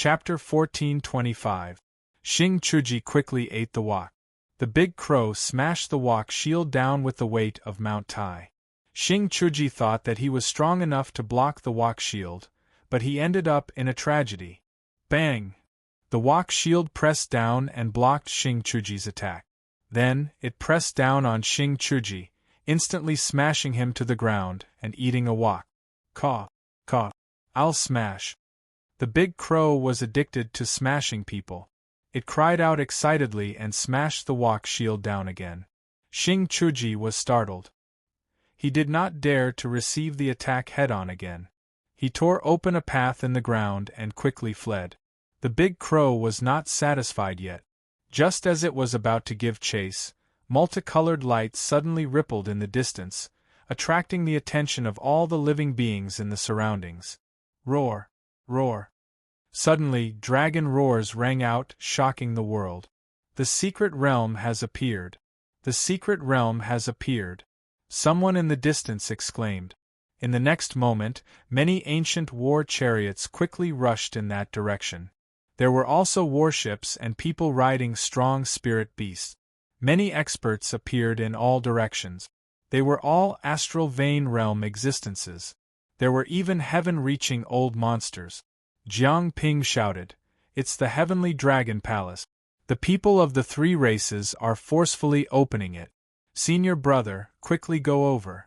Chapter 1425. Xing Chuji quickly ate the wok. The big crow smashed the wok shield down with the weight of Mount Tai. Xing Chuji thought that he was strong enough to block the wok shield, but he ended up in a tragedy. Bang! The wok shield pressed down and blocked Xing Chuji's attack. Then, it pressed down on Xing Chuji, instantly smashing him to the ground and eating a wok. Caw, caw, I'll smash. The big crow was addicted to smashing people. It cried out excitedly and smashed the wok shield down again. Xing Chuji was startled. He did not dare to receive the attack head-on again. He tore open a path in the ground and quickly fled. The big crow was not satisfied yet. Just as it was about to give chase, multicolored light suddenly rippled in the distance, attracting the attention of all the living beings in the surroundings. Roar! Roar! Suddenly, dragon roars rang out, shocking the world. The secret realm has appeared. The secret realm has appeared. Someone in the distance exclaimed. In the next moment, many ancient war chariots quickly rushed in that direction. There were also warships and people riding strong spirit beasts. Many experts appeared in all directions. They were all astral vein realm existences. There were even heaven-reaching old monsters. Jiang Ping shouted, "It's the Heavenly Dragon Palace. The people of the three races are forcefully opening it. Senior brother, quickly go over."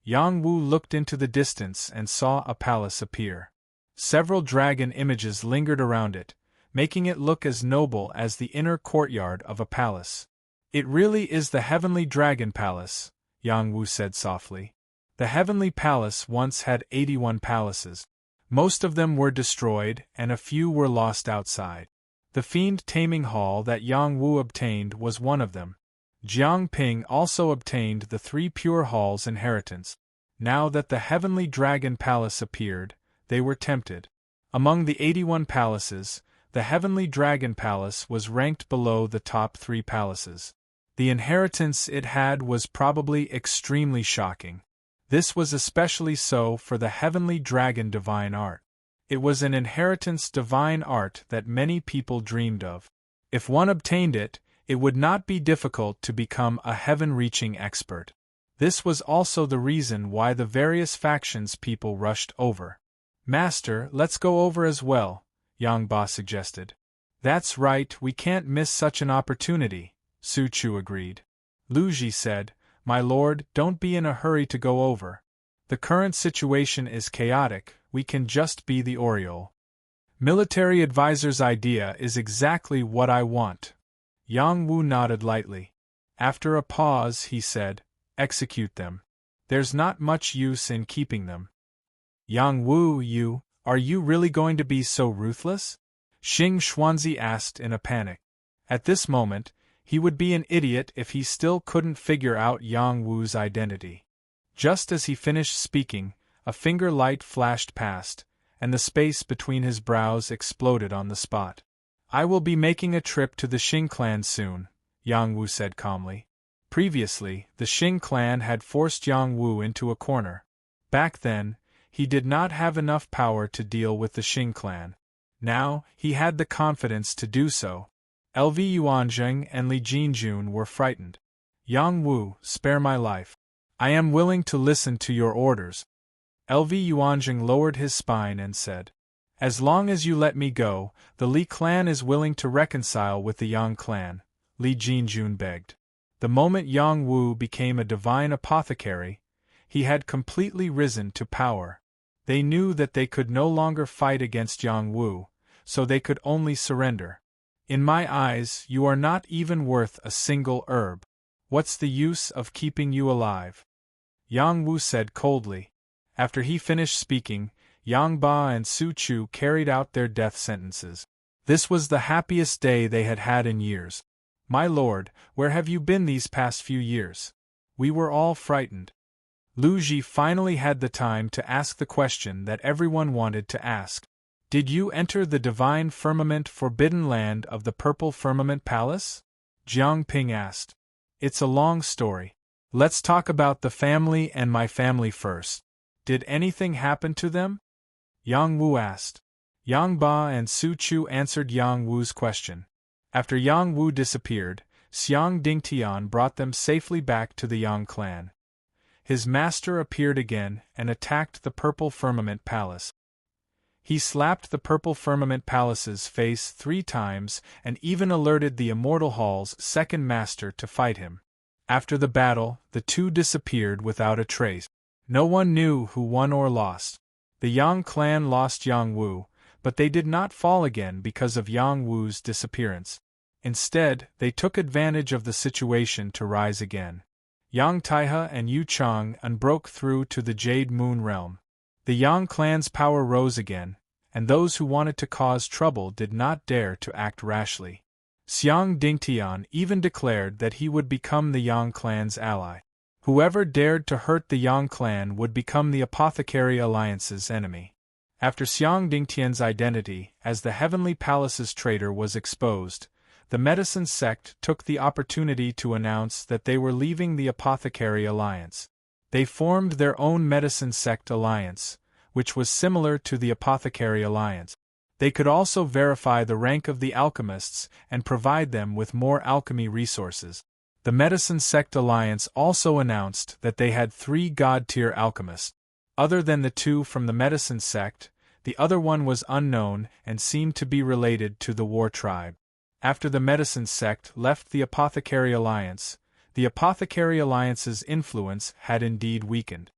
Yang Wu looked into the distance and saw a palace appear. Several dragon images lingered around it, making it look as noble as the inner courtyard of a palace. "It really is the Heavenly Dragon Palace," Yang Wu said softly. The Heavenly Palace once had 81 palaces. Most of them were destroyed, and a few were lost outside. The Fiend Taming Hall that Yang Wu obtained was one of them. Jiang Ping also obtained the 3 Pure Halls inheritance. Now that the Heavenly Dragon Palace appeared, they were tempted. Among the 81 palaces, the Heavenly Dragon Palace was ranked below the top 3 palaces. The inheritance it had was probably extremely shocking. This was especially so for the Heavenly Dragon Divine Art. It was an inheritance divine art that many people dreamed of. If one obtained it, it would not be difficult to become a heaven-reaching expert. This was also the reason why the various factions people rushed over. "Master, let's go over as well," Yang Ba suggested. "That's right, we can't miss such an opportunity," Su Chu agreed. Lu Ji said, "My lord, don't be in a hurry to go over. The current situation is chaotic, we can just be the Oriole." "Military advisor's idea is exactly what I want." Yang Wu nodded lightly. After a pause, he said, "Execute them. There's not much use in keeping them." "Yang Wu, are you really going to be so ruthless?" Xing Xuanzi asked in a panic. At this moment, he would be an idiot if he still couldn't figure out Yang Wu's identity. Just as he finished speaking, a finger light flashed past, and the space between his brows exploded on the spot. "I will be making a trip to the Xing clan soon," Yang Wu said calmly. Previously, the Xing clan had forced Yang Wu into a corner. Back then, he did not have enough power to deal with the Xing clan. Now, he had the confidence to do so. LV Yuanzheng and Li Jinjun were frightened. "Yang Wu, spare my life. I am willing to listen to your orders." LV Yuanzheng lowered his spine and said, "As long as you let me go, the Li clan is willing to reconcile with the Yang clan," Li Jinjun begged. The moment Yang Wu became a divine apothecary, he had completely risen to power. They knew that they could no longer fight against Yang Wu, so they could only surrender. "In my eyes, you are not even worth a single herb. What's the use of keeping you alive?" Yang Wu said coldly. After he finished speaking, Yang Ba and Su Chu carried out their death sentences. This was the happiest day they had had in years. "My lord, where have you been these past few years? We were all frightened." Lu Ji finally had the time to ask the question that everyone wanted to ask. "Did you enter the divine firmament forbidden land of the Purple Firmament Palace?" Jiang Ping asked. "It's a long story. Let's talk about the family and my family first. Did anything happen to them?" Yang Wu asked. Yang Ba and Su Chu answered Yang Wu's question. After Yang Wu disappeared, Xiang Dingtian brought them safely back to the Yang clan. His master appeared again and attacked the Purple Firmament Palace. He slapped the Purple Firmament Palace's face 3 times and even alerted the Immortal Hall's second master to fight him. After the battle, the two disappeared without a trace. No one knew who won or lost. The Yang clan lost Yang Wu, but they did not fall again because of Yang Wu's disappearance. Instead, they took advantage of the situation to rise again. Yang Taihe and Yu Chang broke through to the Jade Moon realm. The Yang clan's power rose again, and those who wanted to cause trouble did not dare to act rashly. Xiang Dingtian even declared that he would become the Yang clan's ally. Whoever dared to hurt the Yang clan would become the Apothecary Alliance's enemy. After Xiang Dingtian's identity as the Heavenly Palace's traitor was exposed, the Medicine Sect took the opportunity to announce that they were leaving the Apothecary Alliance. They formed their own Medicine Sect Alliance, which was similar to the Apothecary Alliance. They could also verify the rank of the alchemists and provide them with more alchemy resources. The Medicine Sect Alliance also announced that they had 3 god-tier alchemists. Other than the 2 from the Medicine Sect, the other one was unknown and seemed to be related to the War Tribe. After the Medicine Sect left the Apothecary Alliance, the Apothecary Alliance's influence had indeed weakened.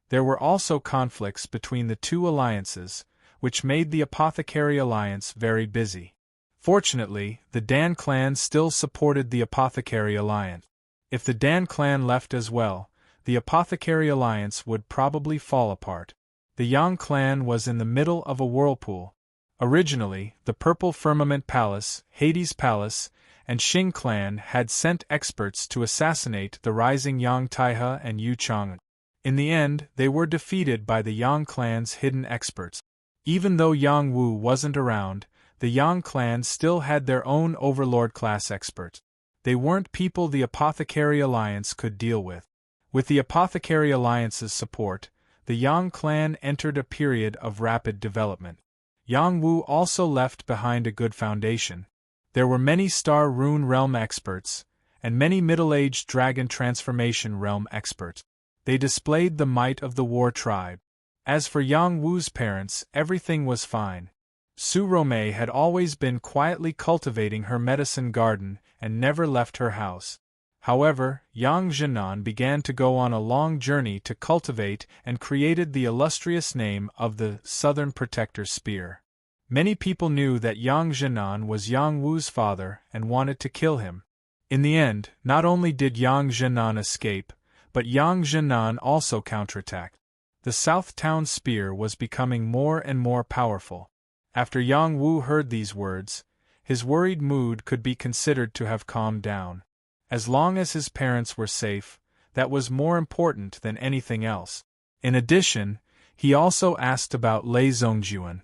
There were also conflicts between the 2 alliances, which made the Apothecary Alliance very busy. Fortunately, the Dan clan still supported the Apothecary Alliance. If the Dan clan left as well, the Apothecary Alliance would probably fall apart. The Yang clan was in the middle of a whirlpool. Originally, the Purple Firmament Palace, Hades Palace, and Xing clan had sent experts to assassinate the rising Yang Taihe and Yu Chang. In the end, they were defeated by the Yang clan's hidden experts. Even though Yang Wu wasn't around, the Yang clan still had their own Overlord-class experts. They weren't people the Apothecary Alliance could deal with. With the Apothecary Alliance's support, the Yang clan entered a period of rapid development. Yang Wu also left behind a good foundation. There were many Star Rune Realm experts, and many Middle-Aged Dragon Transformation Realm experts. They displayed the might of the War Tribe. As for Yang Wu's parents, everything was fine. Su Romei had always been quietly cultivating her medicine garden and never left her house. However, Yang Zhenan began to go on a long journey to cultivate and created the illustrious name of the Southern Protector Spear. Many people knew that Yang Zhenan was Yang Wu's father and wanted to kill him. In the end, not only did Yang Zhenan escape, but Yang Zhenan also counterattacked. The South Town Spear was becoming more and more powerful. After Yang Wu heard these words, his worried mood could be considered to have calmed down. As long as his parents were safe, that was more important than anything else. In addition, he also asked about Lei Zongjuan.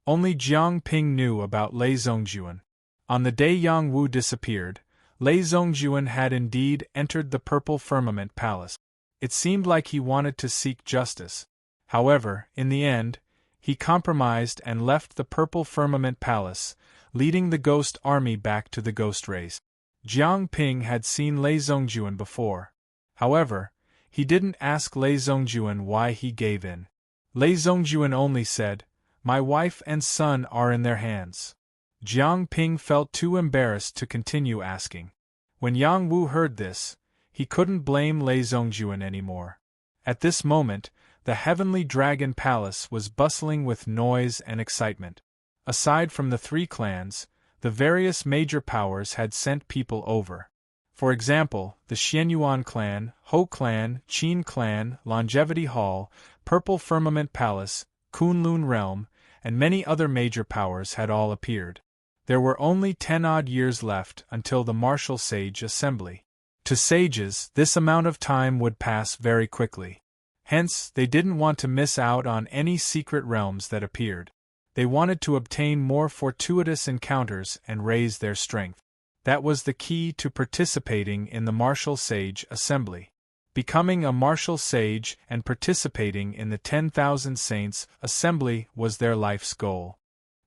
Only Jiang Ping knew about Lei Zongjuan. On the day Yang Wu disappeared, Lei Zongjuan had indeed entered the Purple Firmament Palace. It seemed like he wanted to seek justice. However, in the end, he compromised and left the Purple Firmament Palace, leading the Ghost Army back to the Ghost Race. Jiang Ping had seen Lei Zongjuan before. However, he didn't ask Lei Zongjuan why he gave in. Lei Zongjuan only said, "My wife and son are in their hands." Jiang Ping felt too embarrassed to continue asking. When Yang Wu heard this, he couldn't blame Lei Zongjuan anymore. At this moment, the Heavenly Dragon Palace was bustling with noise and excitement. Aside from the 3 clans, the various major powers had sent people over. For example, the Xianyuan clan, Ho clan, Qin clan, Longevity Hall, Purple Firmament Palace, Kunlun Realm, and many other major powers had all appeared. There were only 10-odd years left until the Martial Sage Assembly. To sages, this amount of time would pass very quickly. Hence, they didn't want to miss out on any secret realms that appeared. They wanted to obtain more fortuitous encounters and raise their strength. That was the key to participating in the Martial Sage Assembly. Becoming a Martial Sage and participating in the 10,000 Saints Assembly was their life's goal.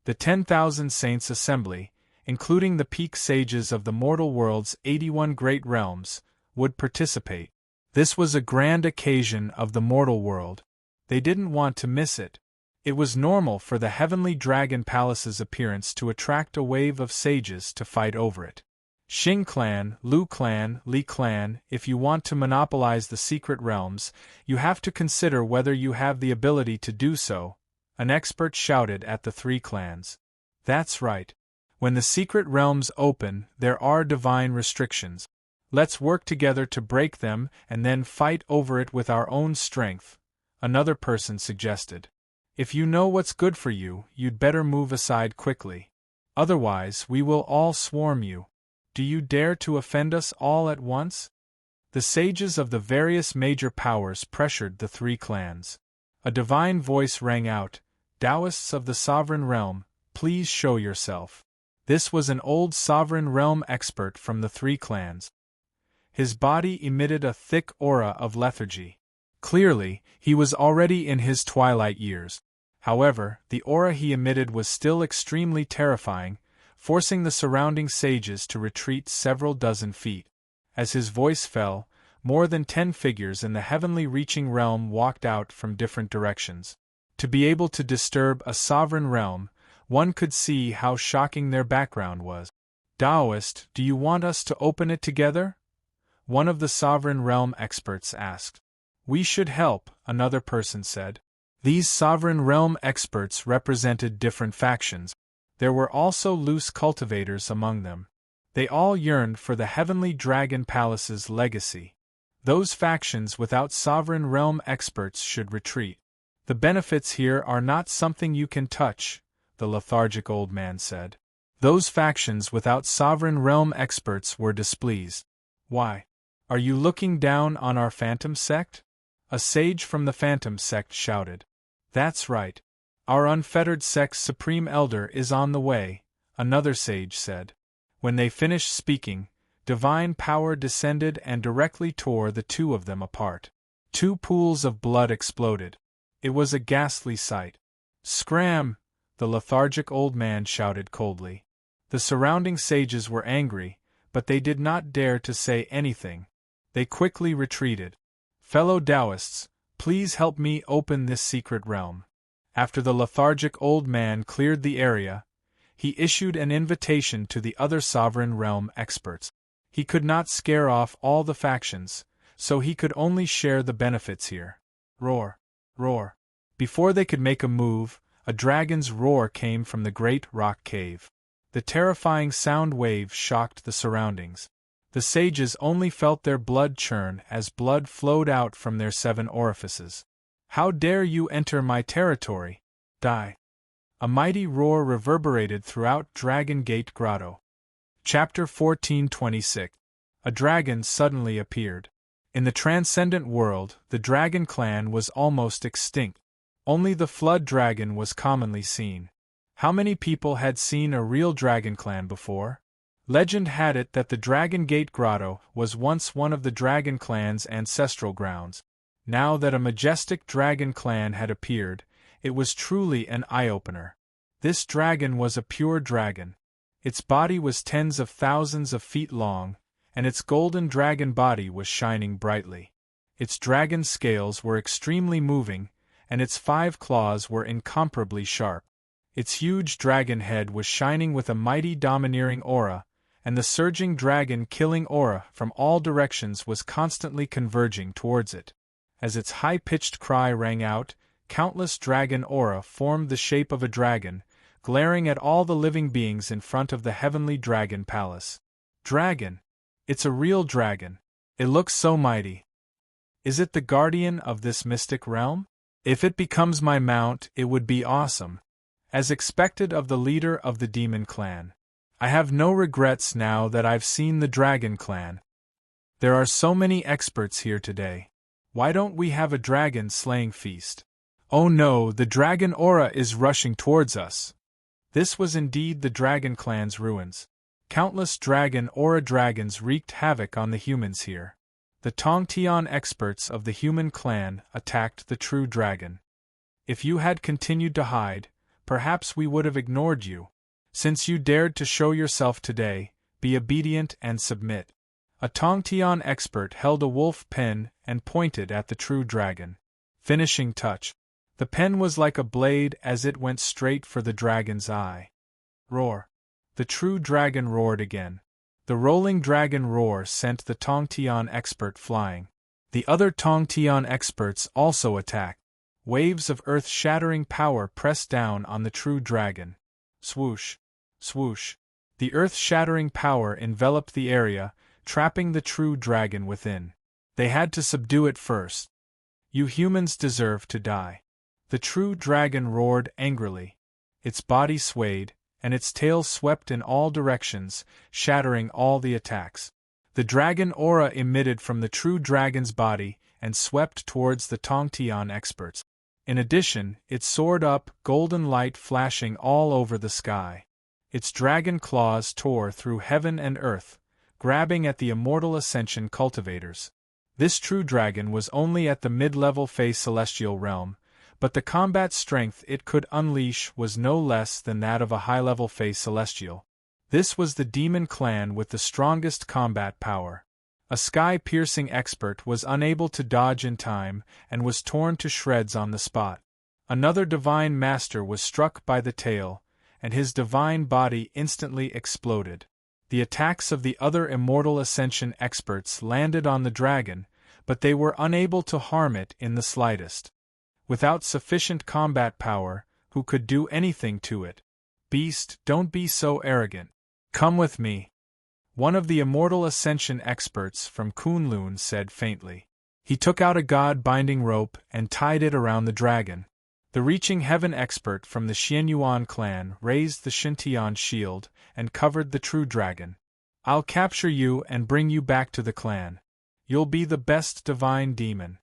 The 10,000 Saints Assembly, including the peak sages of the mortal world's 81 great realms, would participate. This was a grand occasion of the mortal world. They didn't want to miss it. It was normal for the heavenly dragon palace's appearance to attract a wave of sages to fight over it. Xing clan, Lu clan, Li clan, if you want to monopolize the secret realms, you have to consider whether you have the ability to do so, an expert shouted at the three clans. That's right. When the secret realms open, there are divine restrictions. Let's work together to break them and then fight over it with our own strength, another person suggested. If you know what's good for you, you'd better move aside quickly. Otherwise, we will all swarm you. Do you dare to offend us all at once? The sages of the various major powers pressured the three clans. A divine voice rang out, Taoists of the sovereign realm, please show yourself. This was an old sovereign realm expert from the three clans. His body emitted a thick aura of lethargy. Clearly, he was already in his twilight years. However, the aura he emitted was still extremely terrifying, forcing the surrounding sages to retreat several dozen feet. As his voice fell, more than 10 figures in the heavenly reaching realm walked out from different directions. To be able to disturb a sovereign realm, one could see how shocking their background was. Taoist, do you want us to open it together? One of the sovereign realm experts asked. We should help, another person said. These sovereign realm experts represented different factions. There were also loose cultivators among them. They all yearned for the heavenly dragon palace's legacy. Those factions without sovereign realm experts should retreat. The benefits here are not something you can touch, the lethargic old man said. Those factions without sovereign realm experts were displeased. Why? Are you looking down on our phantom sect? A sage from the phantom sect shouted. That's right. Our unfettered sect's supreme elder is on the way, another sage said. When they finished speaking, divine power descended and directly tore the two of them apart. 2 pools of blood exploded. It was a ghastly sight. Scram! The lethargic old man shouted coldly. The surrounding sages were angry, but they did not dare to say anything. They quickly retreated. Fellow Taoists, please help me open this secret realm. After the lethargic old man cleared the area, he issued an invitation to the other sovereign realm experts. He could not scare off all the factions, so he could only share the benefits here. Roar! Roar! Before they could make a move, a dragon's roar came from the great rock cave. The terrifying sound wave shocked the surroundings. The sages only felt their blood churn as blood flowed out from their 7 orifices. How dare you enter my territory? Die! A mighty roar reverberated throughout Dragon Gate Grotto. Chapter 1426. A dragon suddenly appeared. In the transcendent world, the dragon clan was almost extinct. Only the flood dragon was commonly seen. How many people had seen a real dragon clan before? Legend had it that the Dragon Gate Grotto was once one of the dragon clan's ancestral grounds. Now that a majestic dragon clan had appeared, it was truly an eye-opener. This dragon was a pure dragon. Its body was tens of thousands of feet long, and its golden dragon body was shining brightly. Its dragon scales were extremely moving, and its 5 claws were incomparably sharp. Its huge dragon head was shining with a mighty domineering aura, and the surging dragon-killing aura from all directions was constantly converging towards it. As its high-pitched cry rang out, countless dragon aura formed the shape of a dragon, glaring at all the living beings in front of the heavenly dragon palace. Dragon! It's a real dragon. It looks so mighty. Is it the guardian of this mystic realm? If it becomes my mount, it would be awesome. As expected of the leader of the demon clan. I have no regrets now that I've seen the dragon clan. There are so many experts here today. Why don't we have a dragon slaying feast? Oh no, the dragon aura is rushing towards us. This was indeed the dragon clan's ruins. Countless dragon aura dragons wreaked havoc on the humans here. The Tongtian experts of the human clan attacked the true dragon. If you had continued to hide, perhaps we would have ignored you. Since you dared to show yourself today, be obedient and submit. A Tongtian expert held a wolf pen and pointed at the true dragon. Finishing touch. The pen was like a blade as it went straight for the dragon's eye. Roar. The true dragon roared again. The rolling dragon roar sent the Tongtian expert flying. The other Tongtian experts also attacked. Waves of earth-shattering power pressed down on the true dragon. Swoosh. Swoosh. The earth-shattering power enveloped the area, trapping the true dragon within. They had to subdue it first. You humans deserve to die. The true dragon roared angrily. Its body swayed, and its tail swept in all directions, shattering all the attacks. The dragon aura emitted from the true dragon's body and swept towards the Tongtian experts. In addition, it soared up, golden light flashing all over the sky. Its dragon claws tore through heaven and earth, grabbing at the immortal ascension cultivators. This true dragon was only at the mid-level phase celestial realm, but the combat strength it could unleash was no less than that of a high-level phase celestial. This was the demon clan with the strongest combat power. A sky-piercing expert was unable to dodge in time and was torn to shreds on the spot. Another divine master was struck by the tail, and his divine body instantly exploded. The attacks of the other immortal ascension experts landed on the dragon, but they were unable to harm it in the slightest. Without sufficient combat power, who could do anything to it? Beast, don't be so arrogant. Come with me. One of the immortal ascension experts from Kunlun said faintly. He took out a god-binding rope and tied it around the dragon. The reaching heaven expert from the Xianyuan clan raised the Xintian shield and covered the true dragon. I'll capture you and bring you back to the clan. You'll be the best divine demon.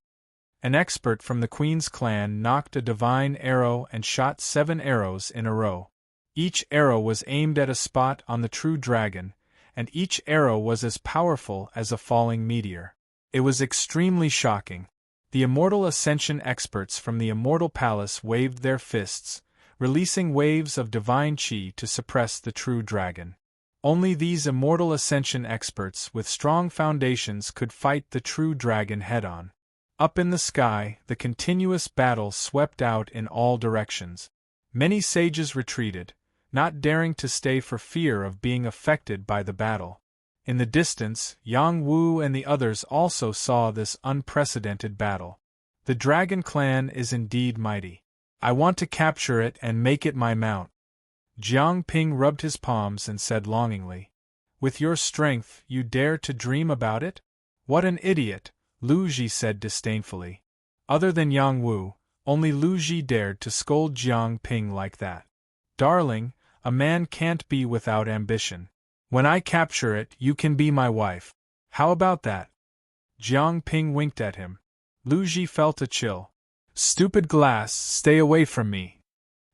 An expert from the Queen's clan knocked a divine arrow and shot 7 arrows in a row. Each arrow was aimed at a spot on the true dragon, and each arrow was as powerful as a falling meteor. It was extremely shocking. The immortal ascension experts from the immortal palace waved their fists, releasing waves of divine chi to suppress the true dragon. Only these immortal ascension experts with strong foundations could fight the true dragon head-on. Up in the sky, the continuous battle swept out in all directions. Many sages retreated, not daring to stay for fear of being affected by the battle. In the distance, Yang Wu and the others also saw this unprecedented battle. The dragon clan is indeed mighty. I want to capture it and make it my mount. Jiang Ping rubbed his palms and said longingly. With your strength, you dare to dream about it? What an idiot, Lu Ji said disdainfully. Other than Yang Wu, only Lu Ji dared to scold Jiang Ping like that. Darling, a man can't be without ambition. When I capture it, you can be my wife. How about that? Jiang Ping winked at him. Lu Ji felt a chill. Stupid glass, stay away from me.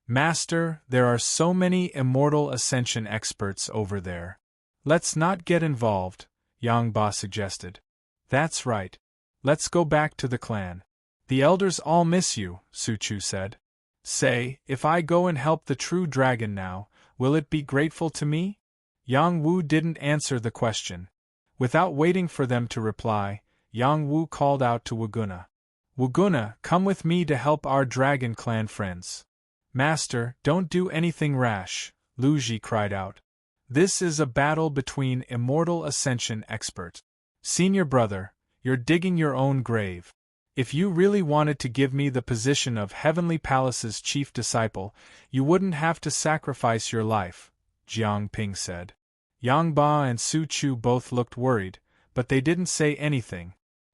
Master, there are so many immortal ascension experts over there. Let's not get involved, Yang Ba suggested. That's right. Let's go back to the clan. The elders all miss you, Su Chu said. Say, if I go and help the true dragon now, will it be grateful to me? Yang Wu didn't answer the question. Without waiting for them to reply, Yang Wu called out to Wuguna. Wuguna, come with me to help our dragon clan friends. Master, don't do anything rash, Lu Ji cried out. This is a battle between immortal ascension experts. Senior brother, you're digging your own grave. If you really wanted to give me the position of Heavenly Palace's chief disciple, you wouldn't have to sacrifice your life, Jiang Ping said. Yang Ba and Su Chu both looked worried, but they didn't say anything.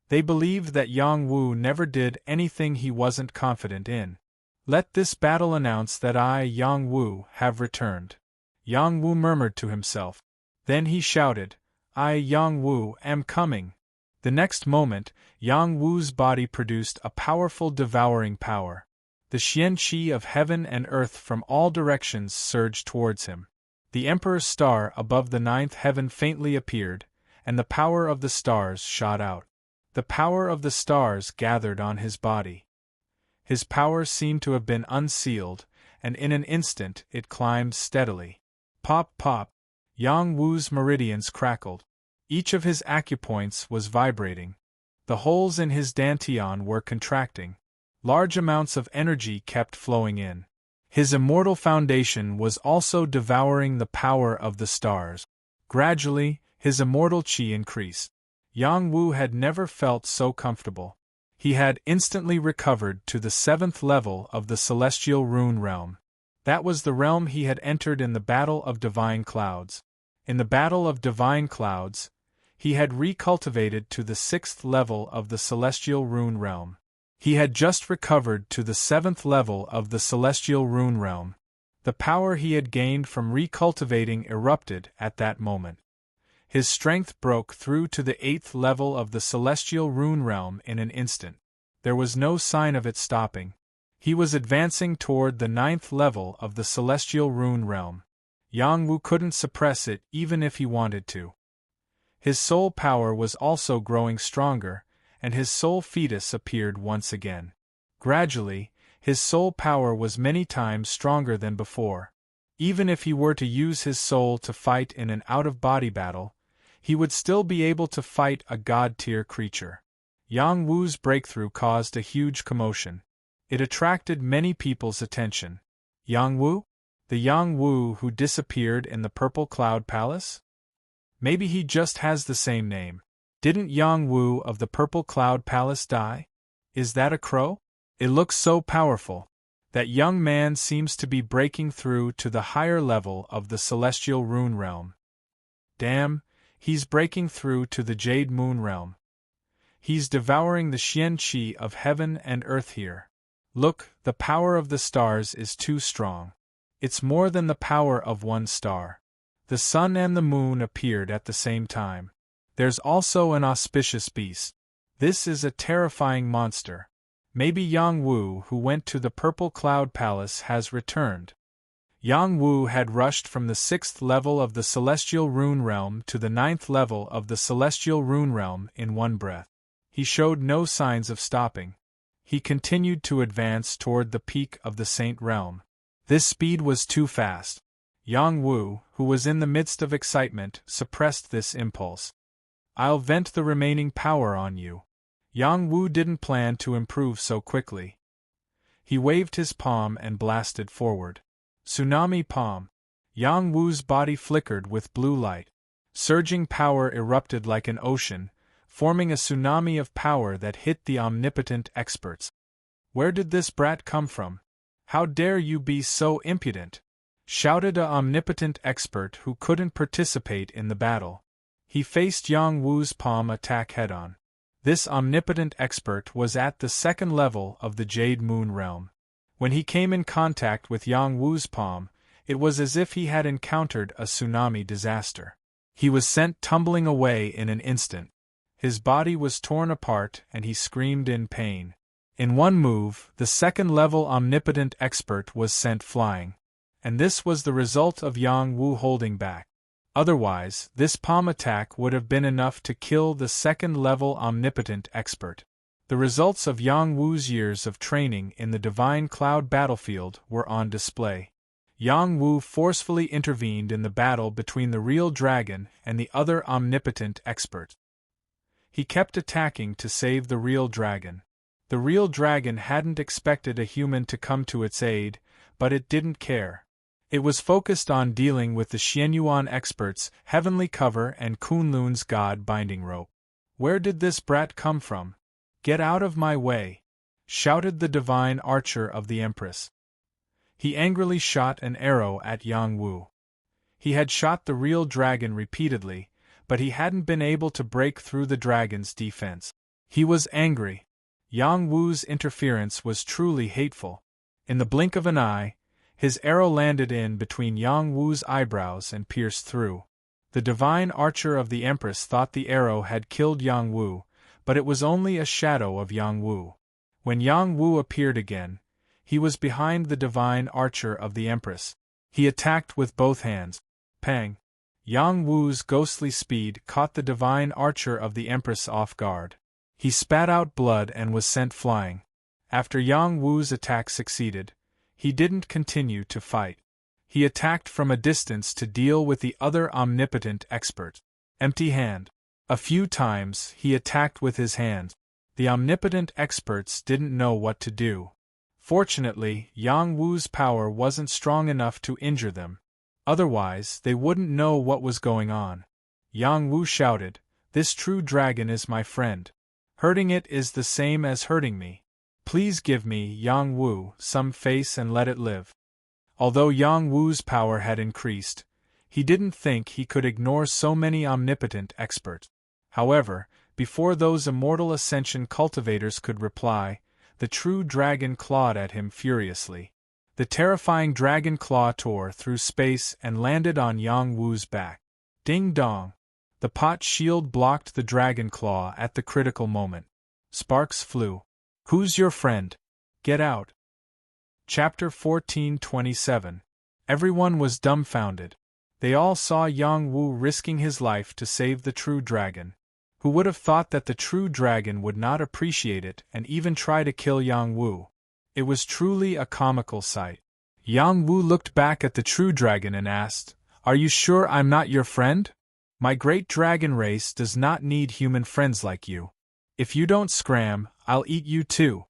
They believed that Yang Wu never did anything he wasn't confident in. Let this battle announce that I, Yang Wu, have returned. Yang Wu murmured to himself. Then he shouted, I, Yang Wu, am coming. The next moment, Yang Wu's body produced a powerful devouring power. The Xian Qi of heaven and earth from all directions surged towards him. The Emperor's star above the 9th heaven faintly appeared, and the power of the stars shot out. The power of the stars gathered on his body. His power seemed to have been unsealed, and in an instant it climbed steadily. Pop, pop. Yang Wu's meridians crackled. Each of his acupoints was vibrating. The holes in his dantian were contracting. Large amounts of energy kept flowing in. His immortal foundation was also devouring the power of the stars. Gradually, his immortal qi increased. Yang Wu had never felt so comfortable. He had instantly recovered to the 7th level of the celestial rune realm. That was the realm he had entered in the Battle of Divine Clouds. In the Battle of Divine Clouds, he had recultivated to the 6th level of the celestial rune realm. He had just recovered to the 7th level of the celestial rune realm. The power he had gained from recultivating erupted at that moment. His strength broke through to the 8th level of the celestial rune realm in an instant. There was no sign of it stopping. He was advancing toward the 9th level of the celestial rune realm. Yang Wu couldn't suppress it even if he wanted to. His soul power was also growing stronger, and his soul fetus appeared once again. Gradually, his soul power was many times stronger than before. Even if he were to use his soul to fight in an out-of-body battle, he would still be able to fight a god-tier creature. Yang Wu's breakthrough caused a huge commotion. It attracted many people's attention. Yang Wu? The Yang Wu who disappeared in the Purple Cloud Palace? Maybe he just has the same name. Didn't Yang Wu of the Purple Cloud Palace die? Is that a crow? It looks so powerful. That young man seems to be breaking through to the higher level of the celestial rune realm. Damn, he's breaking through to the Jade Moon realm. He's devouring the Xian Qi of heaven and earth here. Look, the power of the stars is too strong. It's more than the power of one star. The sun and the moon appeared at the same time. There's also an auspicious beast. This is a terrifying monster. Maybe Yang Wu, who went to the Purple Cloud Palace, has returned. Yang Wu had rushed from the 6th level of the Celestial Rune Realm to the 9th level of the Celestial Rune Realm in one breath. He showed no signs of stopping. He continued to advance toward the peak of the Saint Realm. This speed was too fast. Yang Wu, who was in the midst of excitement, suppressed this impulse. I'll vent the remaining power on you. Yang Wu didn't plan to improve so quickly. He waved his palm and blasted forward. Tsunami palm. Yang Wu's body flickered with blue light. Surging power erupted like an ocean, forming a tsunami of power that hit the omnipotent experts. Where did this brat come from? How dare you be so impudent? Shouted a omnipotent expert who couldn't participate in the battle. He faced Yang Wu's palm attack head-on. This omnipotent expert was at the 2nd level of the Jade Moon realm. When he came in contact with Yang Wu's palm, it was as if he had encountered a tsunami disaster. He was sent tumbling away in an instant. His body was torn apart and he screamed in pain. In one move, the 2nd level omnipotent expert was sent flying. And this was the result of Yang Wu holding back. Otherwise, this palm attack would have been enough to kill the 2nd level omnipotent expert. The results of Yang Wu's years of training in the Divine Cloud battlefield were on display. Yang Wu forcefully intervened in the battle between the real dragon and the other omnipotent expert. He kept attacking to save the real dragon. The real dragon hadn't expected a human to come to its aid, but it didn't care. It was focused on dealing with the Xianyuan experts, Heavenly Cover and Kunlun's God Binding Rope. Where did this brat come from? Get out of my way! Shouted the divine archer of the Empress. He angrily shot an arrow at Yang Wu. He had shot the real dragon repeatedly, but he hadn't been able to break through the dragon's defense. He was angry. Yang Wu's interference was truly hateful. In the blink of an eye, his arrow landed in between Yang Wu's eyebrows and pierced through. The divine archer of the Empress thought the arrow had killed Yang Wu, but it was only a shadow of Yang Wu. When Yang Wu appeared again, he was behind the divine archer of the Empress. He attacked with both hands. Pang! Yang Wu's ghostly speed caught the divine archer of the Empress off guard. He spat out blood and was sent flying. After Yang Wu's attack succeeded, He didn't continue to fight. He attacked from a distance to deal with the other omnipotent expert. Empty hand. A few times, he attacked with his hands. The omnipotent experts didn't know what to do. Fortunately, Yang Wu's power wasn't strong enough to injure them. Otherwise, they wouldn't know what was going on. Yang Wu shouted, "This true dragon is my friend. Hurting it is the same as hurting me. Please give me, Yang Wu, some face and let it live." Although Yang Wu's power had increased, he didn't think he could ignore so many omnipotent experts. However, before those immortal ascension cultivators could reply, the true dragon clawed at him furiously. The terrifying dragon claw tore through space and landed on Yang Wu's back. Ding dong! The pot shield blocked the dragon claw at the critical moment. Sparks flew. "Who's your friend? Get out!" Chapter 1427. Everyone was dumbfounded. They all saw Yang Wu risking his life to save the true dragon. Who would have thought that the true dragon would not appreciate it and even try to kill Yang Wu? It was truly a comical sight. Yang Wu looked back at the true dragon and asked, "Are you sure I'm not your friend? My great dragon race does not need human friends like you. If you don't scram, I'll eat you too."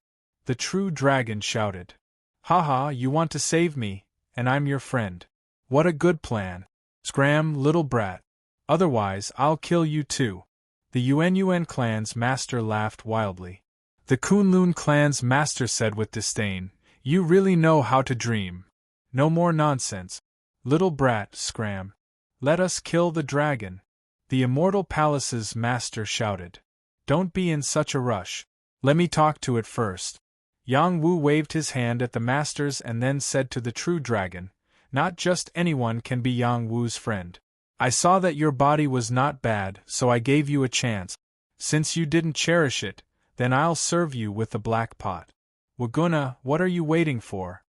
The true dragon shouted. "Haha, you want to save me, and I'm your friend. What a good plan. Scram, little brat. Otherwise, I'll kill you too." The Yuen clan's master laughed wildly. The Kunlun clan's master said with disdain, "You really know how to dream. No more nonsense. Little brat, scram. Let us kill the dragon." The Immortal Palace's master shouted. "Don't be in such a rush. Let me talk to it first." Yang Wu waved his hand at the masters and then said to the true dragon, "Not just anyone can be Yang Wu's friend. I saw that your body was not bad, so I gave you a chance. Since you didn't cherish it, then I'll serve you with the black pot. Waguna, what are you waiting for?"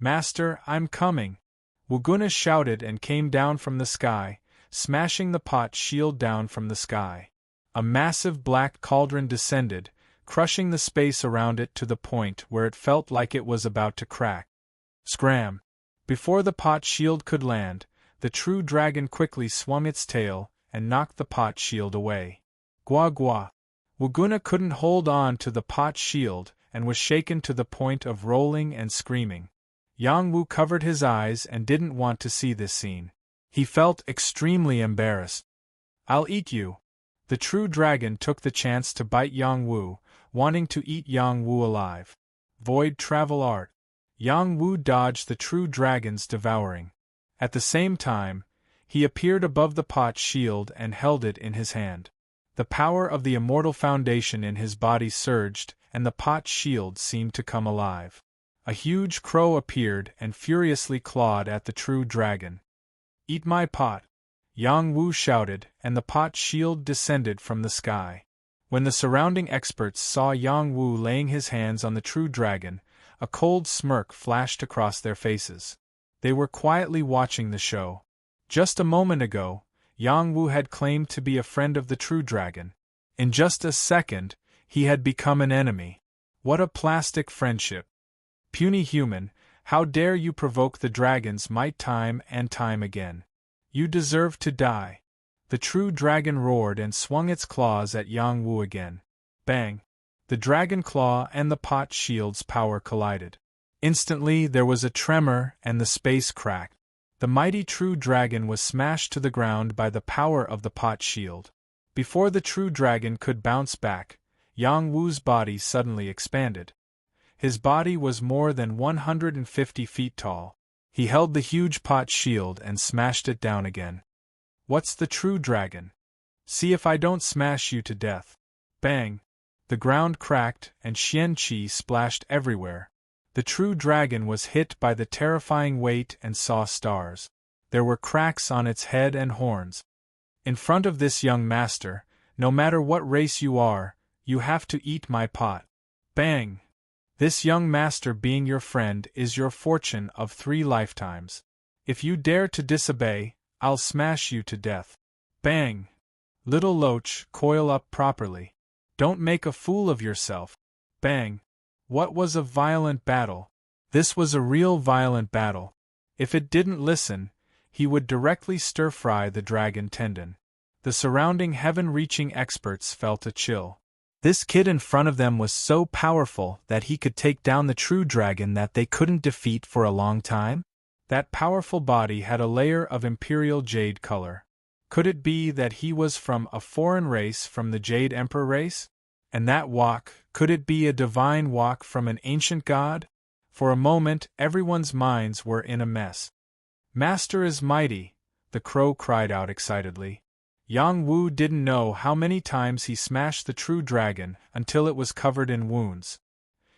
"Master, I'm coming." Waguna shouted and came down from the sky, smashing the pot shield down from the sky. A massive black cauldron descended, crushing the space around it to the point where it felt like it was about to crack. Scram! Before the pot shield could land, the true dragon quickly swung its tail and knocked the pot shield away. Gua gua! Waguna couldn't hold on to the pot shield and was shaken to the point of rolling and screaming. Yang Wu covered his eyes and didn't want to see this scene. He felt extremely embarrassed. "I'll eat you." The true dragon took the chance to bite Yang Wu, wanting to eat Yang Wu alive. Void travel art. Yang Wu dodged the true dragon's devouring. At the same time, he appeared above the pot shield and held it in his hand. The power of the immortal foundation in his body surged, and the pot shield seemed to come alive. A huge crow appeared and furiously clawed at the true dragon. "Eat my pot!" Yang Wu shouted, and the pot shield descended from the sky. When the surrounding experts saw Yang Wu laying his hands on the true dragon, a cold smirk flashed across their faces. They were quietly watching the show. Just a moment ago, Yang Wu had claimed to be a friend of the true dragon. In just a second, he had become an enemy. What a plastic friendship! Puny human, how dare you provoke the dragon's might time and time again? You deserve to die. The true dragon roared and swung its claws at Yang Wu again. Bang! The dragon claw and the pot shield's power collided. Instantly there was a tremor and the space cracked. The mighty true dragon was smashed to the ground by the power of the pot shield. Before the true dragon could bounce back, Yang Wu's body suddenly expanded. His body was more than 150 feet tall. He held the huge pot shield and smashed it down again. "What's the true dragon? See if I don't smash you to death." Bang! The ground cracked and Xian Qi splashed everywhere. The true dragon was hit by the terrifying weight and saw stars. There were cracks on its head and horns. In front of this young master, no matter what race you are, you have to eat my pot. Bang! This young master being your friend is your fortune of 3 lifetimes. If you dare to disobey, I'll smash you to death. Bang! Little Loach, coil up properly. Don't make a fool of yourself. Bang! What was a violent battle? This was a real violent battle. If it didn't listen, he would directly stir-fry the dragon tendon. The surrounding heaven-reaching experts felt a chill. This kid in front of them was so powerful that he could take down the true dragon that they couldn't defeat for a long time? That powerful body had a layer of imperial jade color. Could it be that he was from a foreign race, from the Jade Emperor race? And that walk, could it be a divine walk from an ancient god? For a moment, everyone's minds were in a mess. "Master is mighty," the crow cried out excitedly. Yang Wu didn't know how many times he smashed the true dragon until it was covered in wounds.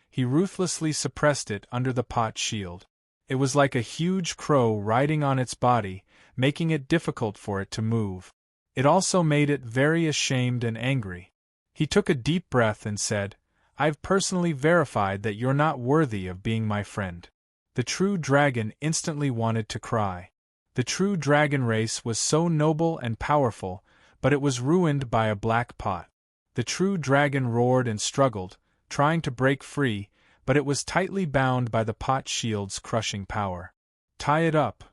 He ruthlessly suppressed it under the pot shield. It was like a huge crow riding on its body, making it difficult for it to move. It also made it very ashamed and angry. He took a deep breath and said, "I've personally verified that you're not worthy of being my friend." The true dragon instantly wanted to cry. The true dragon race was so noble and powerful, but it was ruined by a black pot. The true dragon roared and struggled, trying to break free, but it was tightly bound by the pot shield's crushing power. "Tie it up."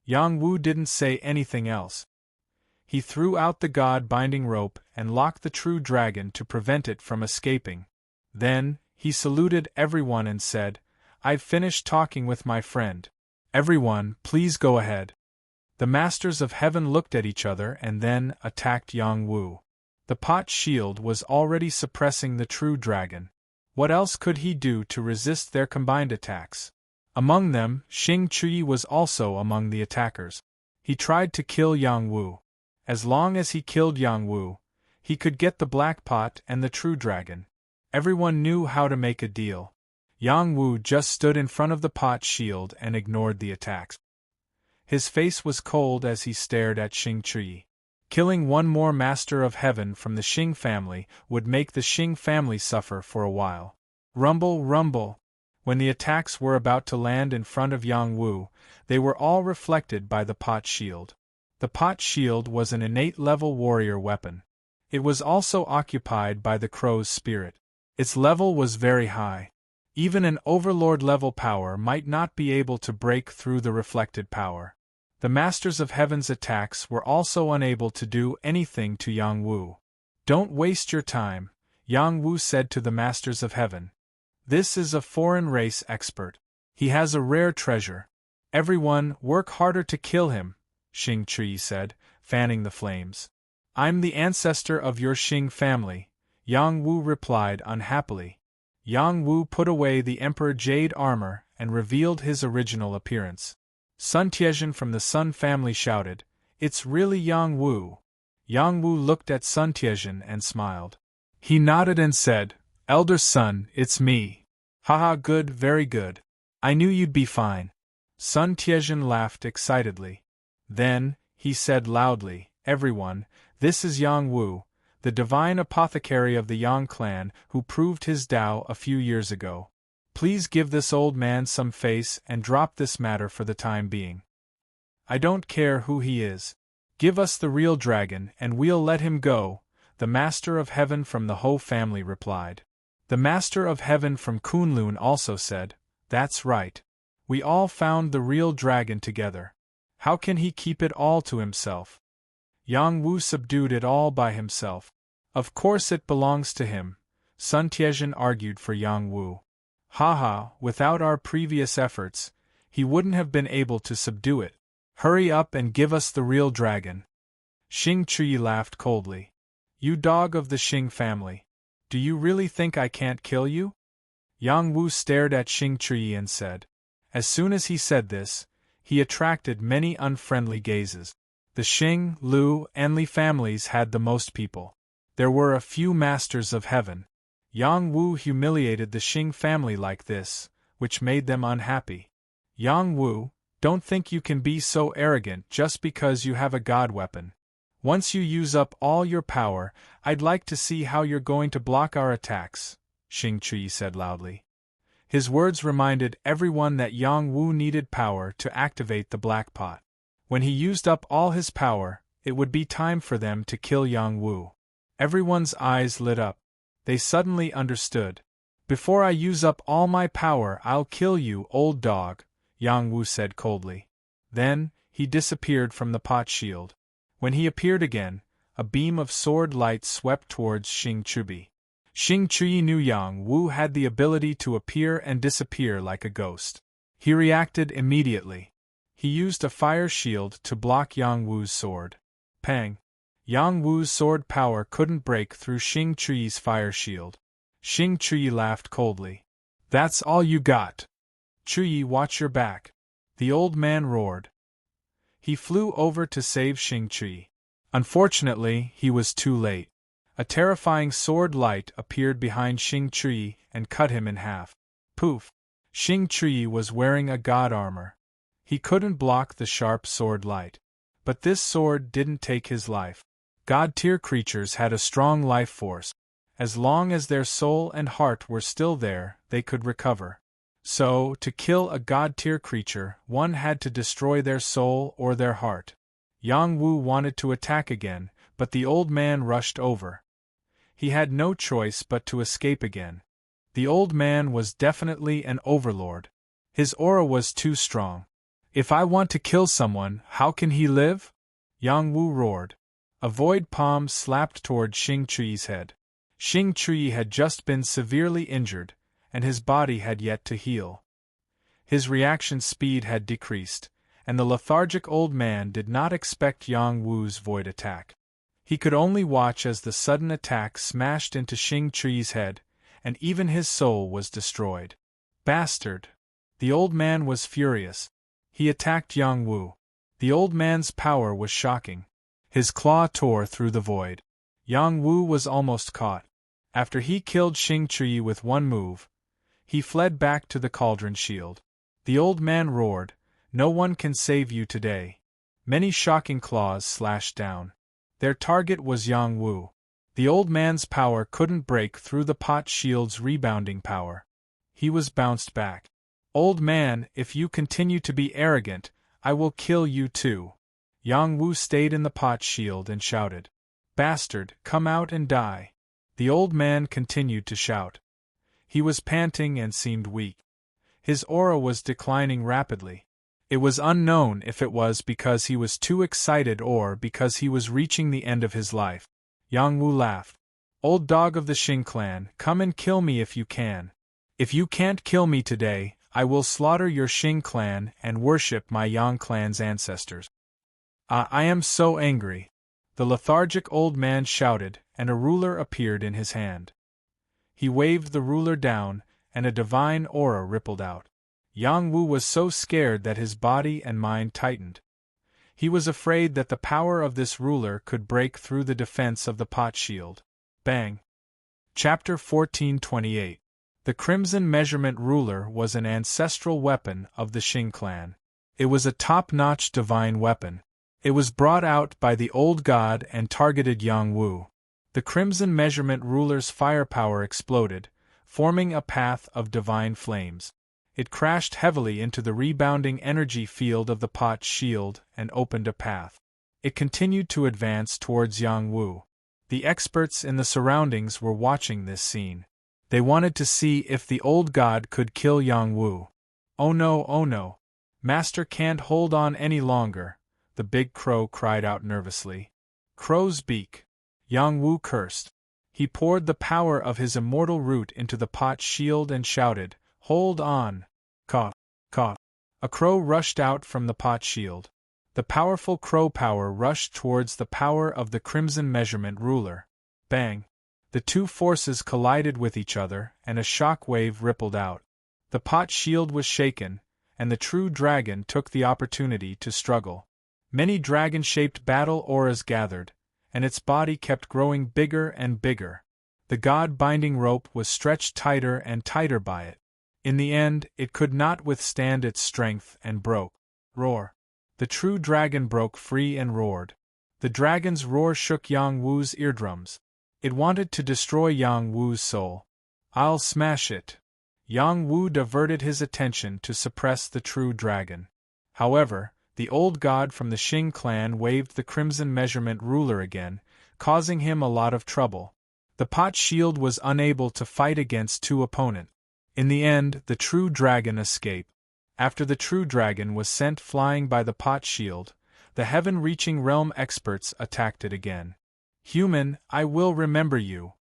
Yang Wu didn't say anything else. He threw out the god-binding rope and locked the true dragon to prevent it from escaping. Then, he saluted everyone and said, "I've finished talking with my friend. Everyone, please go ahead." The Masters of Heaven looked at each other and then attacked Yang Wu. The pot shield was already suppressing the true dragon. What else could he do to resist their combined attacks? Among them, Xing Chui was also among the attackers. He tried to kill Yang Wu. As long as he killed Yang Wu, he could get the black pot and the true dragon. Everyone knew how to make a deal. Yang Wu just stood in front of the pot shield and ignored the attacks. His face was cold as he stared at Xing Chui. Killing one more Master of Heaven from the Xing family would make the Xing family suffer for a while. Rumble, rumble. When the attacks were about to land in front of Yang Wu, they were all reflected by the pot shield. The pot shield was an innate level warrior weapon. It was also occupied by the crow's spirit. Its level was very high. Even an overlord level power might not be able to break through the reflected power. The Masters of Heaven's attacks were also unable to do anything to Yang Wu. "Don't waste your time," Yang Wu said to the Masters of Heaven. "This is a foreign race expert. He has a rare treasure. Everyone, work harder to kill him," Xing Chui said, fanning the flames. "I'm the ancestor of your Xing family," Yang Wu replied unhappily. Yang Wu put away the Emperor Jade armor and revealed his original appearance. Sun Tiezhen from the Sun family shouted, "It's really Yang Wu." Yang Wu looked at Sun Tiezhen and smiled. He nodded and said, "Elder Sun, it's me." "Haha, good, very good. I knew you'd be fine." Sun Tiezhen laughed excitedly. Then, he said loudly, "Everyone, this is Yang Wu, the divine apothecary of the Yang clan who proved his Tao a few years ago. Please give this old man some face and drop this matter for the time being. I don't care who he is. Give us the real dragon and we'll let him go," the Master of Heaven from the Ho family replied. The Master of Heaven from Kunlun also said, "That's right. We all found the real dragon together. How can he keep it all to himself? Yang Wu subdued it all by himself. Of course it belongs to him," Sun Tiezhen argued for Yang Wu. "Haha, without our previous efforts, he wouldn't have been able to subdue it. Hurry up and give us the real dragon." Xing Chui laughed coldly. "You dog of the Xing family. Do you really think I can't kill you?" Yang Wu stared at Xing Chui and said. As soon as he said this, he attracted many unfriendly gazes. The Xing, Lu, and Li families had the most people. There were a few Masters of Heaven. Yang Wu humiliated the Xing family like this, which made them unhappy. "Yang Wu, don't think you can be so arrogant just because you have a god weapon. Once you use up all your power, I'd like to see how you're going to block our attacks," Xing Chui said loudly. His words reminded everyone that Yang Wu needed power to activate the black pot. When he used up all his power, it would be time for them to kill Yang Wu. Everyone's eyes lit up. They suddenly understood. Before I use up all my power, I'll kill you, old dog, Yang Wu said coldly. Then, he disappeared from the pot shield. When he appeared again, a beam of sword light swept towards Xing Chubi. Xing Chuyi knew Yang Wu had the ability to appear and disappear like a ghost. He reacted immediately. He used a fire shield to block Yang Wu's sword. Pang! Yang Wu's sword power couldn't break through Xing Chuyi's fire shield. Xing Chuyi laughed coldly. That's all you got? Chuyi, watch your back! The old man roared. He flew over to save Xing Chuyi. Unfortunately, he was too late. A terrifying sword light appeared behind Xing Chuyi and cut him in half. Poof! Xing Chuyi was wearing a god armor. He couldn't block the sharp sword light. But this sword didn't take his life. God-tier creatures had a strong life force. As long as their soul and heart were still there, they could recover. So, to kill a god-tier creature, one had to destroy their soul or their heart. Yang Wu wanted to attack again, but the old man rushed over. He had no choice but to escape again. The old man was definitely an overlord. His aura was too strong. If I want to kill someone, how can he live? Yang Wu roared. A void palm slapped toward Xing Chuyi's head. Xing Chuyi had just been severely injured, and his body had yet to heal. His reaction speed had decreased, and the lethargic old man did not expect Yang Wu's void attack. He could only watch as the sudden attack smashed into Xing Chuyi's head, and even his soul was destroyed. Bastard! The old man was furious. He attacked Yang Wu. The old man's power was shocking. His claw tore through the void. Yang Wu was almost caught. After he killed Xing Chuyi with one move, he fled back to the cauldron shield. The old man roared, "No one can save you today." Many shocking claws slashed down. Their target was Yang Wu. The old man's power couldn't break through the pot shield's rebounding power. He was bounced back. "Old man, if you continue to be arrogant, I will kill you too." Yang Wu stayed in the pot shield and shouted, "Bastard, come out and die." The old man continued to shout. He was panting and seemed weak. His aura was declining rapidly. It was unknown if it was because he was too excited or because he was reaching the end of his life. Yang Wu laughed. "Old dog of the Xing clan, come and kill me if you can. If you can't kill me today, I will slaughter your Xing clan and worship my Yang clan's ancestors." I am so angry," the lethargic old man shouted, and a ruler appeared in his hand. He waved the ruler down, and a divine aura rippled out. Yang Wu was so scared that his body and mind tightened. He was afraid that the power of this ruler could break through the defense of the pot shield. Bang! Chapter 1428. The Crimson Measurement Ruler was an ancestral weapon of the Xing clan. It was a top-notch divine weapon. It was brought out by the old god and targeted Yang Wu. The Crimson Measurement Ruler's firepower exploded, forming a path of divine flames. It crashed heavily into the rebounding energy field of the pot shield and opened a path. It continued to advance towards Yang Wu. The experts in the surroundings were watching this scene. They wanted to see if the old god could kill Yang Wu. "Oh no, oh no. Master can't hold on any longer," the big crow cried out nervously. "Crow's beak." Yang Wu cursed. He poured the power of his immortal root into the pot shield and shouted, "Hold on!" Caw, caw. A crow rushed out from the pot shield. The powerful crow power rushed towards the power of the Crimson Measurement Ruler. Bang! The two forces collided with each other, and a shock wave rippled out. The pot shield was shaken, and the true dragon took the opportunity to struggle. Many dragon-shaped battle auras gathered, and its body kept growing bigger and bigger. The god-binding rope was stretched tighter and tighter by it. In the end, it could not withstand its strength and broke. Roar! The true dragon broke free and roared. The dragon's roar shook Yang Wu's eardrums. It wanted to destroy Yang Wu's soul. "I'll smash it." Yang Wu diverted his attention to suppress the true dragon. However, the old god from the Xing clan waved the Crimson Measurement Ruler again, causing him a lot of trouble. The pot shield was unable to fight against two opponents. In the end, the true dragon escaped. After the true dragon was sent flying by the pot shield, the heaven-reaching realm experts attacked it again. Human, I will remember you.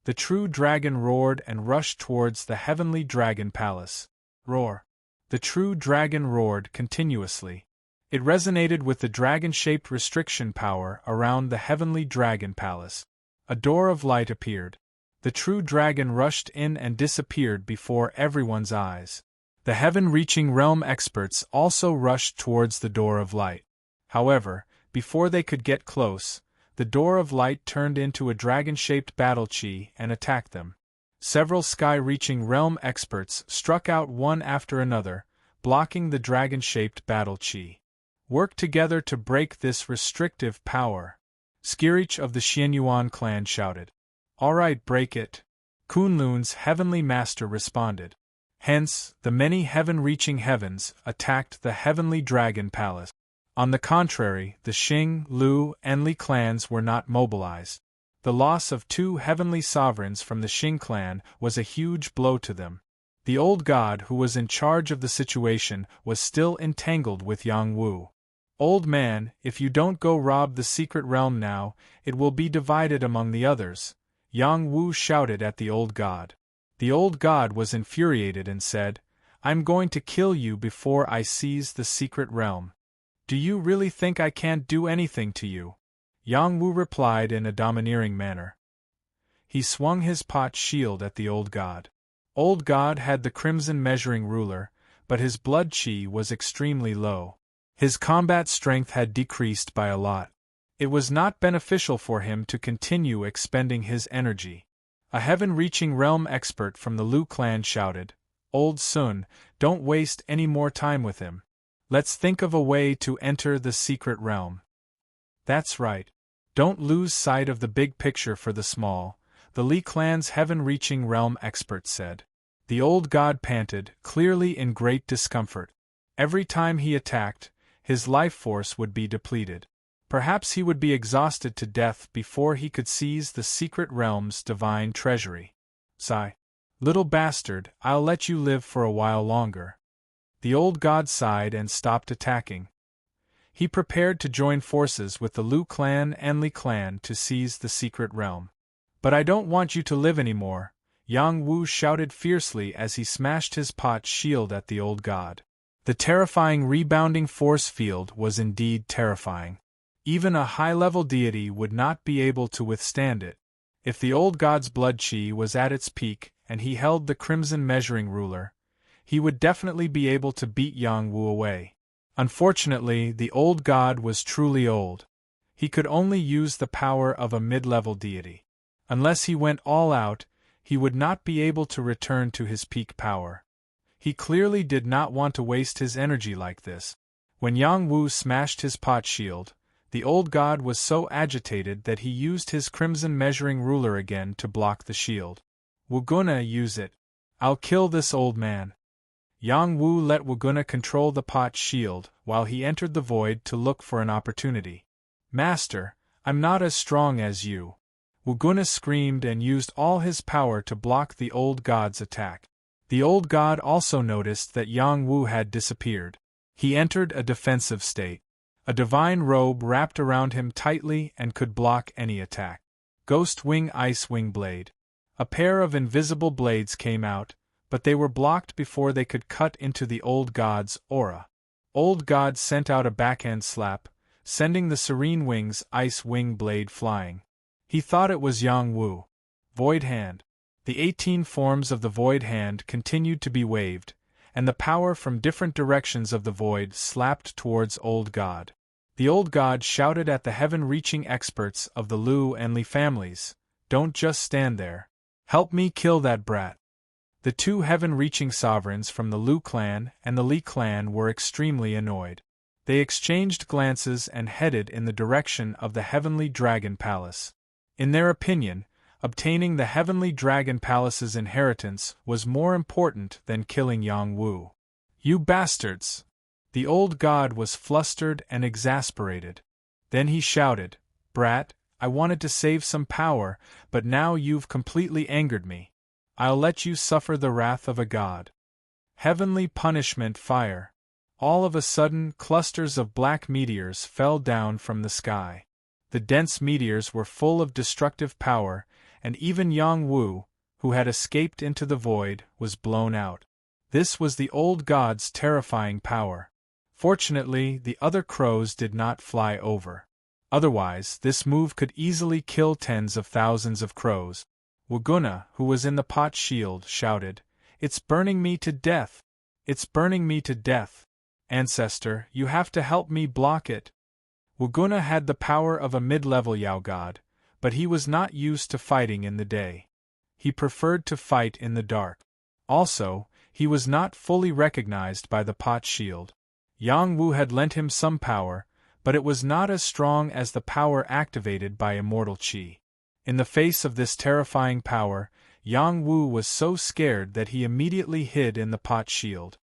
The true dragon roared and rushed towards the heavenly dragon palace. Roar. The true dragon roared continuously. It resonated with the dragon-shaped restriction power around the heavenly dragon palace. A door of light appeared. The true dragon rushed in and disappeared before everyone's eyes. The heaven-reaching realm experts also rushed towards the door of light. However, before they could get close, the door of light turned into a dragon-shaped battle chi and attacked them. Several sky-reaching realm experts struck out one after another, blocking the dragon-shaped battle chi. Work together to break this restrictive power. Skirich of the Xianyuan clan shouted. All right, break it. Kunlun's heavenly master responded. Hence, the many heaven-reaching heavens attacked the heavenly dragon palace. On the contrary, the Xing, Lu, and Li clans were not mobilized. The loss of two heavenly sovereigns from the Xing clan was a huge blow to them. The old god who was in charge of the situation was still entangled with Yang Wu. Old man, if you don't go rob the secret realm now, it will be divided among the others, Yang Wu shouted at the old god. The old god was infuriated and said, I'm going to kill you before I seize the secret realm. Do you really think I can't do anything to you? Yang Wu replied in a domineering manner. He swung his pot shield at the old god. Old god had the crimson measuring ruler, but his blood chi was extremely low. His combat strength had decreased by a lot. It was not beneficial for him to continue expending his energy. A heaven-reaching realm expert from the Lu clan shouted, Old Sun, don't waste any more time with him. Let's think of a way to enter the secret realm. That's right. Don't lose sight of the big picture for the small, the Li clan's heaven-reaching realm expert said. The old god panted, clearly in great discomfort. Every time he attacked, his life force would be depleted. Perhaps he would be exhausted to death before he could seize the secret realm's divine treasury. Sigh. Little bastard, I'll let you live for a while longer. The old god sighed and stopped attacking. He prepared to join forces with the Lu clan and Li clan to seize the secret realm. But I don't want you to live anymore, Yang Wu shouted fiercely as he smashed his pot shield at the old god. The terrifying rebounding force field was indeed terrifying. Even a high-level deity would not be able to withstand it. If the old god's blood chi was at its peak and he held the crimson measuring ruler, he would definitely be able to beat Yang Wu away. Unfortunately, the old god was truly old. He could only use the power of a mid-level deity. Unless he went all out, he would not be able to return to his peak power. He clearly did not want to waste his energy like this. When Yang Wu smashed his pot shield, the old god was so agitated that he used his crimson measuring ruler again to block the shield. We're gonna use it. I'll kill this old man. Yang Wu let Wuguna control the pot shield while he entered the void to look for an opportunity. Master, I'm not as strong as you. Wuguna screamed and used all his power to block the old god's attack. The old god also noticed that Yang Wu had disappeared. He entered a defensive state. A divine robe wrapped around him tightly and could block any attack. Ghost Wing Ice Wing Blade. A pair of invisible blades came out, but they were blocked before they could cut into the old god's aura. Old god sent out a backhand slap, sending the Serene Wing's ice wing blade flying. He thought it was Yang Wu. Void Hand. The 18 forms of the Void Hand continued to be waved, and the power from different directions of the void slapped towards old god. The old god shouted at the heaven-reaching experts of the Lu and Li families, Don't just stand there. Help me kill that brat. The two heaven-reaching sovereigns from the Lu clan and the Li clan were extremely annoyed. They exchanged glances and headed in the direction of the heavenly dragon palace. In their opinion, obtaining the heavenly dragon palace's inheritance was more important than killing Yang Wu. You bastards! The old god was flustered and exasperated. Then he shouted, Brat, I wanted to save some power, but now you've completely angered me. I'll let you suffer the wrath of a god. Heavenly punishment fire. All of a sudden, clusters of black meteors fell down from the sky. The dense meteors were full of destructive power, and even Yang Wu, who had escaped into the void, was blown out. This was the old god's terrifying power. Fortunately, the other crows did not fly over. Otherwise, this move could easily kill tens of thousands of crows. Waguna, who was in the pot shield, shouted, "It's burning me to death! It's burning me to death! Ancestor, you have to help me block it!" Waguna had the power of a mid-level Yao god, but he was not used to fighting in the day. He preferred to fight in the dark. Also, he was not fully recognized by the pot shield. Yang Wu had lent him some power, but it was not as strong as the power activated by immortal qi. In the face of this terrifying power, Yang Wu was so scared that he immediately hid in the pot shield.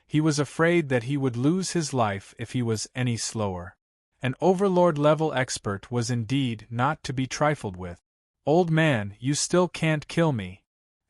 He was afraid that he would lose his life if he was any slower. An overlord-level expert was indeed not to be trifled with. "Old man, you still can't kill me."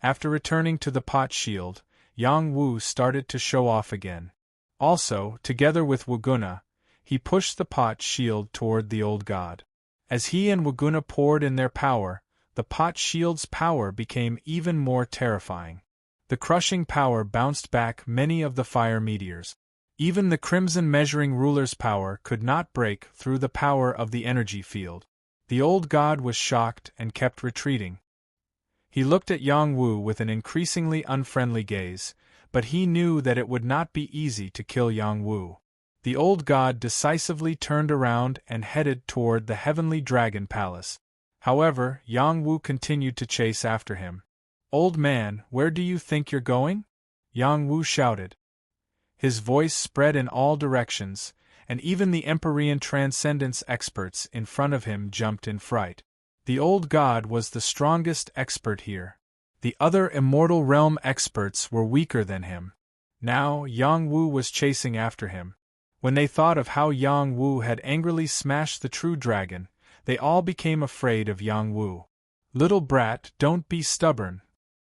After returning to the pot shield, Yang Wu started to show off again. Also, together with Waguna, he pushed the pot shield toward the old god. As he and Waguna poured in their power, the pot shield's power became even more terrifying. The crushing power bounced back many of the fire meteors. Even the crimson measuring ruler's power could not break through the power of the energy field. The old god was shocked and kept retreating. He looked at Yang Wu with an increasingly unfriendly gaze, but he knew that it would not be easy to kill Yang Wu. The old god decisively turned around and headed toward the heavenly dragon palace. However, Yang Wu continued to chase after him. "Old man, where do you think you're going?" Yang Wu shouted. His voice spread in all directions, and even the Empyrean transcendence experts in front of him jumped in fright. The old god was the strongest expert here. The other immortal realm experts were weaker than him. Now, Yang Wu was chasing after him. When they thought of how Yang Wu had angrily smashed the true dragon, they all became afraid of Yang Wu. "Little brat, don't be stubborn."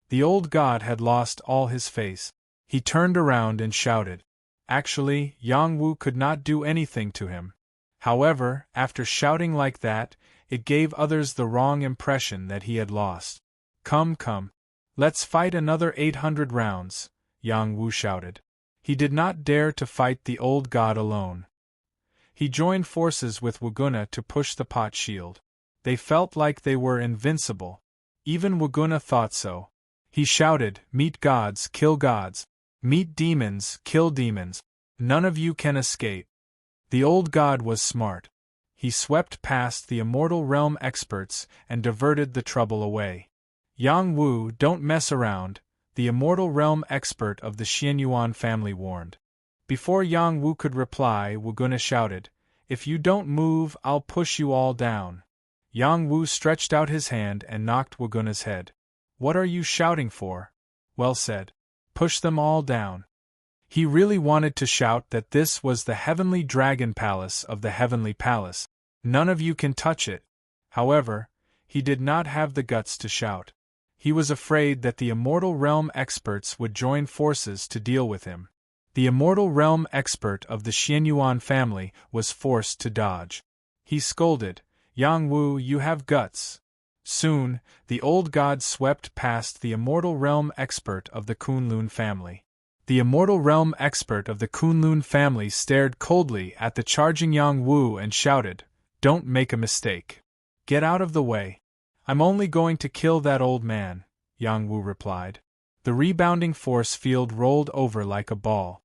The old god had lost all his face. He turned around and shouted. Actually, Yang Wu could not do anything to him. However, after shouting like that, it gave others the wrong impression that he had lost. Come. Let's fight another 800 rounds, Yang Wu shouted. He did not dare to fight the old god alone. He joined forces with Waguna to push the pot shield. They felt like they were invincible. Even Waguna thought so. He shouted, "Meet gods, kill gods. Meet demons, kill demons. None of you can escape." The old god was smart. He swept past the immortal realm experts and diverted the trouble away. "Yang Wu, don't mess around," the immortal realm expert of the Xianyuan family warned. Before Yang Wu could reply, Waguna shouted, "If you don't move, I'll push you all down." Yang Wu stretched out his hand and knocked Waguna's head. "What are you shouting for?" "Well said. Push them all down." He really wanted to shout that this was the heavenly dragon palace of the heavenly palace. None of you can touch it. However, he did not have the guts to shout. He was afraid that the immortal realm experts would join forces to deal with him. The immortal realm expert of the Xianyuan family was forced to dodge. He scolded, "Yang Wu, you have guts." Soon, the old god swept past the immortal realm expert of the Kunlun family. The immortal realm expert of the Kunlun family stared coldly at the charging Yang Wu and shouted, "Don't make a mistake. Get out of the way." "I'm only going to kill that old man," Yang Wu replied. The rebounding force field rolled over like a ball.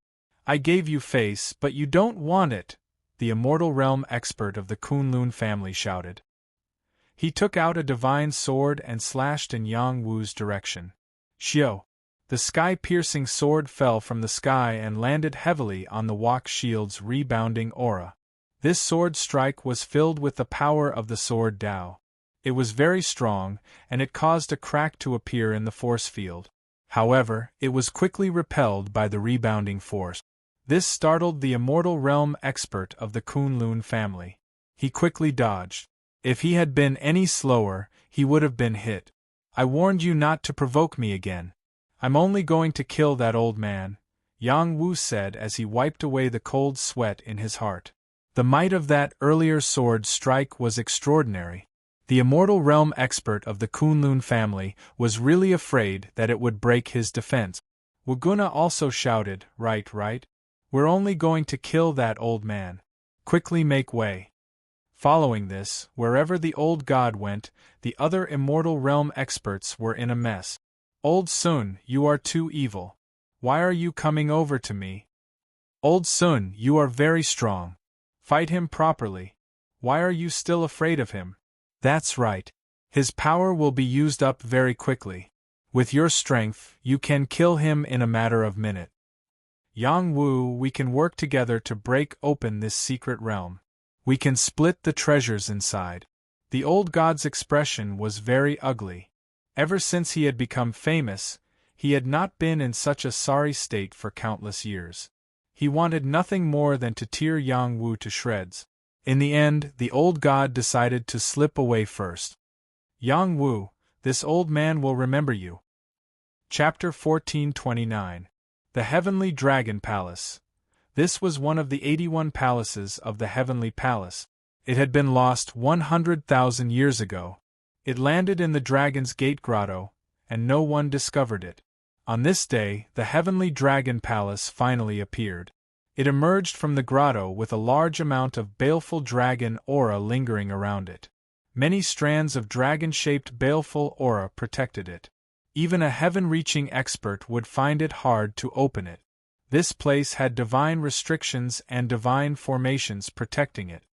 "I gave you face, but you don't want it," the immortal realm expert of the Kunlun family shouted. He took out a divine sword and slashed in Yang Wu's direction. Xiao! The sky-piercing sword fell from the sky and landed heavily on the Wok Shield's rebounding aura. This sword strike was filled with the power of the sword Dao. It was very strong, and it caused a crack to appear in the force field. However, it was quickly repelled by the rebounding force. This startled the immortal realm expert of the Kunlun family. He quickly dodged. If he had been any slower, he would have been hit. I warned you not to provoke me again. I'm only going to kill that old man, Yang Wu said as he wiped away the cold sweat in his heart. The might of that earlier sword strike was extraordinary. The immortal realm expert of the Kunlun family was really afraid that it would break his defense. Waguna also shouted, right. We're only going to kill that old man. Quickly make way. Following this, wherever the old god went, the other immortal realm experts were in a mess. Old Sun, you are too evil. Why are you coming over to me? Old Sun, you are very strong. Fight him properly. Why are you still afraid of him? That's right. His power will be used up very quickly. With your strength, you can kill him in a matter of minutes. Yang Wu, we can work together to break open this secret realm. We can split the treasures inside. The old god's expression was very ugly. Ever since he had become famous, he had not been in such a sorry state for countless years. He wanted nothing more than to tear Yang Wu to shreds. In the end, the old god decided to slip away first. Yang Wu, this old man will remember you. Chapter 1429. The Heavenly Dragon Palace. This was one of the 81 palaces of the Heavenly Palace. It had been lost 100,000 years ago. It landed in the Dragon's Gate Grotto, and no one discovered it. On this day, the Heavenly Dragon Palace finally appeared. It emerged from the grotto with a large amount of baleful dragon aura lingering around it. Many strands of dragon-shaped baleful aura protected it. Even a heaven-reaching expert would find it hard to open it. This place had divine restrictions and divine formations protecting it.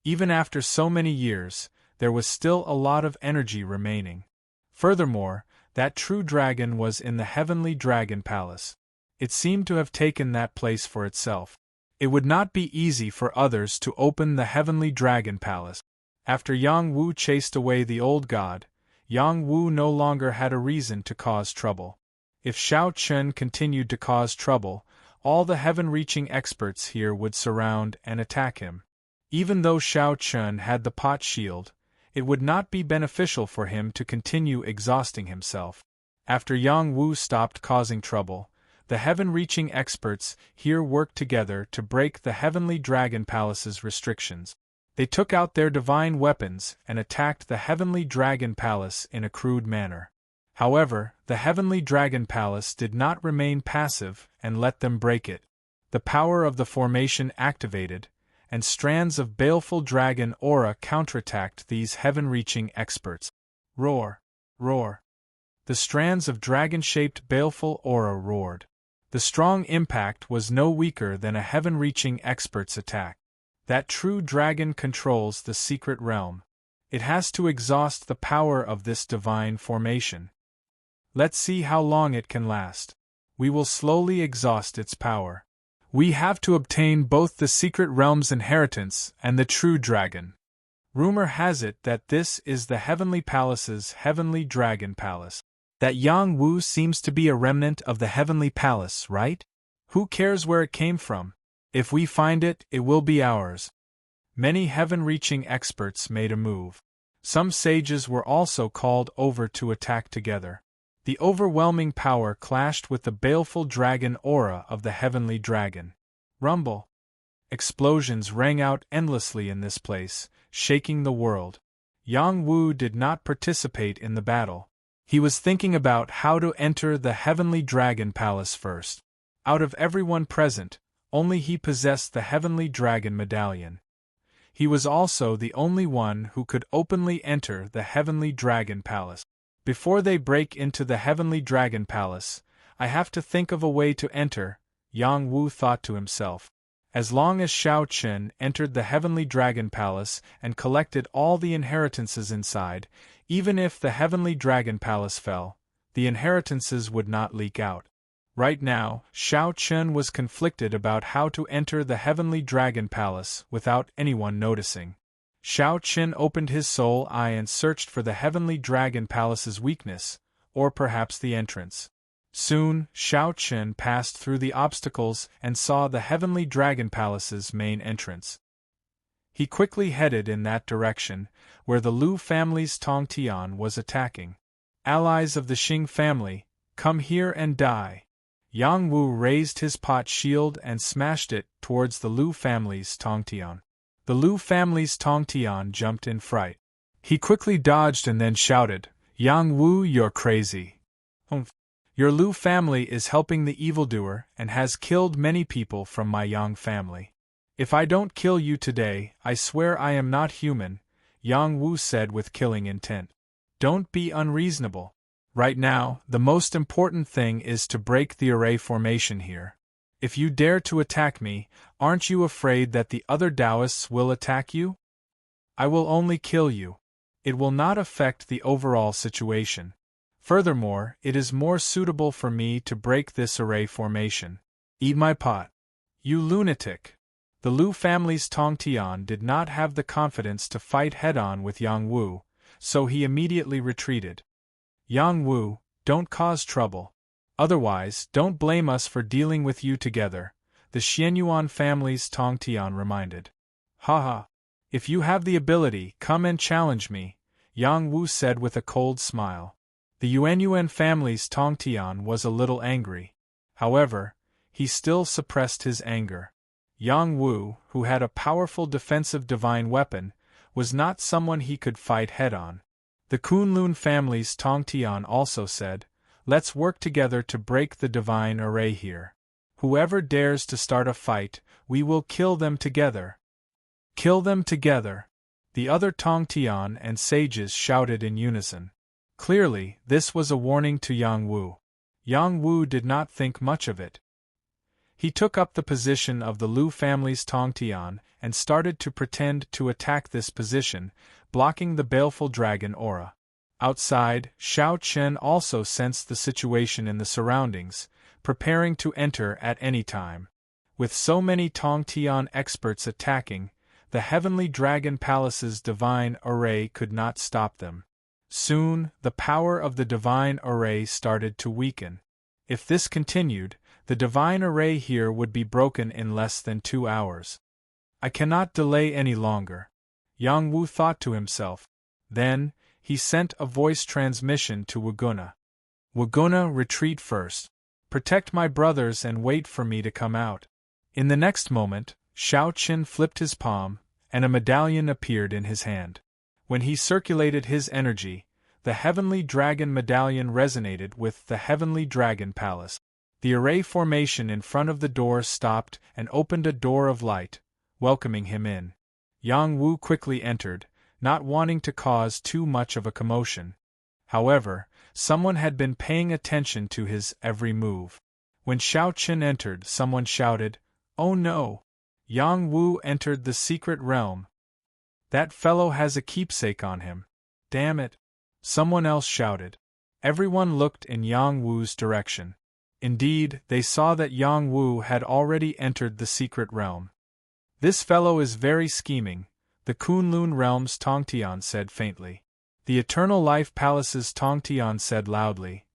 Even after so many years, there was still a lot of energy remaining. Furthermore, that true dragon was in the Heavenly Dragon Palace. It seemed to have taken that place for itself. It would not be easy for others to open the Heavenly Dragon Palace. After Yang Wu chased away the old god, Yang Wu no longer had a reason to cause trouble. If Shao Chun continued to cause trouble, all the heaven-reaching experts here would surround and attack him. Even though Shao Chun had the pot shield, it would not be beneficial for him to continue exhausting himself. After Yang Wu stopped causing trouble, the heaven-reaching experts here worked together to break the Heavenly Dragon Palace's restrictions. They took out their divine weapons and attacked the Heavenly Dragon Palace in a crude manner. However, the Heavenly Dragon Palace did not remain passive and let them break it. The power of the formation activated, and strands of baleful dragon aura counterattacked these heaven-reaching experts. Roar! Roar! The strands of dragon-shaped baleful aura roared. The strong impact was no weaker than a heaven-reaching expert's attack. That true dragon controls the secret realm. It has to exhaust the power of this divine formation. Let's see how long it can last. We will slowly exhaust its power. We have to obtain both the secret realm's inheritance and the true dragon. Rumor has it that this is the Heavenly Palace's Heavenly Dragon Palace. That Yang Wu seems to be a remnant of the Heavenly Palace, right? Who cares where it came from? If we find it, it will be ours. Many heaven-reaching experts made a move. Some sages were also called over to attack together. The overwhelming power clashed with the baleful dragon aura of the Heavenly Dragon. Rumble! Explosions rang out endlessly in this place, shaking the world. Yang Wu did not participate in the battle. He was thinking about how to enter the Heavenly Dragon Palace first. Out of everyone present, only he possessed the Heavenly Dragon Medallion. He was also the only one who could openly enter the Heavenly Dragon Palace. Before they break into the Heavenly Dragon Palace, I have to think of a way to enter, Yang Wu thought to himself. As long as Shao Chun entered the Heavenly Dragon Palace and collected all the inheritances inside, even if the Heavenly Dragon Palace fell, the inheritances would not leak out. Right now, Shao Chun was conflicted about how to enter the Heavenly Dragon Palace without anyone noticing. Shao Chun opened his soul eye and searched for the Heavenly Dragon Palace's weakness, or perhaps the entrance. Soon, Shao Chun passed through the obstacles and saw the Heavenly Dragon Palace's main entrance. He quickly headed in that direction, where the Lu family's Tong Tian was attacking. Allies of the Xing family, come here and die. Yang Wu raised his pot shield and smashed it towards the Lu family's Tong Tian. The Lu family's Tong Tian jumped in fright. He quickly dodged and then shouted, Yang Wu, you're crazy. Your Lu family is helping the evildoer and has killed many people from my Yang family. If I don't kill you today, I swear I am not human, Yang Wu said with killing intent. Don't be unreasonable. Right now, the most important thing is to break the array formation here. If you dare to attack me, aren't you afraid that the other Taoists will attack you? I will only kill you. It will not affect the overall situation. Furthermore, it is more suitable for me to break this array formation. Eat my pot. You lunatic. The Lu family's Tong Tian did not have the confidence to fight head-on with Yang Wu, so he immediately retreated. Yang Wu, don't cause trouble. Otherwise, don't blame us for dealing with you together, the Xianyuan family's Tong Tian reminded. Haha. If you have the ability, come and challenge me, Yang Wu said with a cold smile. The Yuanyuan family's Tong Tian was a little angry. However, he still suppressed his anger. Yang Wu, who had a powerful defensive divine weapon, was not someone he could fight head-on. The Kunlun family's Tong Tian also said, let's work together to break the divine array here. Whoever dares to start a fight, we will kill them together. Kill them together. The other Tong Tian and sages shouted in unison. Clearly, this was a warning to Yang Wu. Yang Wu did not think much of it. He took up the position of the Lu family's Tong Tian and started to pretend to attack this position, blocking the baleful dragon aura. Outside, Xiao Chen also sensed the situation in the surroundings, preparing to enter at any time. With so many Tong Tian experts attacking, the Heavenly Dragon Palace's divine array could not stop them. Soon, the power of the divine array started to weaken. If this continued, the divine array here would be broken in less than 2 hours. I cannot delay any longer, Yang Wu thought to himself. Then, he sent a voice transmission to Wuguna. Wuguna, retreat first. Protect my brothers and wait for me to come out. In the next moment, Xiao Qin flipped his palm, and a medallion appeared in his hand. When he circulated his energy, the Heavenly Dragon medallion resonated with the Heavenly Dragon Palace. The array formation in front of the door stopped and opened a door of light, welcoming him in. Yang Wu quickly entered, not wanting to cause too much of a commotion. However, someone had been paying attention to his every move. When Xiao Qin entered, someone shouted, "Oh no! Yang Wu entered the secret realm. That fellow has a keepsake on him. Damn it!" Someone else shouted. Everyone looked in Yang Wu's direction. Indeed, they saw that Yang Wu had already entered the secret realm. This fellow is very scheming, the Kunlun realm's Tong Tian said faintly. The Eternal Life Palace's Tong Tian said loudly.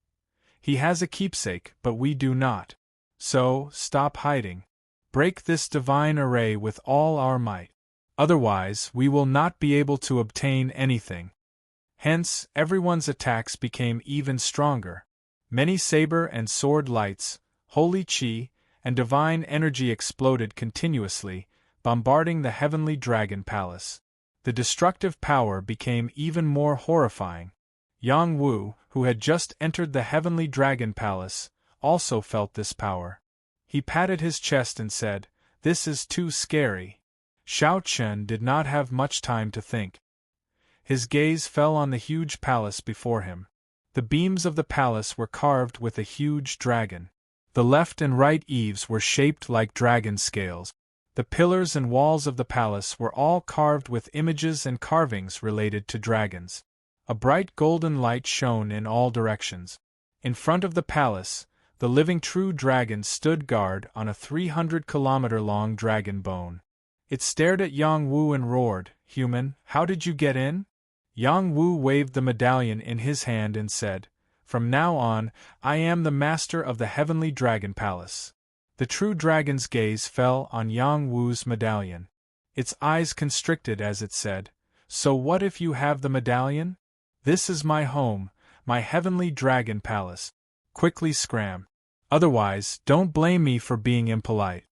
He has a keepsake, but we do not. So, stop hiding. Break this divine array with all our might. Otherwise, we will not be able to obtain anything. Hence, everyone's attacks became even stronger. Many saber and sword lights, holy chi, and divine energy exploded continuously, bombarding the Heavenly Dragon Palace. The destructive power became even more horrifying. Yang Wu, who had just entered the Heavenly Dragon Palace, also felt this power. He patted his chest and said, "This is too scary." Xiao Chen did not have much time to think. His gaze fell on the huge palace before him. The beams of the palace were carved with a huge dragon. The left and right eaves were shaped like dragon scales. The pillars and walls of the palace were all carved with images and carvings related to dragons. A bright golden light shone in all directions. In front of the palace, the living true dragon stood guard on a 300-kilometer-long dragon bone. It stared at Yang Wu and roared, "Human, how did you get in?" Yang Wu waved the medallion in his hand and said, "From now on, I am the master of the Heavenly Dragon Palace." The true dragon's gaze fell on Yang Wu's medallion. Its eyes constricted as it said, "So what if you have the medallion? This is my home, my heavenly dragon palace. Quickly scram. Otherwise, don't blame me for being impolite."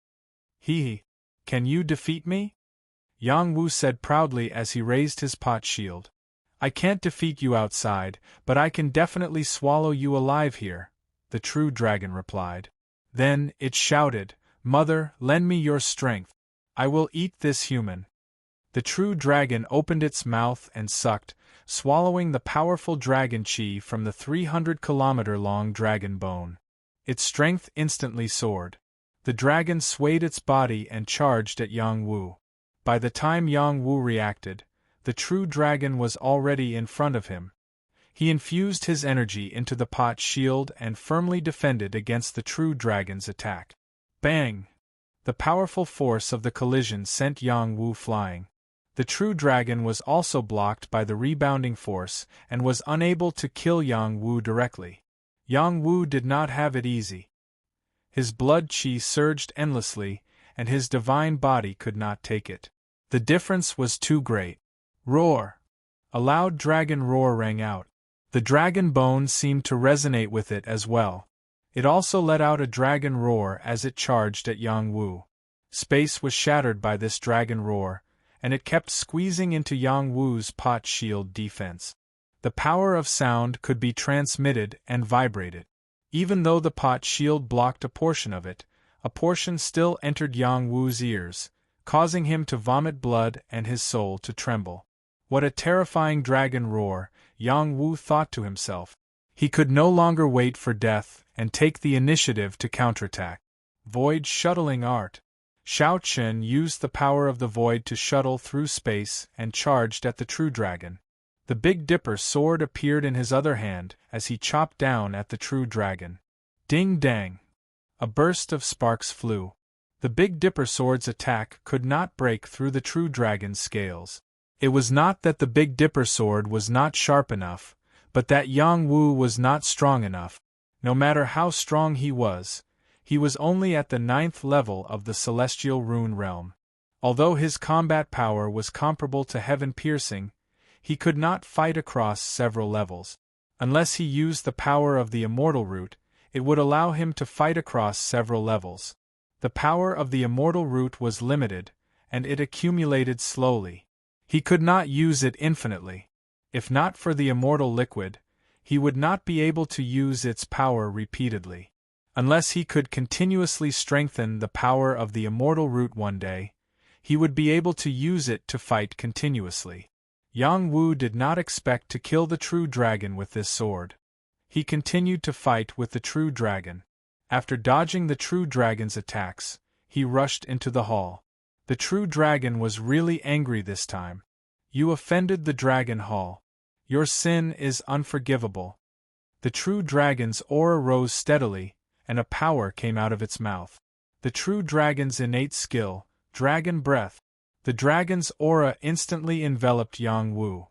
"Hee. Can you defeat me?" Yang Wu said proudly as he raised his pot shield. "I can't defeat you outside, but I can definitely swallow you alive here," the true dragon replied. Then it shouted, "Mother, lend me your strength. I will eat this human." The true dragon opened its mouth and sucked, swallowing the powerful dragon chi from the 300-kilometer-long dragon bone. Its strength instantly soared. The dragon swayed its body and charged at Yang Wu. By the time Yang Wu reacted, the true dragon was already in front of him. He infused his energy into the pot shield and firmly defended against the true dragon's attack. Bang! The powerful force of the collision sent Yang Wu flying. The true dragon was also blocked by the rebounding force and was unable to kill Yang Wu directly. Yang Wu did not have it easy. His blood chi surged endlessly, and his divine body could not take it. The difference was too great. Roar! A loud dragon roar rang out. The dragon bone seemed to resonate with it as well. It also let out a dragon roar as it charged at Yang Wu. Space was shattered by this dragon roar, and it kept squeezing into Yang Wu's pot shield defense. The power of sound could be transmitted and vibrated. Even though the pot shield blocked a portion of it, a portion still entered Yang Wu's ears, causing him to vomit blood and his soul to tremble. What a terrifying dragon roar, Yang Wu thought to himself. He could no longer wait for death and take the initiative to counterattack. Void shuttling art. Xiao Chen used the power of the void to shuttle through space and charged at the true dragon. The Big Dipper sword appeared in his other hand as he chopped down at the true dragon. Ding dang! A burst of sparks flew. The Big Dipper sword's attack could not break through the true dragon's scales. It was not that the Big Dipper sword was not sharp enough, but that Yang Wu was not strong enough. No matter how strong he was only at the 9th level of the Celestial Rune Realm. Although his combat power was comparable to heaven-piercing, he could not fight across several levels. Unless he used the power of the Immortal Root, it would allow him to fight across several levels. The power of the Immortal Root was limited, and it accumulated slowly. He could not use it infinitely. If not for the Immortal Liquid, he would not be able to use its power repeatedly. Unless he could continuously strengthen the power of the Immortal Root one day, he would be able to use it to fight continuously. Yang Wu did not expect to kill the true dragon with this sword. He continued to fight with the true dragon. After dodging the true dragon's attacks, he rushed into the hall. The true dragon was really angry this time. "You offended the dragon hall. Your sin is unforgivable." The true dragon's aura rose steadily, and a power came out of its mouth. The true dragon's innate skill, dragon breath. The dragon's aura instantly enveloped Yang Wu.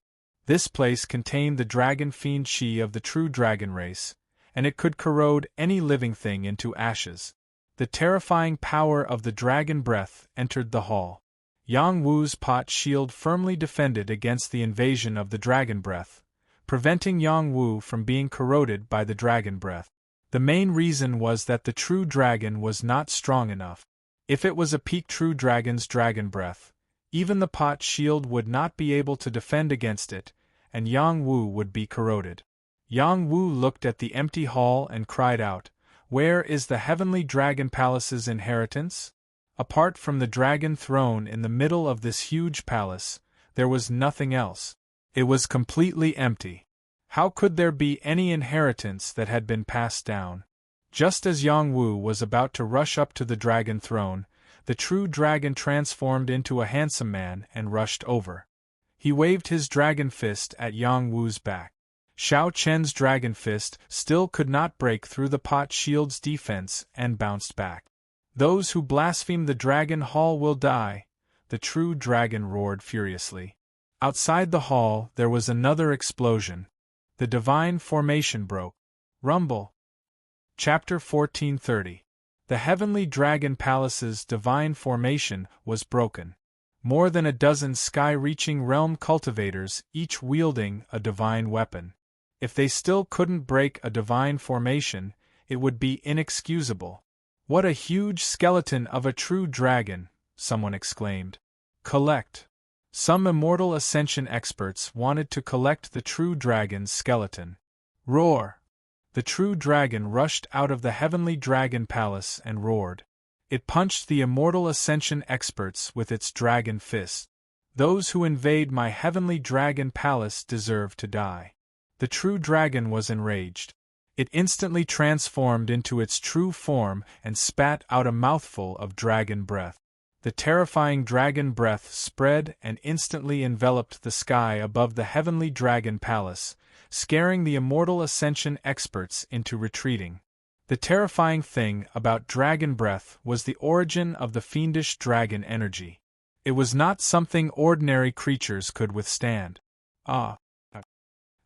This place contained the dragon fiend chi of the true dragon race, and it could corrode any living thing into ashes. The terrifying power of the dragon breath entered the hall. Yang Wu's pot shield firmly defended against the invasion of the dragon breath, preventing Yang Wu from being corroded by the dragon breath. The main reason was that the true dragon was not strong enough. If it was a peak true dragon's dragon breath, even the pot shield would not be able to defend against it, and Yang Wu would be corroded. Yang Wu looked at the empty hall and cried out, "Where is the heavenly dragon palace's inheritance?" Apart from the dragon throne in the middle of this huge palace, there was nothing else. It was completely empty. How could there be any inheritance that had been passed down? Just as Yang Wu was about to rush up to the dragon throne, the true dragon transformed into a handsome man and rushed over. He waved his dragon fist at Yang Wu's back. Xiao Chen's dragon fist still could not break through the pot shield's defense and bounced back. "Those who blaspheme the dragon hall will die," the true dragon roared furiously. Outside the hall there was another explosion. The divine formation broke. Rumble. Chapter 1430. The heavenly dragon palace's divine formation was broken. more than a dozen sky-reaching realm cultivators, each wielding a divine weapon. If they still couldn't break a divine formation, it would be inexcusable. "What a huge skeleton of a true dragon!" someone exclaimed. "Collect." Some immortal ascension experts wanted to collect the true dragon's skeleton. Roar! The true dragon rushed out of the heavenly dragon palace and roared. It punched the immortal ascension experts with its dragon fist. "Those who invade my heavenly dragon palace deserve to die." The true dragon was enraged. It instantly transformed into its true form and spat out a mouthful of dragon breath. The terrifying dragon breath spread and instantly enveloped the sky above the heavenly dragon palace, scaring the immortal ascension experts into retreating. The terrifying thing about dragon breath was the origin of the fiendish dragon energy. It was not something ordinary creatures could withstand.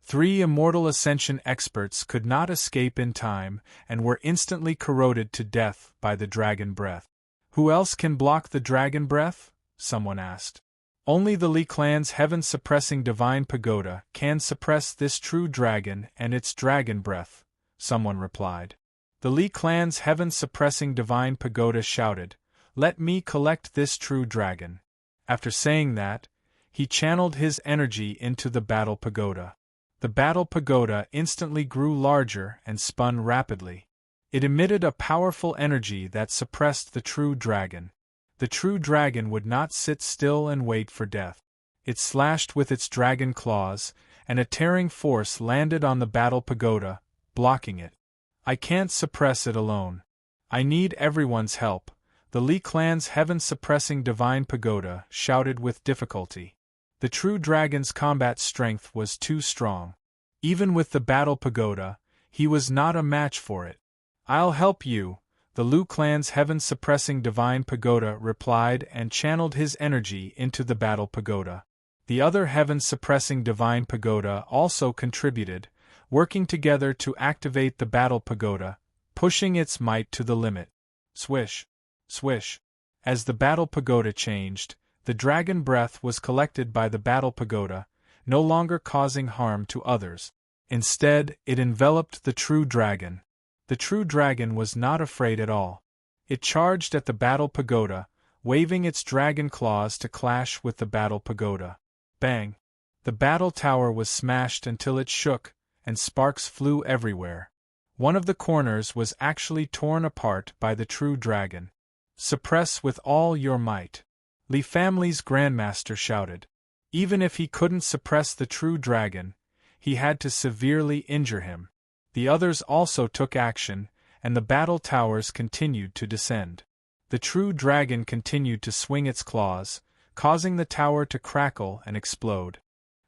Three immortal ascension experts could not escape in time and were instantly corroded to death by the dragon breath. "Who else can block the dragon breath?" someone asked. "Only the Li clan's heaven-suppressing divine pagoda can suppress this true dragon and its dragon breath," someone replied. The Li clan's heaven-suppressing divine pagoda shouted, "Let me collect this true dragon." After saying that, he channeled his energy into the battle pagoda. The battle pagoda instantly grew larger and spun rapidly. It emitted a powerful energy that suppressed the true dragon. The true dragon would not sit still and wait for death. It slashed with its dragon claws, and a tearing force landed on the battle pagoda, blocking it. "I can't suppress it alone. I need everyone's help," the Li clan's heaven-suppressing divine pagoda shouted with difficulty. The true dragon's combat strength was too strong. Even with the battle pagoda, he was not a match for it. "I'll help you," the Li clan's heaven-suppressing divine pagoda replied and channeled his energy into the battle pagoda. The other heaven-suppressing divine pagoda also contributed, working together to activate the battle pagoda, pushing its might to the limit. Swish! Swish! As the battle pagoda changed, the dragon breath was collected by the battle pagoda, no longer causing harm to others. Instead, it enveloped the true dragon. The true dragon was not afraid at all. It charged at the battle pagoda, waving its dragon claws to clash with the battle pagoda. Bang! The battle tower was smashed until it shook, and sparks flew everywhere. One of the corners was actually torn apart by the true dragon. "Suppress with all your might," Li family's grandmaster shouted. Even if he couldn't suppress the true dragon, he had to severely injure him. The others also took action, and the battle towers continued to descend. The true dragon continued to swing its claws, causing the tower to crackle and explode.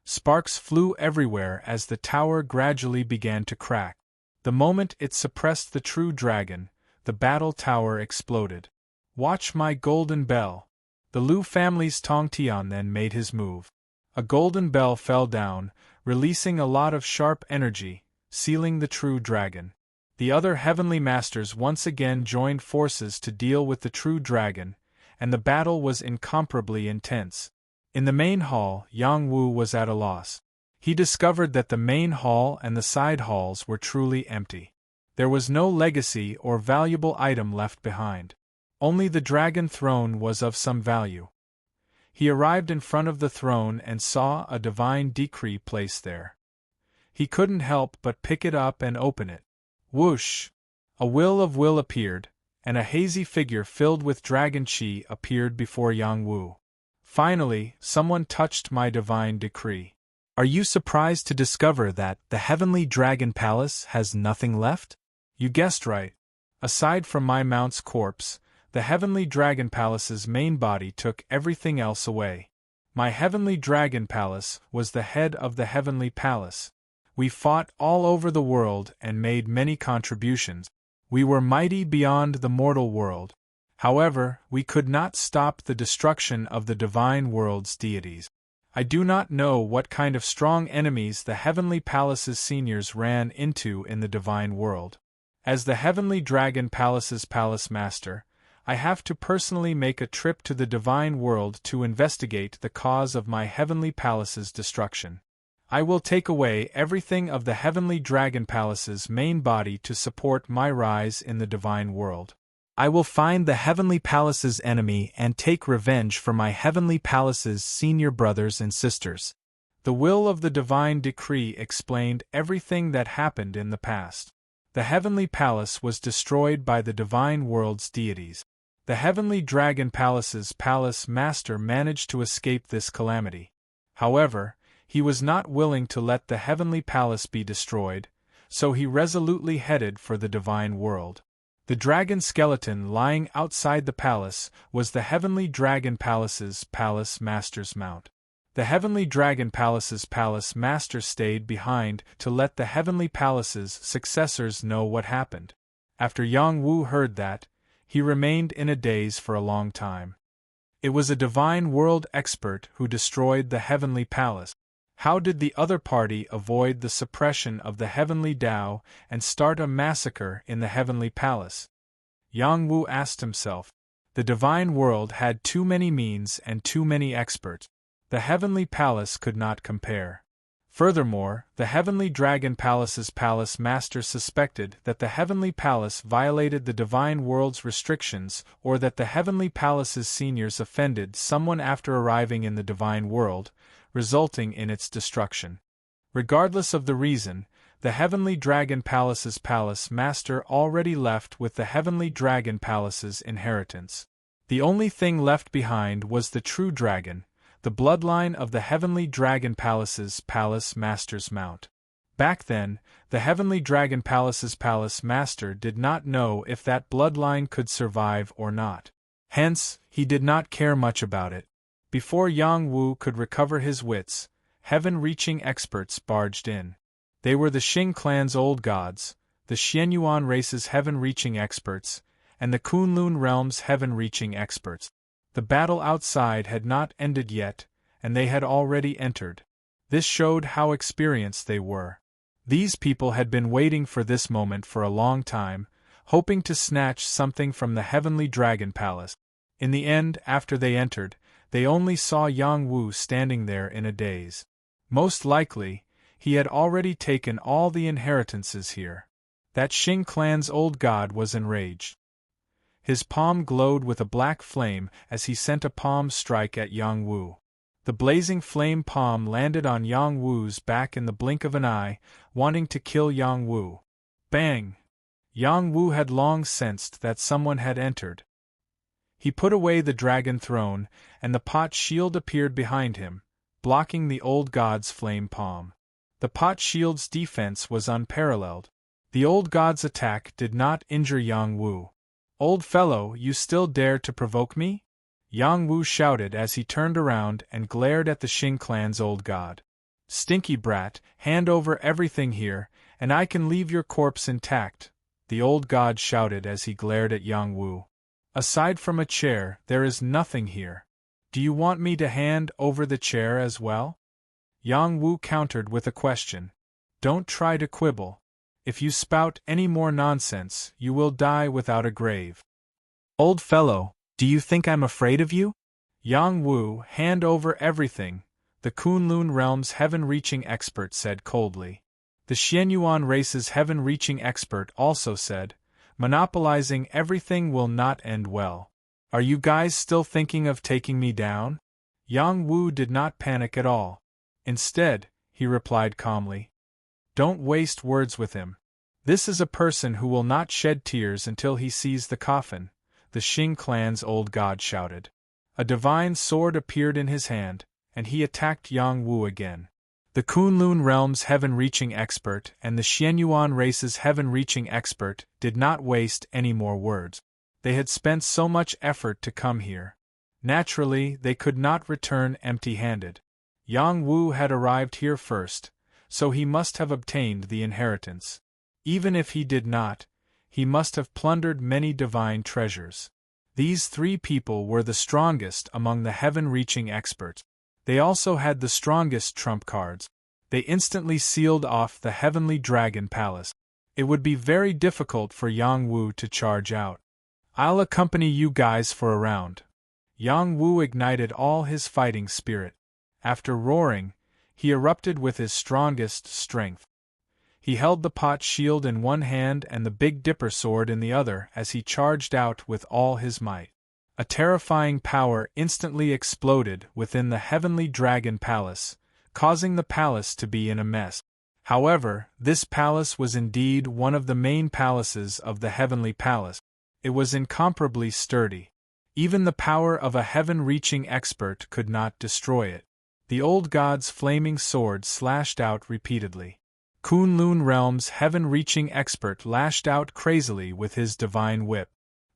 Sparks flew everywhere as the tower gradually began to crack. The moment it suppressed the true dragon, the battle tower exploded. "Watch my golden bell." The Lu family's Tongtian then made his move. A golden bell fell down, releasing a lot of sharp energy, sealing the true dragon. The other heavenly masters once again joined forces to deal with the true dragon, and the battle was incomparably intense. In the main hall, Yang Wu was at a loss. He discovered that the main hall and the side halls were truly empty. There was no legacy or valuable item left behind. Only the dragon throne was of some value. He arrived in front of the throne and saw a divine decree placed there. He couldn't help but pick it up and open it. Whoosh! A will appeared, and a hazy figure filled with dragon chi appeared before Yang Wu. "Finally, someone touched my divine decree. Are you surprised to discover that the heavenly dragon palace has nothing left? You guessed right. Aside from my mount's corpse, the heavenly dragon palace's main body took everything else away. My heavenly dragon palace was the head of the heavenly palace. We fought all over the world and made many contributions. We were mighty beyond the mortal world. However, we could not stop the destruction of the divine world's deities. I do not know what kind of strong enemies the heavenly palace's seniors ran into in the divine world. As the heavenly dragon palace's palace master, I have to personally make a trip to the divine world to investigate the cause of my heavenly palace's destruction. I will take away everything of the heavenly dragon palace's main body to support my rise in the divine world. I will find the heavenly palace's enemy and take revenge for my heavenly palace's senior brothers and sisters. The will of the divine decree explained everything that happened in the past. The heavenly palace was destroyed by the divine world's deities. The heavenly dragon palace's palace master managed to escape this calamity. However, he was not willing to let the heavenly palace be destroyed, so he resolutely headed for the divine world. The dragon skeleton lying outside the palace was the heavenly dragon palace's palace master's mount. The heavenly dragon palace's palace master stayed behind to let the heavenly palace's successors know what happened. After Yang Wu heard that, he remained in a daze for a long time. It was a divine world expert who destroyed the heavenly palace. How did the other party avoid the suppression of the heavenly Tao and start a massacre in the heavenly palace? Yang Wu asked himself. The divine world had too many means and too many experts. The heavenly palace could not compare. Furthermore, the heavenly dragon palace's palace master suspected that the heavenly palace violated the divine world's restrictions or that the heavenly palace's seniors offended someone after arriving in the divine world, resulting in its destruction. Regardless of the reason, the heavenly dragon palace's palace master already left with the heavenly dragon palace's inheritance. The only thing left behind was the true dragon, the bloodline of the heavenly dragon palace's palace master's mount. Back then, the heavenly dragon palace's palace master did not know if that bloodline could survive or not. Hence, he did not care much about it. Before Yang Wu could recover his wits, heaven-reaching experts barged in. They were the Xing clan's old gods, the Xianyuan race's heaven-reaching experts, and the Kunlun realm's heaven-reaching experts. The battle outside had not ended yet, and they had already entered. This showed how experienced they were. These people had been waiting for this moment for a long time, hoping to snatch something from the heavenly dragon palace. In the end, after they entered, they only saw Yang Wu standing there in a daze. Most likely, he had already taken all the inheritances here. That Xing clan's old god was enraged. His palm glowed with a black flame as he sent a palm strike at Yang Wu. The blazing flame palm landed on Yang Wu's back in the blink of an eye, wanting to kill Yang Wu. Bang! Yang Wu had long sensed that someone had entered. He put away the dragon throne, and the pot shield appeared behind him, blocking the old god's flame palm. The pot shield's defense was unparalleled. The old god's attack did not injure Yang Wu. "Old fellow, you still dare to provoke me?" Yang Wu shouted as he turned around and glared at the Xing clan's old god. "Stinky brat, hand over everything here, and I can leave your corpse intact," the old god shouted as he glared at Yang Wu. "Aside from a chair, there is nothing here. Do you want me to hand over the chair as well?" Yang Wu countered with a question. "Don't try to quibble. If you spout any more nonsense, you will die without a grave." "Old fellow, do you think I'm afraid of you?" Yang Wu, hand over everything, the Kunlun realm's heaven-reaching expert said coldly. The Xianyuan race's heaven-reaching expert also said, "Monopolizing everything will not end well. Are you guys still thinking of taking me down?" Yang Wu did not panic at all. Instead, he replied calmly, "Don't waste words with him. This is a person who will not shed tears until he sees the coffin," the Xing clan's old god shouted. A divine sword appeared in his hand, and he attacked Yang Wu again. The Kunlun realm's heaven-reaching expert and the Xianyuan race's heaven-reaching expert did not waste any more words. They had spent so much effort to come here. Naturally, they could not return empty-handed. Yang Wu had arrived here first, so he must have obtained the inheritance. Even if he did not, he must have plundered many divine treasures. These three people were the strongest among the heaven-reaching experts. They also had the strongest trump cards. They instantly sealed off the heavenly dragon palace. It would be very difficult for Yang Wu to charge out. I'll accompany you guys for a round. Yang Wu ignited all his fighting spirit. After roaring, he erupted with his strongest strength. He held the pot shield in one hand and the Big Dipper sword in the other as he charged out with all his might. A terrifying power instantly exploded within the Heavenly Dragon Palace, causing the palace to be in a mess. However, this palace was indeed one of the main palaces of the Heavenly Palace. It was incomparably sturdy. Even the power of a heaven-reaching expert could not destroy it. The old god's flaming sword slashed out repeatedly. Kunlun Realm's heaven-reaching expert lashed out crazily with his divine whip.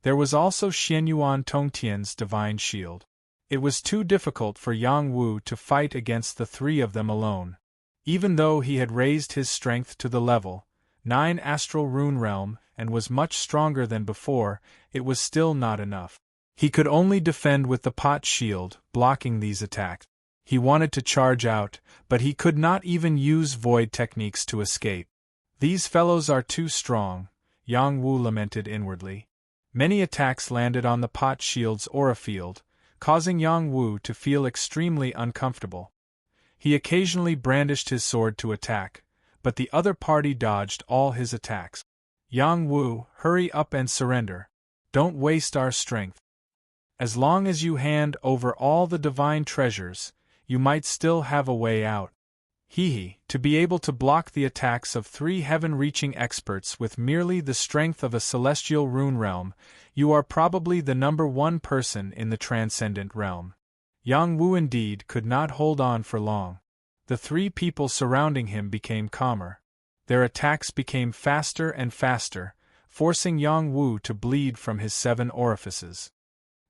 There was also Xianyuan Tongtian's divine shield. It was too difficult for Yang Wu to fight against the three of them alone. Even though he had raised his strength to the level 9 Astral Rune Realm and was much stronger than before, it was still not enough. He could only defend with the pot shield, blocking these attacks. He wanted to charge out, but he could not even use void techniques to escape. These fellows are too strong, Yang Wu lamented inwardly. Many attacks landed on the pot shield's aura field, causing Yang Wu to feel extremely uncomfortable. He occasionally brandished his sword to attack, but the other party dodged all his attacks. Yang Wu, hurry up and surrender. Don't waste our strength. As long as you hand over all the divine treasures, you might still have a way out. To be able to block the attacks of 3 heaven-reaching experts with merely the strength of a celestial rune realm, you are probably the number 1 person in the transcendent realm. Yang Wu indeed could not hold on for long. The 3 people surrounding him became calmer. Their attacks became faster and faster, forcing Yang Wu to bleed from his 7 orifices.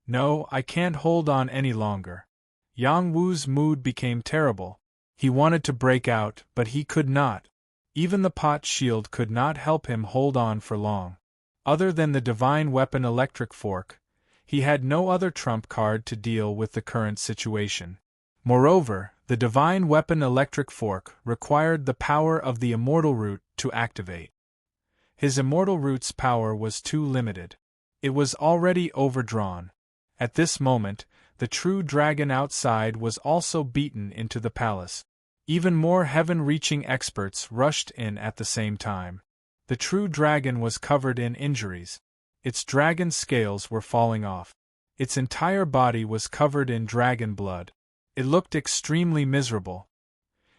No, I can't hold on any longer. Yang Wu's mood became terrible. He wanted to break out, but he could not. Even the pot shield could not help him hold on for long. Other than the divine weapon electric fork, he had no other trump card to deal with the current situation. Moreover, the divine weapon electric fork required the power of the immortal root to activate. His immortal root's power was too limited. It was already overdrawn. At this moment, the true dragon outside was also beaten into the palace. Even more heaven-reaching experts rushed in at the same time. The true dragon was covered in injuries. Its dragon scales were falling off. Its entire body was covered in dragon blood. It looked extremely miserable.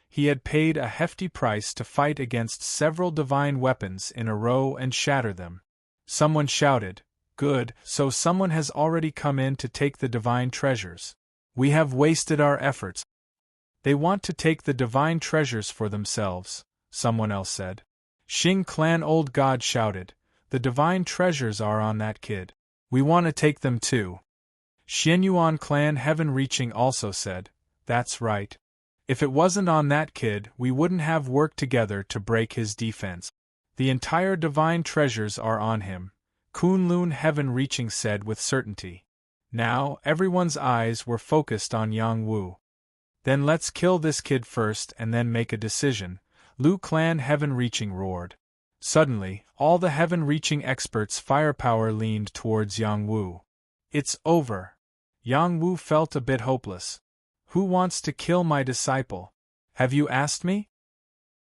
He had paid a hefty price to fight against several divine weapons in a row and shatter them. Someone shouted, "Good, so someone has already come in to take the divine treasures. We have wasted our efforts." "They want to take the divine treasures for themselves," someone else said. Xing Clan Old God shouted, "The divine treasures are on that kid. We want to take them too." Xianyuan Clan Heaven Reaching also said, "That's right. If it wasn't on that kid, we wouldn't have worked together to break his defense. The entire divine treasures are on him," Kunlun Heaven Reaching said with certainty. Now, everyone's eyes were focused on Yang Wu. "Then let's kill this kid first and then make a decision," Lu Clan Heaven Reaching roared. Suddenly, all the Heaven Reaching experts' firepower leaned towards Yang Wu. "It's over." Yang Wu felt a bit hopeless. "Who wants to kill my disciple? Have you asked me?"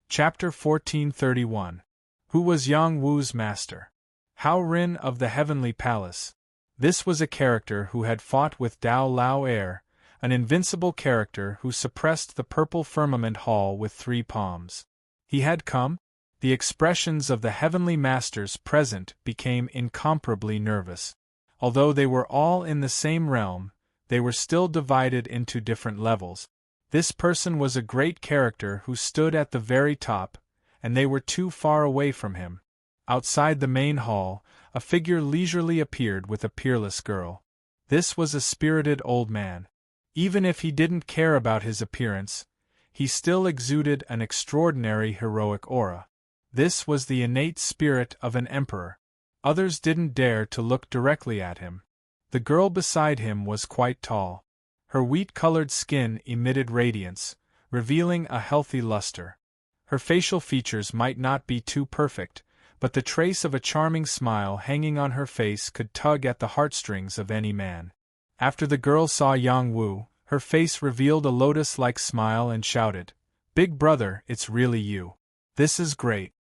Chapter 1431. Who was Yang Wu's master? Hao Rin of the Heavenly Palace. This was a character who had fought with Dao Lao Air, an invincible character who suppressed the purple firmament hall with 3 palms. He had come? The expressions of the heavenly masters present became incomparably nervous. Although they were all in the same realm, they were still divided into different levels. This person was a great character who stood at the very top, and they were too far away from him. Outside the main hall, a figure leisurely appeared with a peerless girl. This was a spirited old man. Even if he didn't care about his appearance, he still exuded an extraordinary heroic aura. This was the innate spirit of an emperor. Others didn't dare to look directly at him. The girl beside him was quite tall. Her wheat-colored skin emitted radiance, revealing a healthy luster. Her facial features might not be too perfect, but the trace of a charming smile hanging on her face could tug at the heartstrings of any man. After the girl saw Yang Wu, her face revealed a lotus-like smile and shouted, "Big brother, it's really you. This is great."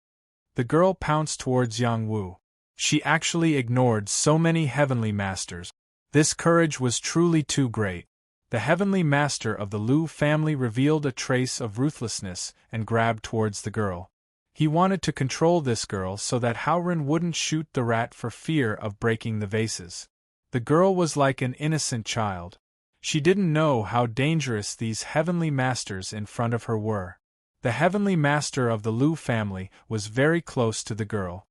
The girl pounced towards Yang Wu. She actually ignored so many heavenly masters. This courage was truly too great. The heavenly master of the Lu family revealed a trace of ruthlessness and grabbed towards the girl. He wanted to control this girl so that Haoren wouldn't shoot the rat for fear of breaking the vases. The girl was like an innocent child. She didn't know how dangerous these heavenly masters in front of her were. The heavenly master of the Lu family was very close to the girl.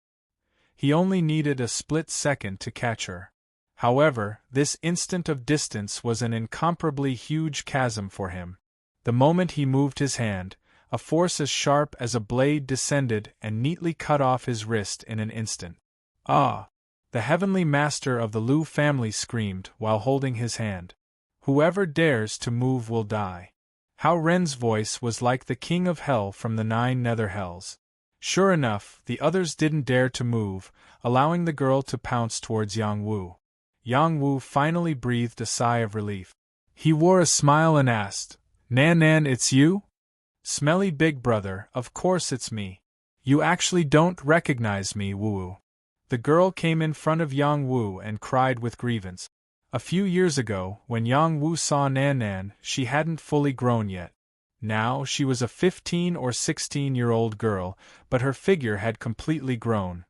He only needed a split second to catch her. However, this instant of distance was an incomparably huge chasm for him. The moment he moved his hand, a force as sharp as a blade descended and neatly cut off his wrist in an instant. "Ah!" the heavenly master of the Lu family screamed while holding his hand. "Whoever dares to move will die." Hao Ren's voice was like the king of hell from the 9 nether hells. Sure enough, the others didn't dare to move, allowing the girl to pounce towards Yang Wu. Yang Wu finally breathed a sigh of relief. He wore a smile and asked, Nan, it's you?" "Smelly big brother, of course it's me. You actually don't recognize me, Wu." The girl came in front of Yang Wu and cried with grievance. A few years ago, when Yang Wu saw Nan, she hadn't fully grown yet. Now she was a 15 or 16-year-old girl, but her figure had completely grown.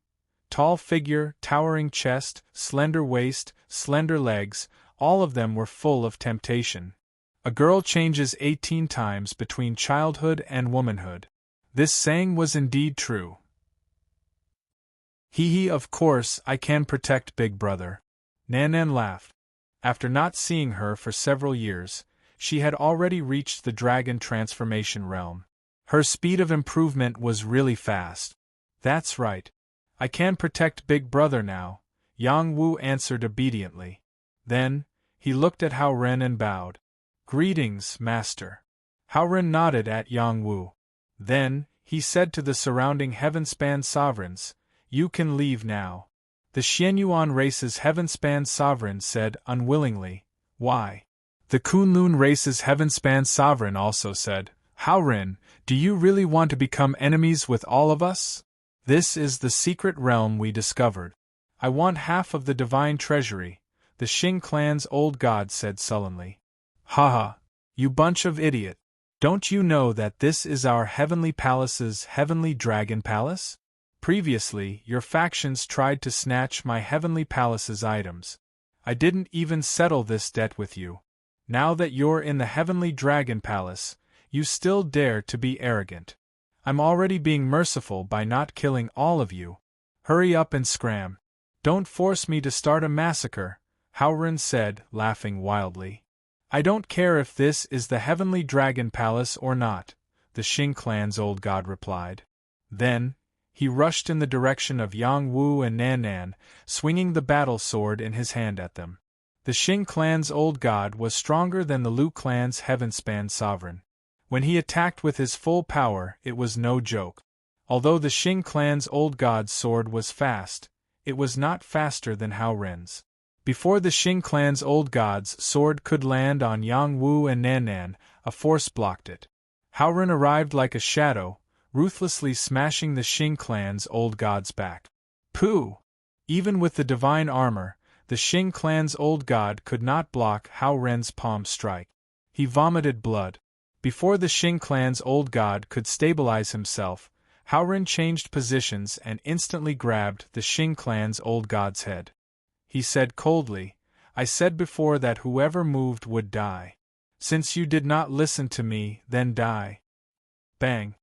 Tall figure, towering chest, slender waist, slender legs, all of them were full of temptation. A girl changes 18 times between childhood and womanhood. This saying was indeed true. Hee, of course I can protect big brother." Nan laughed. After not seeing her for several years, she had already reached the dragon transformation realm. Her speed of improvement was really fast. "That's right. I can protect big brother now," Yang Wu answered obediently. Then, he looked at Hao Ren and bowed. "Greetings, master." Hao Ren nodded at Yang Wu. Then, he said to the surrounding Heavenspan sovereigns, "You can leave now." The Xianyuan race's Heavenspan sovereign said unwillingly, "Why?" The Kunlun race's Heavenspan sovereign also said, "Hao Ren, do you really want to become enemies with all of us? This is the secret realm we discovered. I want half of the divine treasury," the Xing clan's old god said sullenly. "Haha, you bunch of idiot. Don't you know that this is our heavenly palace's heavenly dragon palace? Previously, your factions tried to snatch my heavenly palace's items. I didn't even settle this debt with you. Now that you're in the heavenly dragon palace, you still dare to be arrogant. I'm already being merciful by not killing all of you. Hurry up and scram. Don't force me to start a massacre," Hao Ren said, laughing wildly. "I don't care if this is the heavenly dragon palace or not," the Xing clan's old god replied. Then, he rushed in the direction of Yang Wu and Nan, swinging the battle sword in his hand at them. The Xing clan's old god was stronger than the Lu clan's Heavenspan sovereign. When he attacked with his full power, it was no joke. Although the Xing clan's old god's sword was fast, it was not faster than Hao Ren's. Before the Xing clan's old god's sword could land on Yang Wu and Nan, a force blocked it. Hao Ren arrived like a shadow, ruthlessly smashing the Xing clan's old god's back. Pooh! Even with the divine armor, the Xing clan's old god could not block Hao Ren's palm strike. He vomited blood. Before the Xing clan's old god could stabilize himself, Hao Ren changed positions and instantly grabbed the Xing clan's old god's head. He said coldly, "I said before that whoever moved would die. Since you did not listen to me, then die." Bang!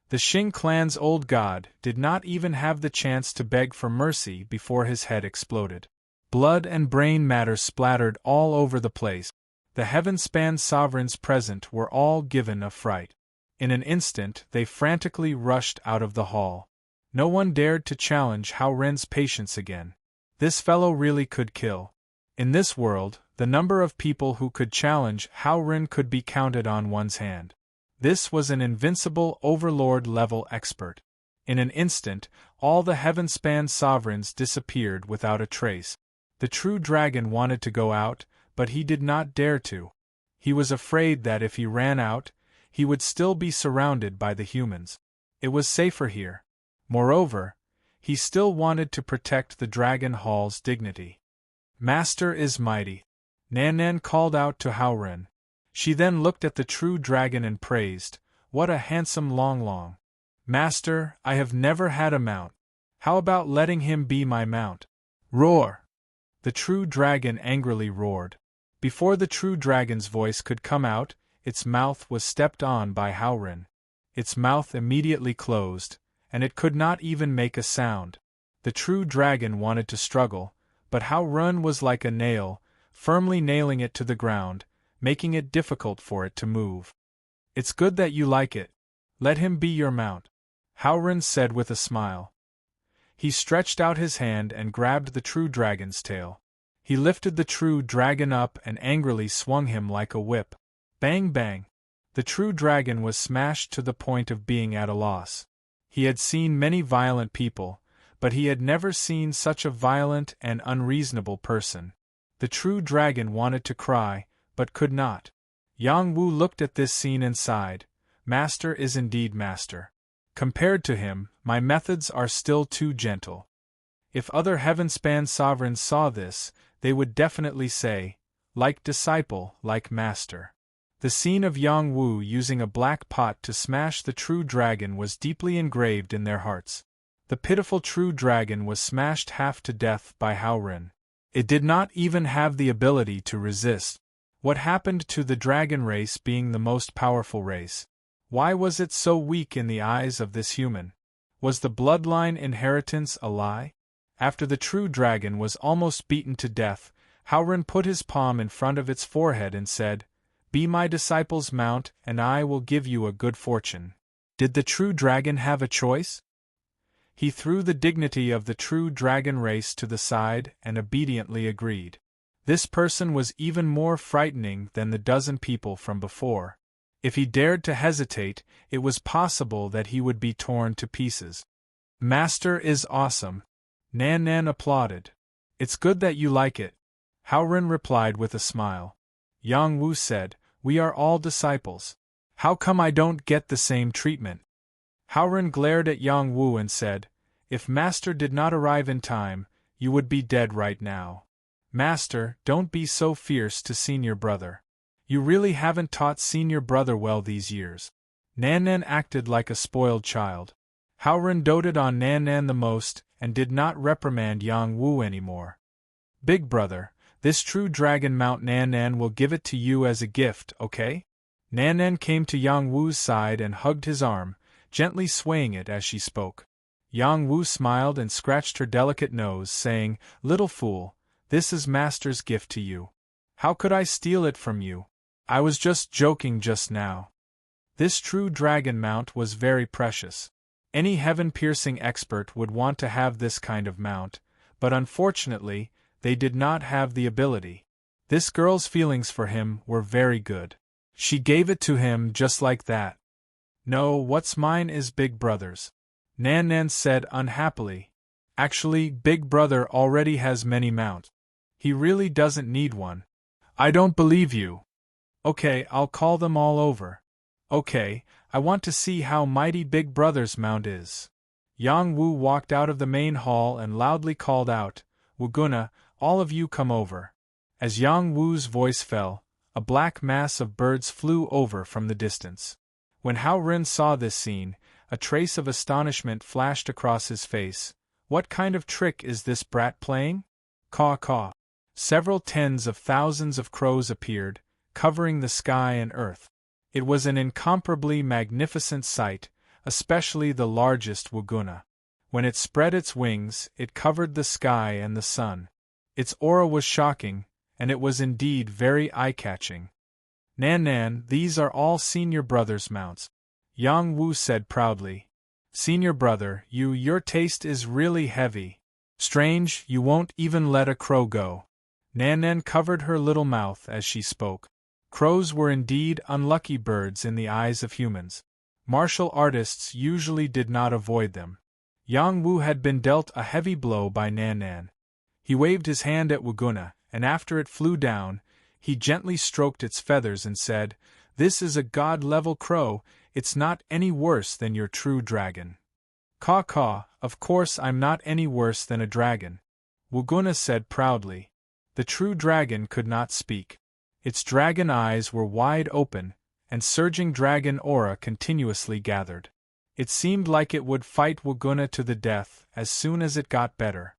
The Xing clan's old god did not even have the chance to beg for mercy before his head exploded. Blood and brain matter splattered all over the place. The Heavenspan sovereigns present were all given a fright. In an instant they frantically rushed out of the hall. No one dared to challenge Hao Ren's patience again. This fellow really could kill. In this world, the number of people who could challenge Hao Ren could be counted on one's hand. This was an invincible overlord-level expert. In an instant, all the heaven-span sovereigns disappeared without a trace. The true dragon wanted to go out, but he did not dare to. He was afraid that if he ran out, he would still be surrounded by the humans. It was safer here. Moreover, he still wanted to protect the dragon hall's dignity. "Master is mighty," Nan called out to Howren. She then looked at the true dragon and praised, "What a handsome long. Master, I have never had a mount. How about letting him be my mount?" "Roar!" The true dragon angrily roared. Before the true dragon's voice could come out, its mouth was stepped on by Howren. Its mouth immediately closed, and it could not even make a sound. The true dragon wanted to struggle, but Howren was like a nail, firmly nailing it to the ground, making it difficult for it to move. "It's good that you like it. Let him be your mount," Howren said with a smile. He stretched out his hand and grabbed the true dragon's tail. He lifted the true dragon up and angrily swung him like a whip. Bang bang! The true dragon was smashed to the point of being at a loss. He had seen many violent people, but he had never seen such a violent and unreasonable person. The true dragon wanted to cry, but could not. Yang Wu looked at this scene and sighed. "Master is indeed master. Compared to him, my methods are still too gentle." If other heaven-span sovereigns saw this, they would definitely say, "Like disciple, like master." The scene of Yang Wu using a black pot to smash the true dragon was deeply engraved in their hearts. The pitiful true dragon was smashed half to death by Howren. It did not even have the ability to resist. What happened to the dragon race being the most powerful race? Why was it so weak in the eyes of this human? Was the bloodline inheritance a lie? After the true dragon was almost beaten to death, Howren put his palm in front of its forehead and said, "Be my disciple's mount, and I will give you a good fortune." Did the true dragon have a choice? He threw the dignity of the true dragon race to the side and obediently agreed. This person was even more frightening than the dozen people from before. If he dared to hesitate, it was possible that he would be torn to pieces. "Master is awesome," Nan applauded. "It's good that you like it," Howren replied with a smile. Yang Wu said, "We are all disciples. How come I don't get the same treatment?" Howren glared at Yang Wu and said, "If Master did not arrive in time, you would be dead right now. Master, don't be so fierce to senior brother. You really haven't taught senior brother well these years." Nan acted like a spoiled child. Howren doted on Nan the most and did not reprimand Yang Wu anymore. "Big brother, this true dragon mount Nan will give it to you as a gift, okay?" Nan came to Yang Wu's side and hugged his arm, gently swaying it as she spoke. Yang Wu smiled and scratched her delicate nose, saying, "Little fool, this is Master's gift to you. How could I steal it from you? I was just joking just now." This true dragon mount was very precious. Any heaven-piercing expert would want to have this kind of mount, but unfortunately, they did not have the ability. This girl's feelings for him were very good. She gave it to him just like that. "No, what's mine is Big Brother's," Nan said unhappily. "Actually, Big Brother already has many mounts. He really doesn't need one." "I don't believe you." "Okay, I'll call them all over." "Okay, I want to see how mighty Big Brother's mount is." Yang Wu walked out of the main hall and loudly called out, "Wuguna, all of you come over." As Yang Wu's voice fell, a black mass of birds flew over from the distance. When Howren saw this scene, a trace of astonishment flashed across his face. "What kind of trick is this brat playing?" Caw caw. Several tens of thousands of crows appeared, covering the sky and earth. It was an incomparably magnificent sight, especially the largest Wuguna. When it spread its wings, it covered the sky and the sun. Its aura was shocking, and it was indeed very eye-catching. Nan, these are all senior brother's mounts," Yang Wu said proudly. "Senior brother, your taste is really heavy. Strange, you won't even let a crow go." Nan covered her little mouth as she spoke. Crows were indeed unlucky birds in the eyes of humans. Martial artists usually did not avoid them. Yang Wu had been dealt a heavy blow by Nan Nan. He waved his hand at Wuguna, and after it flew down, he gently stroked its feathers and said, "This is a god-level crow, it's not any worse than your true dragon." "Caw caw, of course I'm not any worse than a dragon," Wuguna said proudly. The true dragon could not speak. Its dragon eyes were wide open, and surging dragon aura continuously gathered. It seemed like it would fight Wuguna to the death as soon as it got better.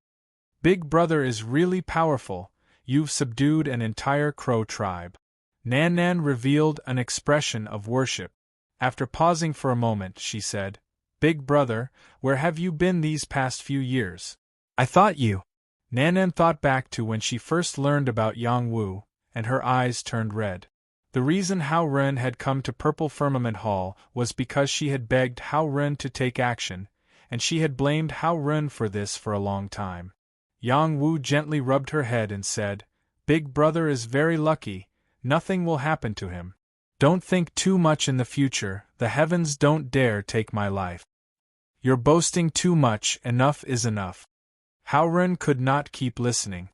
"Big Brother is really powerful, you've subdued an entire crow tribe." Nan Nan revealed an expression of worship. After pausing for a moment, she said, "Big Brother, where have you been these past few years? I thought you—" Nan Nan thought back to when she first learned about Yang Wu, and her eyes turned red. The reason Hao Ren had come to Purple Firmament Hall was because she had begged Hao Ren to take action, and she had blamed Hao Ren for this for a long time. Yang Wu gently rubbed her head and said, "Big Brother is very lucky, nothing will happen to him. Don't think too much in the future, the heavens don't dare take my life. You're boasting too much, enough is enough." Hao Ren could not keep listening.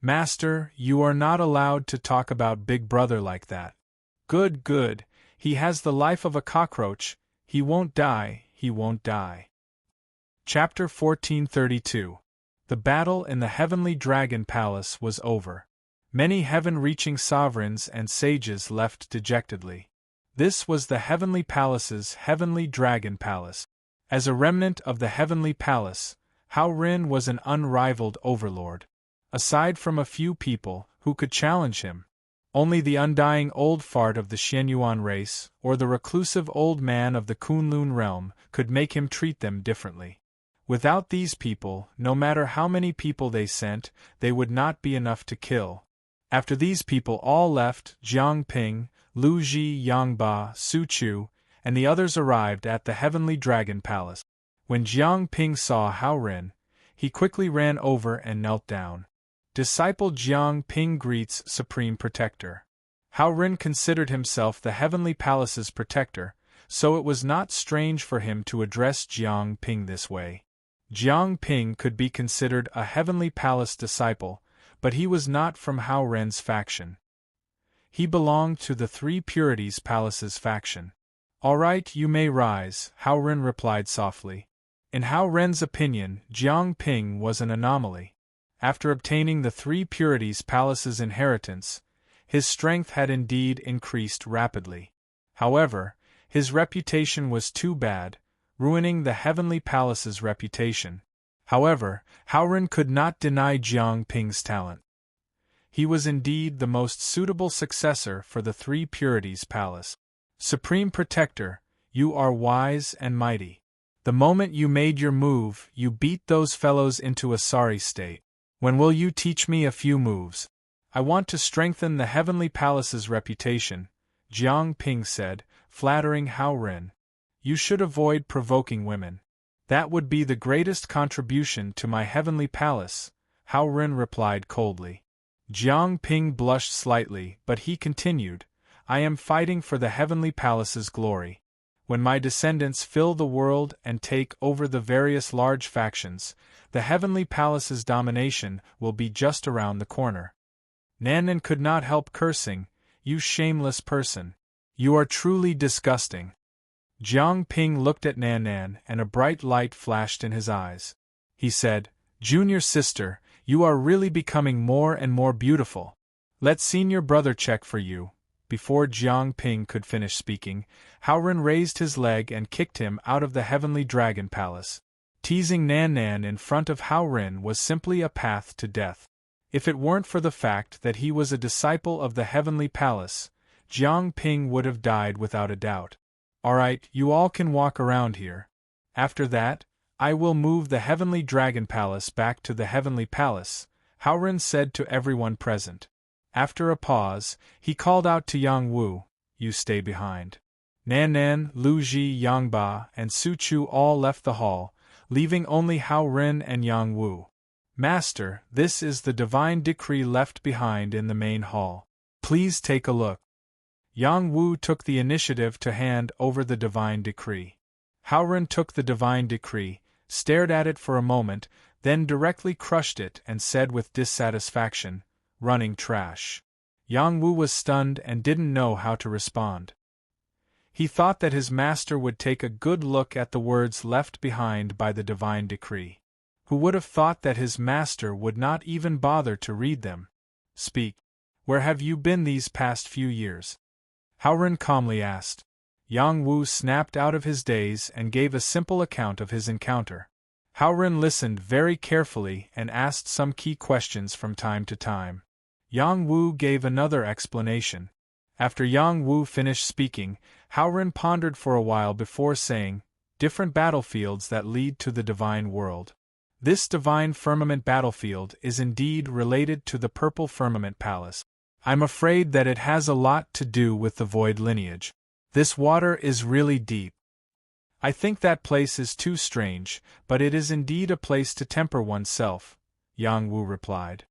"Master, you are not allowed to talk about Big Brother like that." "Good, good, he has the life of a cockroach, he won't die, he won't die." Chapter 1432. The battle in the Heavenly Dragon Palace was over. Many heaven-reaching sovereigns and sages left dejectedly. This was the Heavenly Palace's Heavenly Dragon Palace. As a remnant of the Heavenly Palace, Hao Ren was an unrivaled overlord. Aside from a few people who could challenge him, only the undying old fart of the Xianyuan race or the reclusive old man of the Kunlun realm could make him treat them differently. Without these people, no matter how many people they sent, they would not be enough to kill. After these people all left, Jiang Ping, Lu Ji, Yangba, Su Chu, and the others arrived at the Heavenly Dragon Palace. When Jiang Ping saw Hao Ren, he quickly ran over and knelt down. Disciple Jiang Ping greets Supreme Protector. Hao Ren considered himself the Heavenly Palace's protector, so it was not strange for him to address Jiang Ping this way. Jiang Ping could be considered a Heavenly Palace disciple, but he was not from Hao Ren's faction. He belonged to the Three Purities Palace's faction. "All right, you may rise," Hao Ren replied softly. In Hao Ren's opinion, Jiang Ping was an anomaly. After obtaining the Three Purities Palace's inheritance, his strength had indeed increased rapidly. However, his reputation was too bad, ruining the Heavenly Palace's reputation. However, Hao Ren could not deny Jiang Ping's talent. He was indeed the most suitable successor for the Three Purities Palace. "Supreme Protector, you are wise and mighty. The moment you made your move, you beat those fellows into a sorry state. When will you teach me a few moves? I want to strengthen the Heavenly Palace's reputation," Jiang Ping said, flattering Hao Ren. "You should avoid provoking women. That would be the greatest contribution to my Heavenly Palace," Hao Ren replied coldly. Jiang Ping blushed slightly, but he continued, "I am fighting for the Heavenly Palace's glory. When my descendants fill the world and take over the various large factions, the Heavenly Palace's domination will be just around the corner." Nan Nan could not help cursing, "You shameless person. You are truly disgusting." Jiang Ping looked at Nan Nan and a bright light flashed in his eyes. He said, "Junior sister, you are really becoming more and more beautiful. Let senior brother check for you." Before Jiang Ping could finish speaking, Hao Ren raised his leg and kicked him out of the Heavenly Dragon Palace. Teasing Nan Nan in front of Hao Ren was simply a path to death. If it weren't for the fact that he was a disciple of the Heavenly Palace, Jiang Ping would have died without a doubt. "Alright, you all can walk around here. After that, I will move the Heavenly Dragon Palace back to the Heavenly Palace," Hao Ren said to everyone present. After a pause, he called out to Yang Wu, "You stay behind." Nan Nan, Lu Ji, Yangba, and Su Chu all left the hall, leaving only Hao Ren and Yang Wu. "Master, this is the divine decree left behind in the main hall. Please take a look." Yang Wu took the initiative to hand over the divine decree. Haoren took the divine decree, stared at it for a moment, then directly crushed it and said with dissatisfaction, "Running trash." Yang Wu was stunned and didn't know how to respond. He thought that his master would take a good look at the words left behind by the divine decree. Who would have thought that his master would not even bother to read them? "Speak. Where have you been these past few years?" Haoren calmly asked. Yang Wu snapped out of his daze and gave a simple account of his encounter. Haoren listened very carefully and asked some key questions from time to time. Yang Wu gave another explanation. After Yang Wu finished speaking, Haoren pondered for a while before saying, "Different battlefields that lead to the divine world. This divine firmament battlefield is indeed related to the Purple Firmament Palace. I'm afraid that it has a lot to do with the Void lineage. This water is really deep. I think that place is too strange, but it is indeed a place to temper oneself," Yang Wu replied.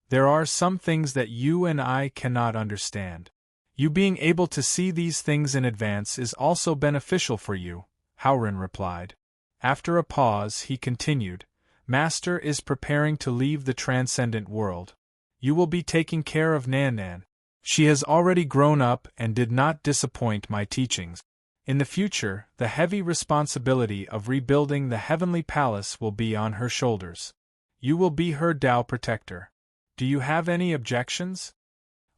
"There are some things that you and I cannot understand. You being able to see these things in advance is also beneficial for you," Haoren replied. After a pause, he continued, "Master is preparing to leave the transcendent world. You will be taking care of Nan Nan. She has already grown up and did not disappoint my teachings. In the future, the heavy responsibility of rebuilding the heavenly palace will be on her shoulders. You will be her Tao protector. Do you have any objections?"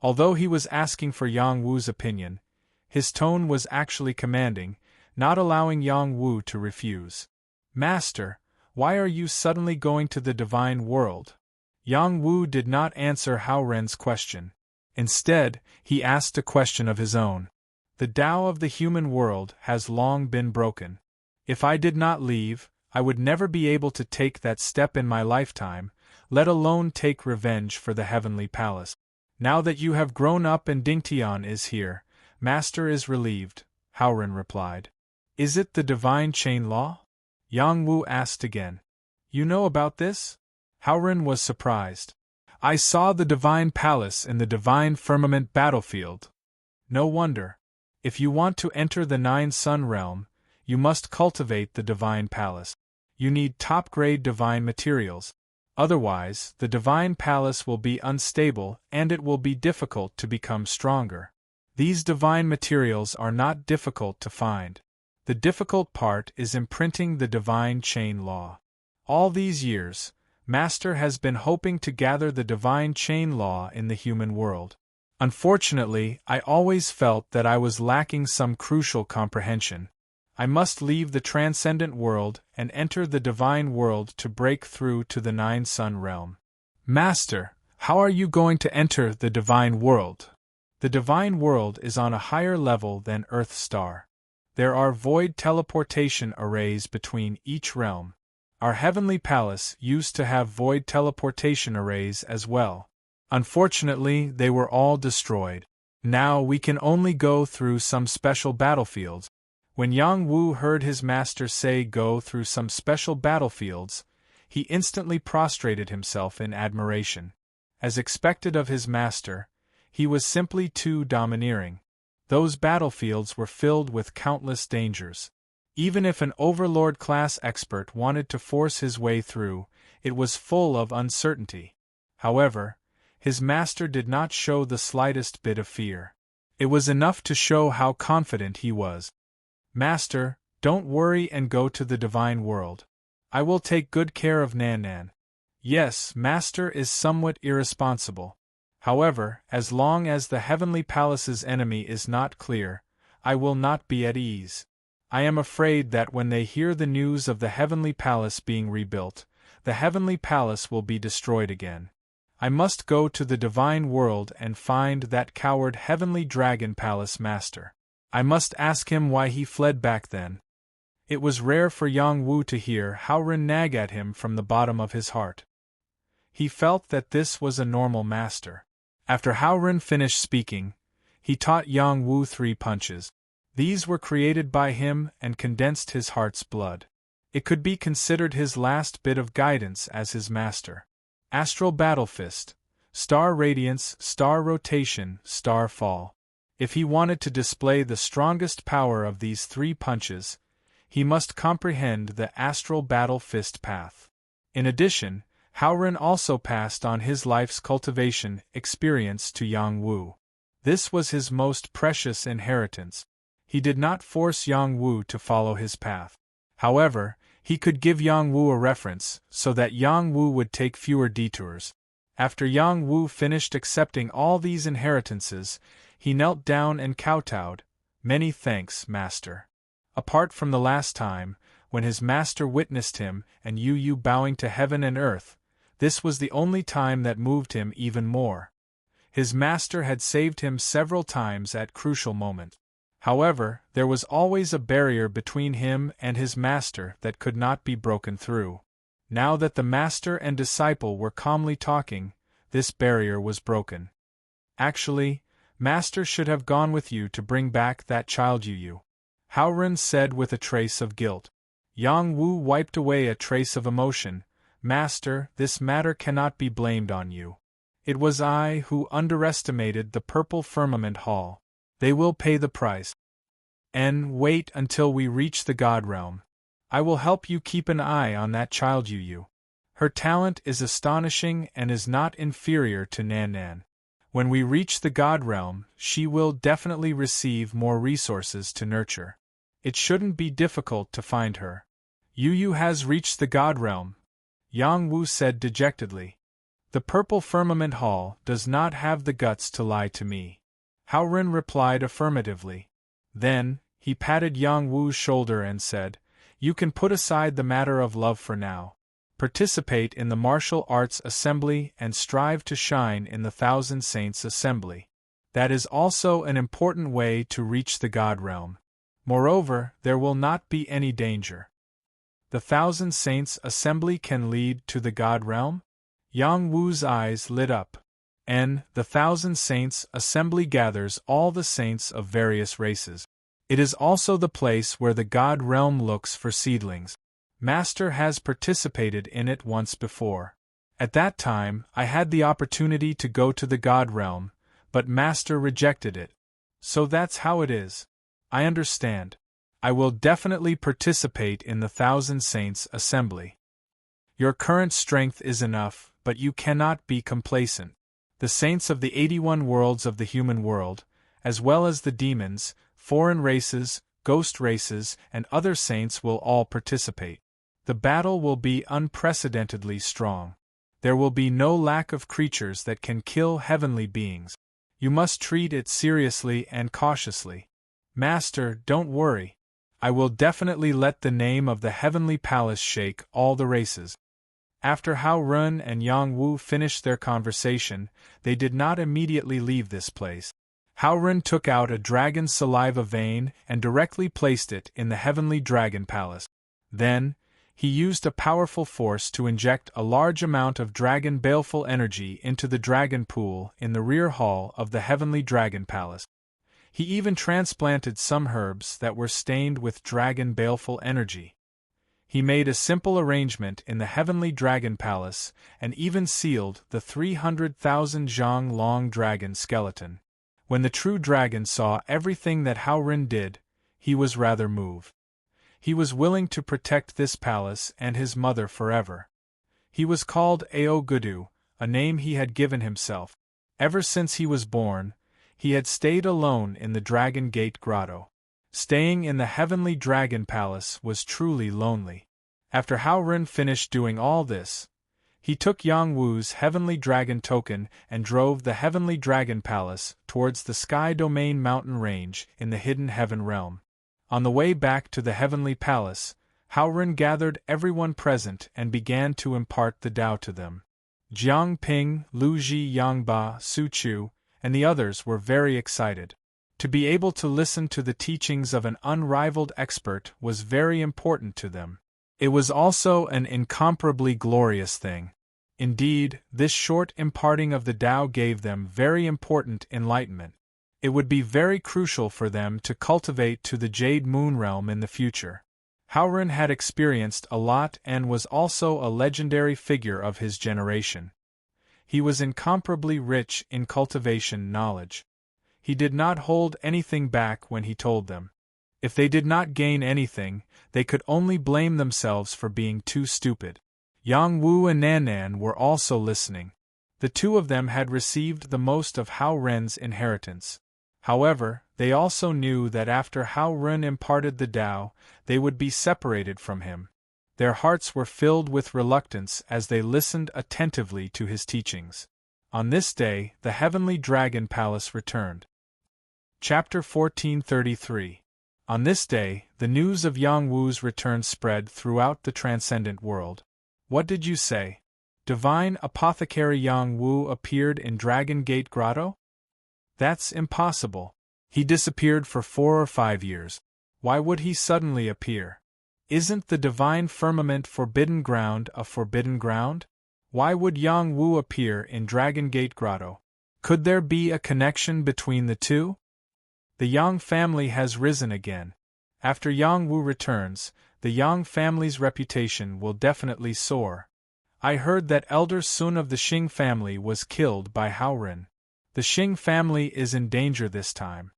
Although he was asking for Yang Wu's opinion, his tone was actually commanding, not allowing Yang Wu to refuse. "Master, why are you suddenly going to the divine world?" Yang Wu did not answer Haoren's question. Instead, he asked a question of his own. "The Tao of the human world has long been broken. If I did not leave, I would never be able to take that step in my lifetime, let alone take revenge for the heavenly palace. Now that you have grown up and Dingtian is here, Master is relieved," Haoren replied. "Is it the divine chain law?" Yang Wu asked again. "You know about this?" Haoren was surprised. "I saw the divine palace in the divine firmament battlefield." "No wonder. If you want to enter the Nine Sun realm, you must cultivate the divine palace. You need top-grade divine materials. Otherwise, the divine palace will be unstable and it will be difficult to become stronger. These divine materials are not difficult to find. The difficult part is imprinting the divine chain law. All these years, Master has been hoping to gather the divine chain law in the human world. Unfortunately, I always felt that I was lacking some crucial comprehension. I must leave the transcendent world and enter the divine world to break through to the Nine Sun realm." "Master, how are you going to enter the divine world?" "The divine world is on a higher level than Earth Star. There are void teleportation arrays between each realm. Our heavenly palace used to have void teleportation arrays as well. Unfortunately, they were all destroyed. Now we can only go through some special battlefields." When Yang Wu heard his master say go through some special battlefields, he instantly prostrated himself in admiration. As expected of his master, he was simply too domineering. Those battlefields were filled with countless dangers. Even if an Overlord-class expert wanted to force his way through, it was full of uncertainty. However, his master did not show the slightest bit of fear. It was enough to show how confident he was. "Master, don't worry and go to the divine world. I will take good care of Nan Nan." Yes, Master is somewhat irresponsible. However, as long as the heavenly palace's enemy is not clear, I will not be at ease. I am afraid that when they hear the news of the heavenly palace being rebuilt, the heavenly palace will be destroyed again. I must go to the divine world and find that coward heavenly dragon palace master. I must ask him why he fled back then. It was rare for Yang Wu to hear Haoren nag at him from the bottom of his heart. He felt that this was a normal master. After Haoren finished speaking, he taught Yang Wu 3 punches. These were created by him and condensed his heart's blood. It could be considered his last bit of guidance as his master. Astral Battle Fist, Star Radiance, Star Rotation, Star Fall. If he wanted to display the strongest power of these 3 punches, he must comprehend the astral battle fist path. In addition, Howren also passed on his life's cultivation experience to Yang Wu. This was his most precious inheritance. He did not force Yang Wu to follow his path. However, he could give Yang Wu a reference so that Yang Wu would take fewer detours. After Yang Wu finished accepting all these inheritances, he knelt down and kowtowed. "Many thanks, master." Apart from the last time, when his master witnessed him and Yu bowing to heaven and earth, this was the only time that moved him even more. His master had saved him several times at crucial moments. However, there was always a barrier between him and his master that could not be broken through. Now that the master and disciple were calmly talking, this barrier was broken. "Actually, master should have gone with you to bring back that child Yu," Howren said with a trace of guilt. Yang Wu wiped away a trace of emotion. "Master, this matter cannot be blamed on you. It was I who underestimated the purple firmament hall. They will pay the price. Wait until we reach the God realm. I will help you keep an eye on that child Yu. Her talent is astonishing and is not inferior to Nan. When we reach the God realm, she will definitely receive more resources to nurture. It shouldn't be difficult to find her." "Yu has reached the God realm," Yang Wu said dejectedly. "The purple firmament hall does not have the guts to lie to me." Howren replied affirmatively. Then, he patted Yang Wu's shoulder and said, "You can put aside the matter of love for now. Participate in the martial arts assembly and strive to shine in the Thousand Saints assembly. That is also an important way to reach the God realm. Moreover, there will not be any danger." "The Thousand Saints assembly can lead to the God realm?" Yang Wu's eyes lit up. "The Thousand Saints assembly gathers all the saints of various races. It is also the place where the God realm looks for seedlings. Master has participated in it once before. At that time, I had the opportunity to go to the God realm, but Master rejected it. So that's how it is. I understand. I will definitely participate in the Thousand Saints assembly. Your current strength is enough, but you cannot be complacent. The saints of the 81 worlds of the human world, as well as the demons, foreign races, ghost races, and other saints will all participate. The battle will be unprecedentedly strong. There will be no lack of creatures that can kill heavenly beings. You must treat it seriously and cautiously. Master, don't worry. I will definitely let the name of the heavenly palace shake all the races." After Howren and Yang Wu finished their conversation, they did not immediately leave this place. Howren took out a dragon's saliva vein and directly placed it in the heavenly dragon palace. Then, he used a powerful force to inject a large amount of dragon baleful energy into the dragon pool in the rear hall of the heavenly dragon palace. He even transplanted some herbs that were stained with dragon baleful energy. He made a simple arrangement in the heavenly dragon palace and even sealed the 300,000 zhang long dragon skeleton. When the true dragon saw everything that Howren did, he was rather moved. He was willing to protect this palace and his mother forever. He was called Aogudu, a name he had given himself. Ever since he was born, he had stayed alone in the Dragon Gate Grotto. Staying in the heavenly dragon palace was truly lonely. After Howren finished doing all this, he took Yang Wu's heavenly dragon token and drove the heavenly dragon palace towards the Sky Domain mountain range in the hidden heaven realm. On the way back to the heavenly palace, Howren gathered everyone present and began to impart the Tao to them. Jiang Ping, Lu Ji Yangba, Su Chu, and the others were very excited. To be able to listen to the teachings of an unrivaled expert was very important to them. It was also an incomparably glorious thing. Indeed, this short imparting of the Tao gave them very important enlightenment. It would be very crucial for them to cultivate to the Jade Moon realm in the future. Howren had experienced a lot and was also a legendary figure of his generation. He was incomparably rich in cultivation knowledge. He did not hold anything back when he told them. If they did not gain anything, they could only blame themselves for being too stupid. Yang Wu and Nan Nan were also listening. The two of them had received the most of Hao Ren's inheritance. However, they also knew that after Hao Ren imparted the Tao, they would be separated from him. Their hearts were filled with reluctance as they listened attentively to his teachings. On this day, the Heavenly Dragon Palace returned. Chapter 1433. On this day, the news of Yang Wu's return spread throughout the transcendent world. What did you say? Divine Apothecary Yang Wu appeared in Dragon Gate Grotto? That's impossible. He disappeared for 4 or 5 years. Why would he suddenly appear? Isn't the divine firmament forbidden ground a forbidden ground? Why would Yang Wu appear in Dragon Gate Grotto? Could there be a connection between the two? The Yang family has risen again. After Yang Wu returns, the Yang family's reputation will definitely soar. I heard that elder Sun of the Xing family was killed by Hao Ren. The Xing family is in danger this time.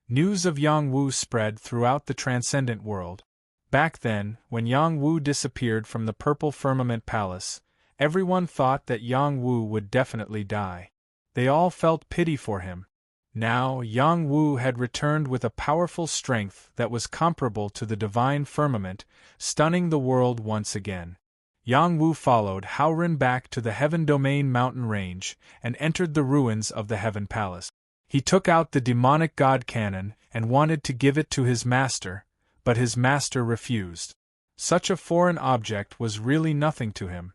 News of Yang Wu spread throughout the transcendent world. Back then, when Yang Wu disappeared from the Purple Firmament Palace, everyone thought that Yang Wu would definitely die. They all felt pity for him. Now, Yang Wu had returned with a powerful strength that was comparable to the divine firmament, stunning the world once again. Yang Wu followed Hao Ren back to the Heaven Domain mountain range and entered the ruins of the Heaven Palace. He took out the demonic god cannon and wanted to give it to his master, but his master refused. Such a foreign object was really nothing to him.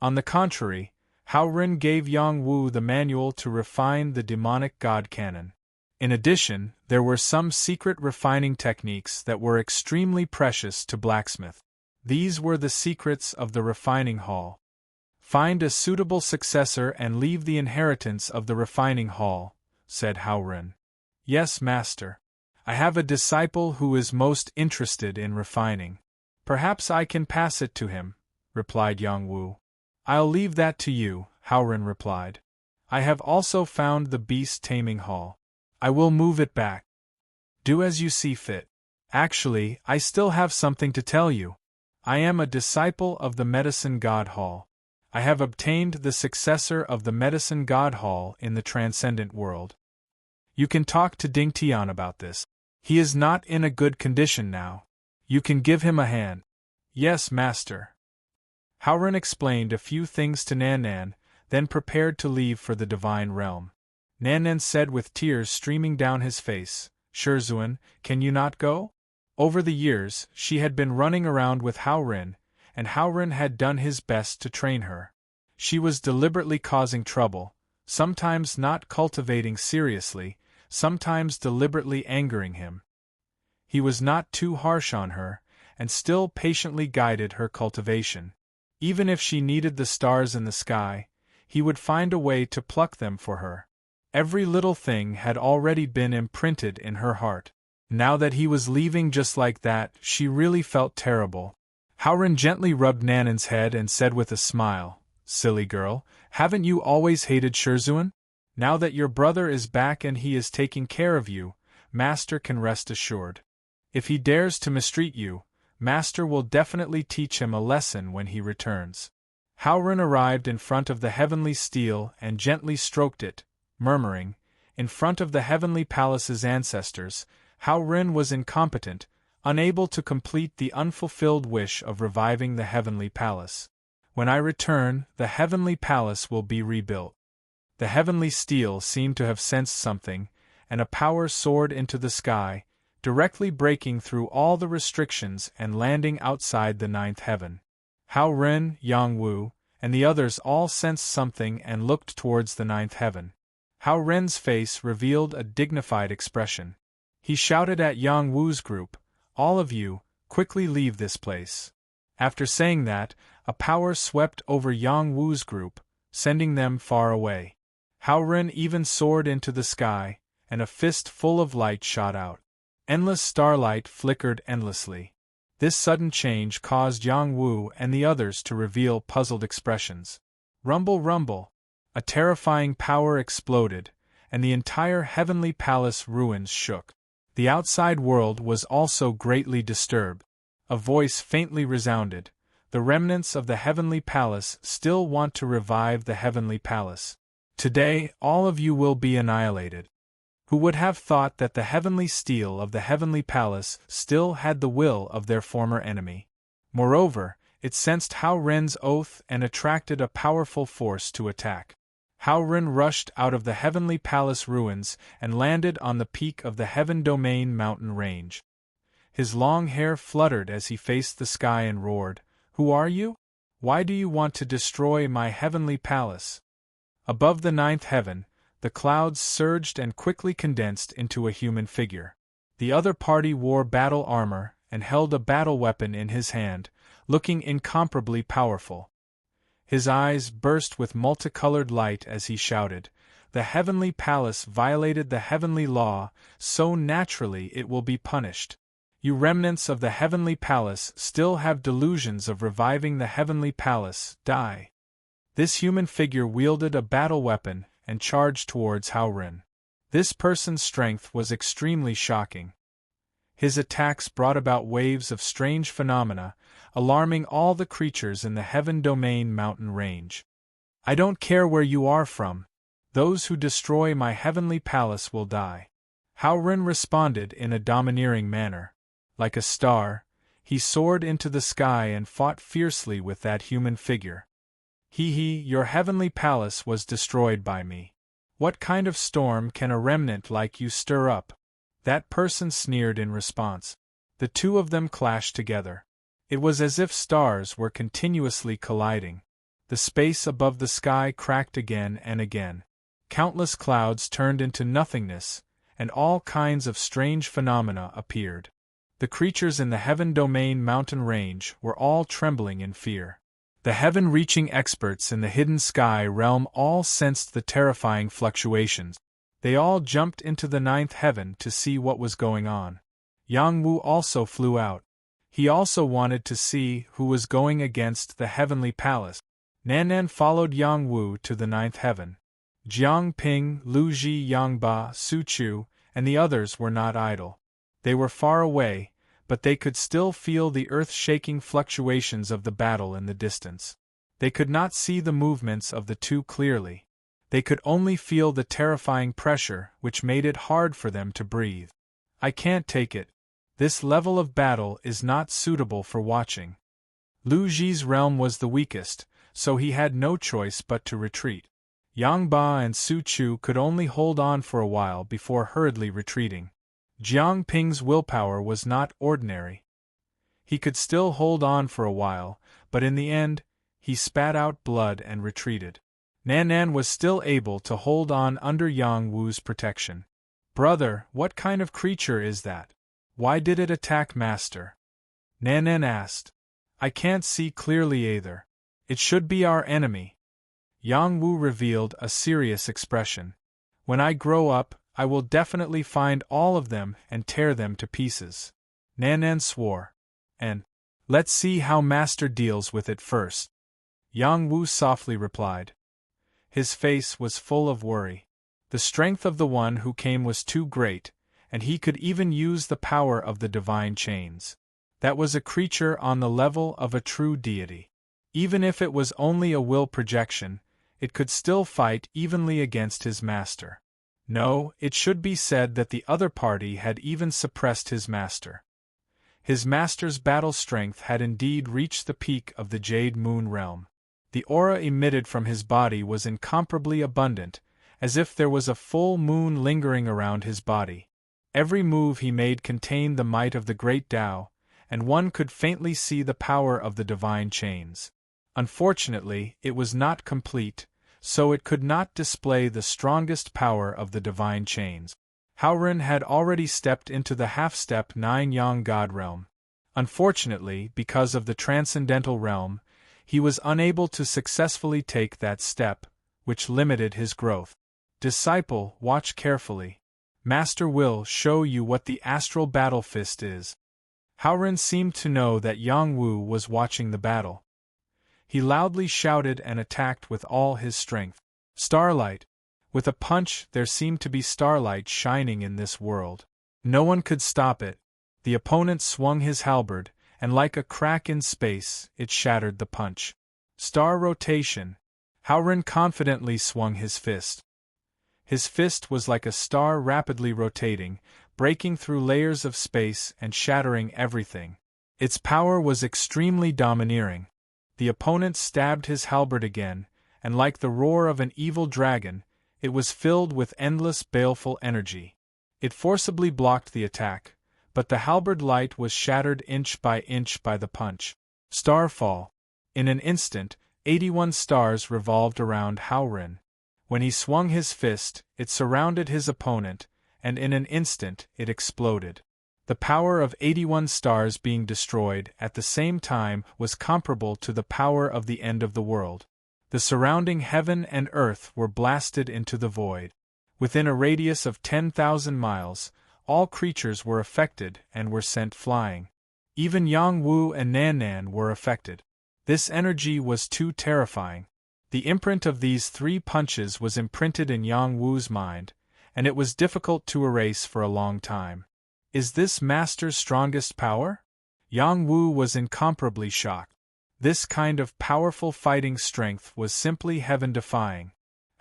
On the contrary, Hao Ren gave Yang Wu the manual to refine the demonic god cannon. In addition, there were some secret refining techniques that were extremely precious to blacksmith. These were the secrets of the refining hall. Find a suitable successor and leave the inheritance of the refining hall, said Hao Ren. Yes, master. I have a disciple who is most interested in refining. Perhaps I can pass it to him, replied Yang Wu. I'll leave that to you, Hao Ren replied. I have also found the beast taming hall. I will move it back. Do as you see fit. Actually, I still have something to tell you. I am a disciple of the Medicine God Hall. I have obtained the successor of the Medicine God Hall in the transcendent world. You can talk to Ding Tian about this. He is not in a good condition now. You can give him a hand. Yes, master. Hao Ren explained a few things to Nan Nan, then prepared to leave for the divine realm. Nan Nan said with tears streaming down his face, Shizhuan, can you not go? Over the years, she had been running around with Hao Ren, and Hao Ren had done his best to train her. She was deliberately causing trouble, sometimes not cultivating seriously, sometimes deliberately angering him. He was not too harsh on her, and still patiently guided her cultivation. Even if she needed the stars in the sky, he would find a way to pluck them for her. Every little thing had already been imprinted in her heart. Now that he was leaving just like that, she really felt terrible. Hao Ren gently rubbed Nanan's head and said with a smile, Silly girl, haven't you always hated Shizhuan? Now that your brother is back and he is taking care of you, Master can rest assured. If he dares to mistreat you, Master will definitely teach him a lesson when he returns. Hao Ren arrived in front of the heavenly steel and gently stroked it, murmuring, in front of the heavenly palace's ancestors, Hao Ren was incompetent, unable to complete the unfulfilled wish of reviving the heavenly palace. When I return, the heavenly palace will be rebuilt. The heavenly steel seemed to have sensed something, and a power soared into the sky, directly breaking through all the restrictions and landing outside the ninth heaven. Hao Ren, Yang Wu, and the others all sensed something and looked towards the ninth heaven. Hao Ren's face revealed a dignified expression. He shouted at Yang Wu's group, All of you, quickly leave this place. After saying that, a power swept over Yang Wu's group, sending them far away. Hao Ren even soared into the sky, and a fist full of light shot out. Endless starlight flickered endlessly. This sudden change caused Yang Wu and the others to reveal puzzled expressions. Rumble, rumble! A terrifying power exploded, and the entire heavenly palace ruins shook. The outside world was also greatly disturbed. A voice faintly resounded. The remnants of the heavenly palace still want to revive the heavenly palace. Today, all of you will be annihilated. Who would have thought that the heavenly steel of the heavenly palace still had the will of their former enemy? Moreover, it sensed Hao Ren's oath and attracted a powerful force to attack. Hao Ren rushed out of the heavenly palace ruins and landed on the peak of the Heaven Domain mountain range. His long hair fluttered as he faced the sky and roared, "Who are you? Why do you want to destroy my heavenly palace?" Above the ninth heaven, the clouds surged and quickly condensed into a human figure. The other party wore battle armor and held a battle weapon in his hand, looking incomparably powerful. His eyes burst with multicolored light as he shouted, "The heavenly palace violated the heavenly law, so naturally it will be punished. You remnants of the heavenly palace still have delusions of reviving the heavenly palace, die." This human figure wielded a battle weapon and charged towards Hao Ren. This person's strength was extremely shocking. His attacks brought about waves of strange phenomena, alarming all the creatures in the Heaven Domain mountain range. "I don't care where you are from. Those who destroy my heavenly palace will die." Hao Ren responded in a domineering manner. Like a star, he soared into the sky and fought fiercely with that human figure. Your heavenly palace was destroyed by me. What kind of storm can a remnant like you stir up?" That person sneered in response. The two of them clashed together. It was as if stars were continuously colliding. The space above the sky cracked again and again. Countless clouds turned into nothingness, and all kinds of strange phenomena appeared. The creatures in the Heaven Domain mountain range were all trembling in fear. The heaven-reaching experts in the hidden sky realm all sensed the terrifying fluctuations. They all jumped into the ninth heaven to see what was going on. Yang Wu also flew out. He also wanted to see who was going against the heavenly palace. Nan followed Yang Wu to the ninth heaven. Jiang Ping, Lu Ji, Yang Ba, Su Chu, and the others were not idle. They were far away, but they could still feel the earth-shaking fluctuations of the battle in the distance. They could not see the movements of the two clearly. They could only feel the terrifying pressure which made it hard for them to breathe. "I can't take it. This level of battle is not suitable for watching." Lu Ji's realm was the weakest, so he had no choice but to retreat. Yang Ba and Su Chu could only hold on for a while before hurriedly retreating. Jiang Ping's willpower was not ordinary. He could still hold on for a while, but in the end, he spat out blood and retreated. Nan was still able to hold on under Yang Wu's protection. "Brother, what kind of creature is that? Why did it attack Master?" Nan asked. "I can't see clearly either. It should be our enemy." Yang Wu revealed a serious expression. "When I grow up, I will definitely find all of them and tear them to pieces." Nan swore. "And let's see how Master deals with it first," Yang Wu softly replied. His face was full of worry. The strength of the one who came was too great, and he could even use the power of the divine chains. That was a creature on the level of a true deity. Even if it was only a will projection, it could still fight evenly against his master. No, it should be said that the other party had even suppressed his master. His master's battle strength had indeed reached the peak of the Jade Moon realm. The aura emitted from his body was incomparably abundant, as if there was a full moon lingering around his body. Every move he made contained the might of the great Tao, and one could faintly see the power of the divine chains. Unfortunately, it was not complete, so it could not display the strongest power of the divine chains. Hao Ren had already stepped into the half-step Nine-Yang God realm. Unfortunately, because of the transcendental realm, he was unable to successfully take that step, which limited his growth. "Disciple, watch carefully. Master will show you what the astral battle fist is." Hao Ren seemed to know that Yang Wu was watching the battle. He loudly shouted and attacked with all his strength. "Starlight! With a punch, there seemed to be starlight shining in this world. No one could stop it. The opponent swung his halberd, and like a crack in space, it shattered the punch. Star rotation. Howren confidently swung his fist. His fist was like a star rapidly rotating, breaking through layers of space and shattering everything. Its power was extremely domineering. The opponent stabbed his halberd again, and like the roar of an evil dragon, it was filled with endless baleful energy. It forcibly blocked the attack, but the halberd light was shattered inch by the punch. Starfall. In an instant, 81 stars revolved around Howren. When he swung his fist, it surrounded his opponent, and in an instant it exploded. The power of 81 stars being destroyed at the same time was comparable to the power of the end of the world. The surrounding heaven and earth were blasted into the void. Within a radius of 10,000 miles, all creatures were affected and were sent flying. Even Yang Wu and Nan Nan were affected. This energy was too terrifying. The imprint of these 3 punches was imprinted in Yang Wu's mind, and it was difficult to erase for a long time. Is this Master's strongest power? Yang Wu was incomparably shocked. This kind of powerful fighting strength was simply heaven-defying.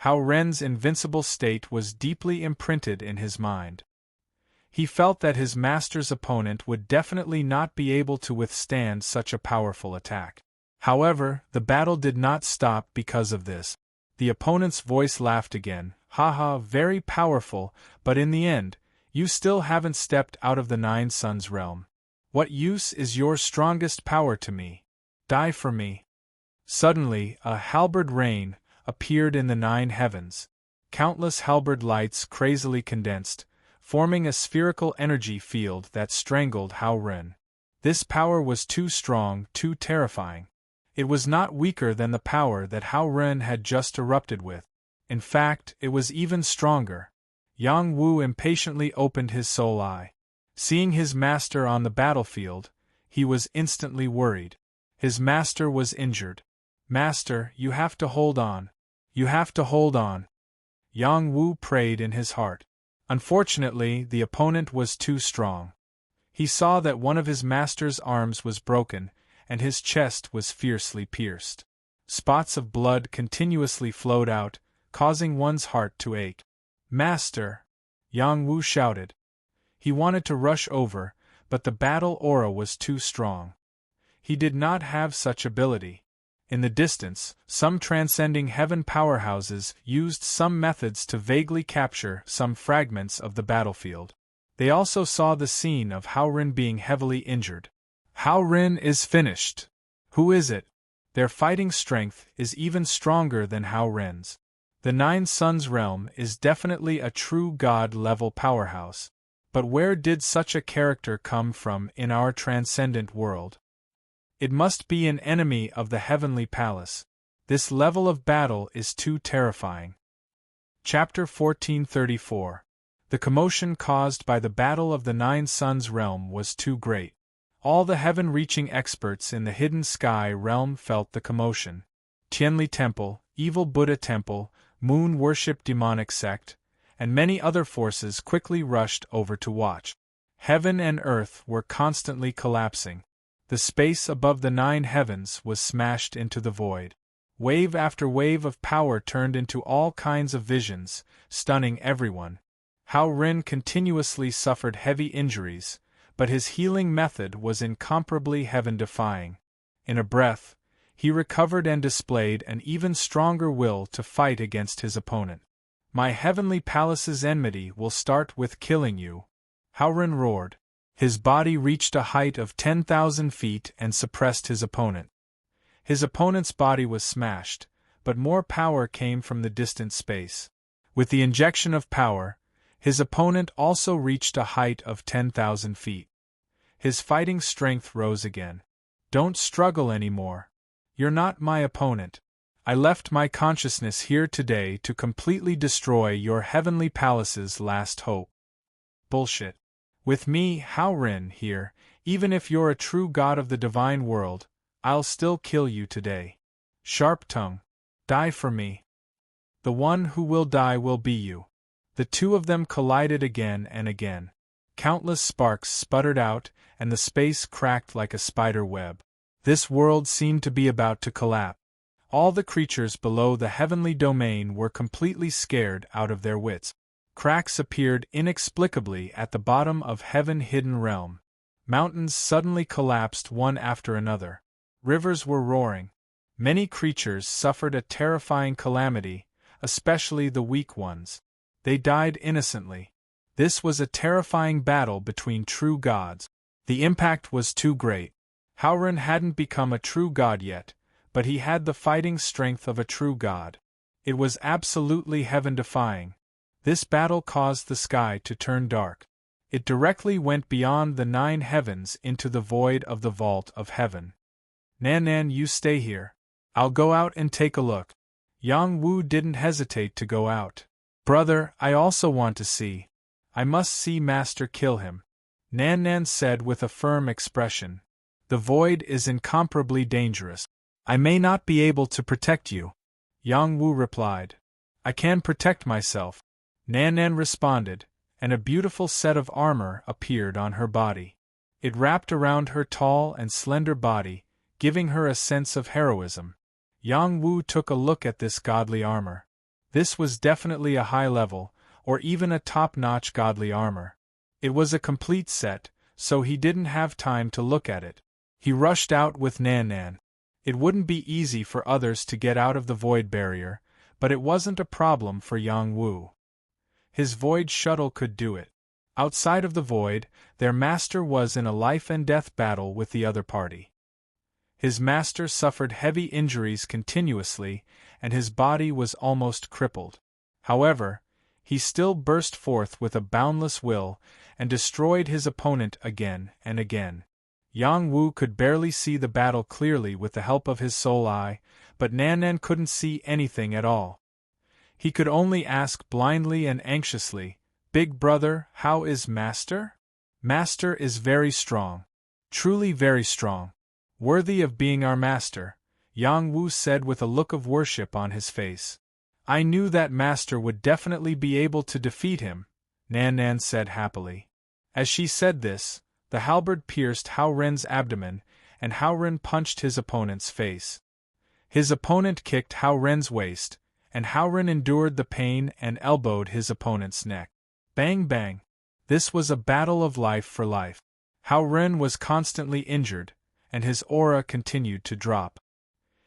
Howren's invincible state was deeply imprinted in his mind. He felt that his master's opponent would definitely not be able to withstand such a powerful attack. However, the battle did not stop because of this. The opponent's voice laughed again. Haha, very powerful, but in the end, you still haven't stepped out of the Nine Suns realm. What use is your strongest power to me? Die for me. Suddenly, a halberd rain appeared in the 9 heavens. Countless halberd lights crazily condensed, forming a spherical energy field that strangled Howren. This power was too strong, too terrifying. It was not weaker than the power that Howren had just erupted with. In fact, it was even stronger. Yang Wu impatiently opened his soul eye. Seeing his master on the battlefield, he was instantly worried. His master was injured. Master, you have to hold on. You have to hold on. Yang Wu prayed in his heart. Unfortunately, the opponent was too strong. He saw that one of his master's arms was broken, and his chest was fiercely pierced. Spots of blood continuously flowed out, causing one's heart to ache. Master! Yang Wu shouted. He wanted to rush over, but the battle aura was too strong. He did not have such ability. In the distance, some transcending heaven powerhouses used some methods to vaguely capture some fragments of the battlefield. They also saw the scene of Howren being heavily injured. Howren is finished. Who is it? Their fighting strength is even stronger than Howren's. The Nine Suns realm is definitely a true god-level powerhouse. But where did such a character come from in our transcendent world? It must be an enemy of the heavenly palace. This level of battle is too terrifying. Chapter 1434. The commotion caused by the Battle of the Nine Suns realm was too great. All the heaven-reaching experts in the hidden sky realm felt the commotion. Tianli Temple, Evil Buddha Temple, Moon Worship Demonic Sect, and many other forces quickly rushed over to watch. Heaven and earth were constantly collapsing. The space above the 9 heavens was smashed into the void. Wave after wave of power turned into all kinds of visions, stunning everyone. Howren continuously suffered heavy injuries, but his healing method was incomparably heaven-defying. In a breath, he recovered and displayed an even stronger will to fight against his opponent. My heavenly palace's enmity will start with killing you, Howren roared. His body reached a height of 10,000 feet and suppressed his opponent. His opponent's body was smashed, but more power came from the distant space. With the injection of power, his opponent also reached a height of 10,000 feet. His fighting strength rose again. Don't struggle anymore. You're not my opponent. I left my consciousness here today to completely destroy your heavenly palace's last hope. Bullshit. With me, Howren, here, even if you're a true god of the divine world, I'll still kill you today. Sharp tongue. Die for me. The one who will die will be you. The two of them collided again and again. Countless sparks sputtered out, and the space cracked like a spider web. This world seemed to be about to collapse. All the creatures below the heavenly domain were completely scared out of their wits. Cracks appeared inexplicably at the bottom of heaven-hidden realm. Mountains suddenly collapsed one after another. Rivers were roaring. Many creatures suffered a terrifying calamity, especially the weak ones. They died innocently. This was a terrifying battle between true gods. The impact was too great. Howren hadn't become a true god yet, but he had the fighting strength of a true god. It was absolutely heaven-defying. This battle caused the sky to turn dark. It directly went beyond the 9 heavens into the void of the vault of heaven. Nan, you stay here. I'll go out and take a look. Yang Wu didn't hesitate to go out. Brother, I also want to see. I must see Master kill him. Nan said with a firm expression. The void is incomparably dangerous. I may not be able to protect you. Yang Wu replied. I can protect myself. Nan responded, and a beautiful set of armor appeared on her body. It wrapped around her tall and slender body, giving her a sense of heroism. Yang Wu took a look at this godly armor. This was definitely a high level, or even a top-notch godly armor. It was a complete set, so he didn't have time to look at it. He rushed out with Nan. It wouldn't be easy for others to get out of the void barrier, but it wasn't a problem for Yang Wu. His void shuttle could do it. Outside of the void, their master was in a life-and-death battle with the other party. His master suffered heavy injuries continuously, and his body was almost crippled. However, he still burst forth with a boundless will, and destroyed his opponent again and again. Yang Wu could barely see the battle clearly with the help of his soul eye, but Nan couldn't see anything at all. He could only ask blindly and anxiously, Big brother, how is Master? Master is very strong. Truly very strong. Worthy of being our master, Yang Wu said with a look of worship on his face. I knew that Master would definitely be able to defeat him, Nan said happily. As she said this, the halberd pierced Howren's abdomen, and Howren punched his opponent's face. His opponent kicked Howren's waist, and Howren endured the pain and elbowed his opponent's neck. Bang bang! This was a battle of life for life. Howren was constantly injured, and his aura continued to drop.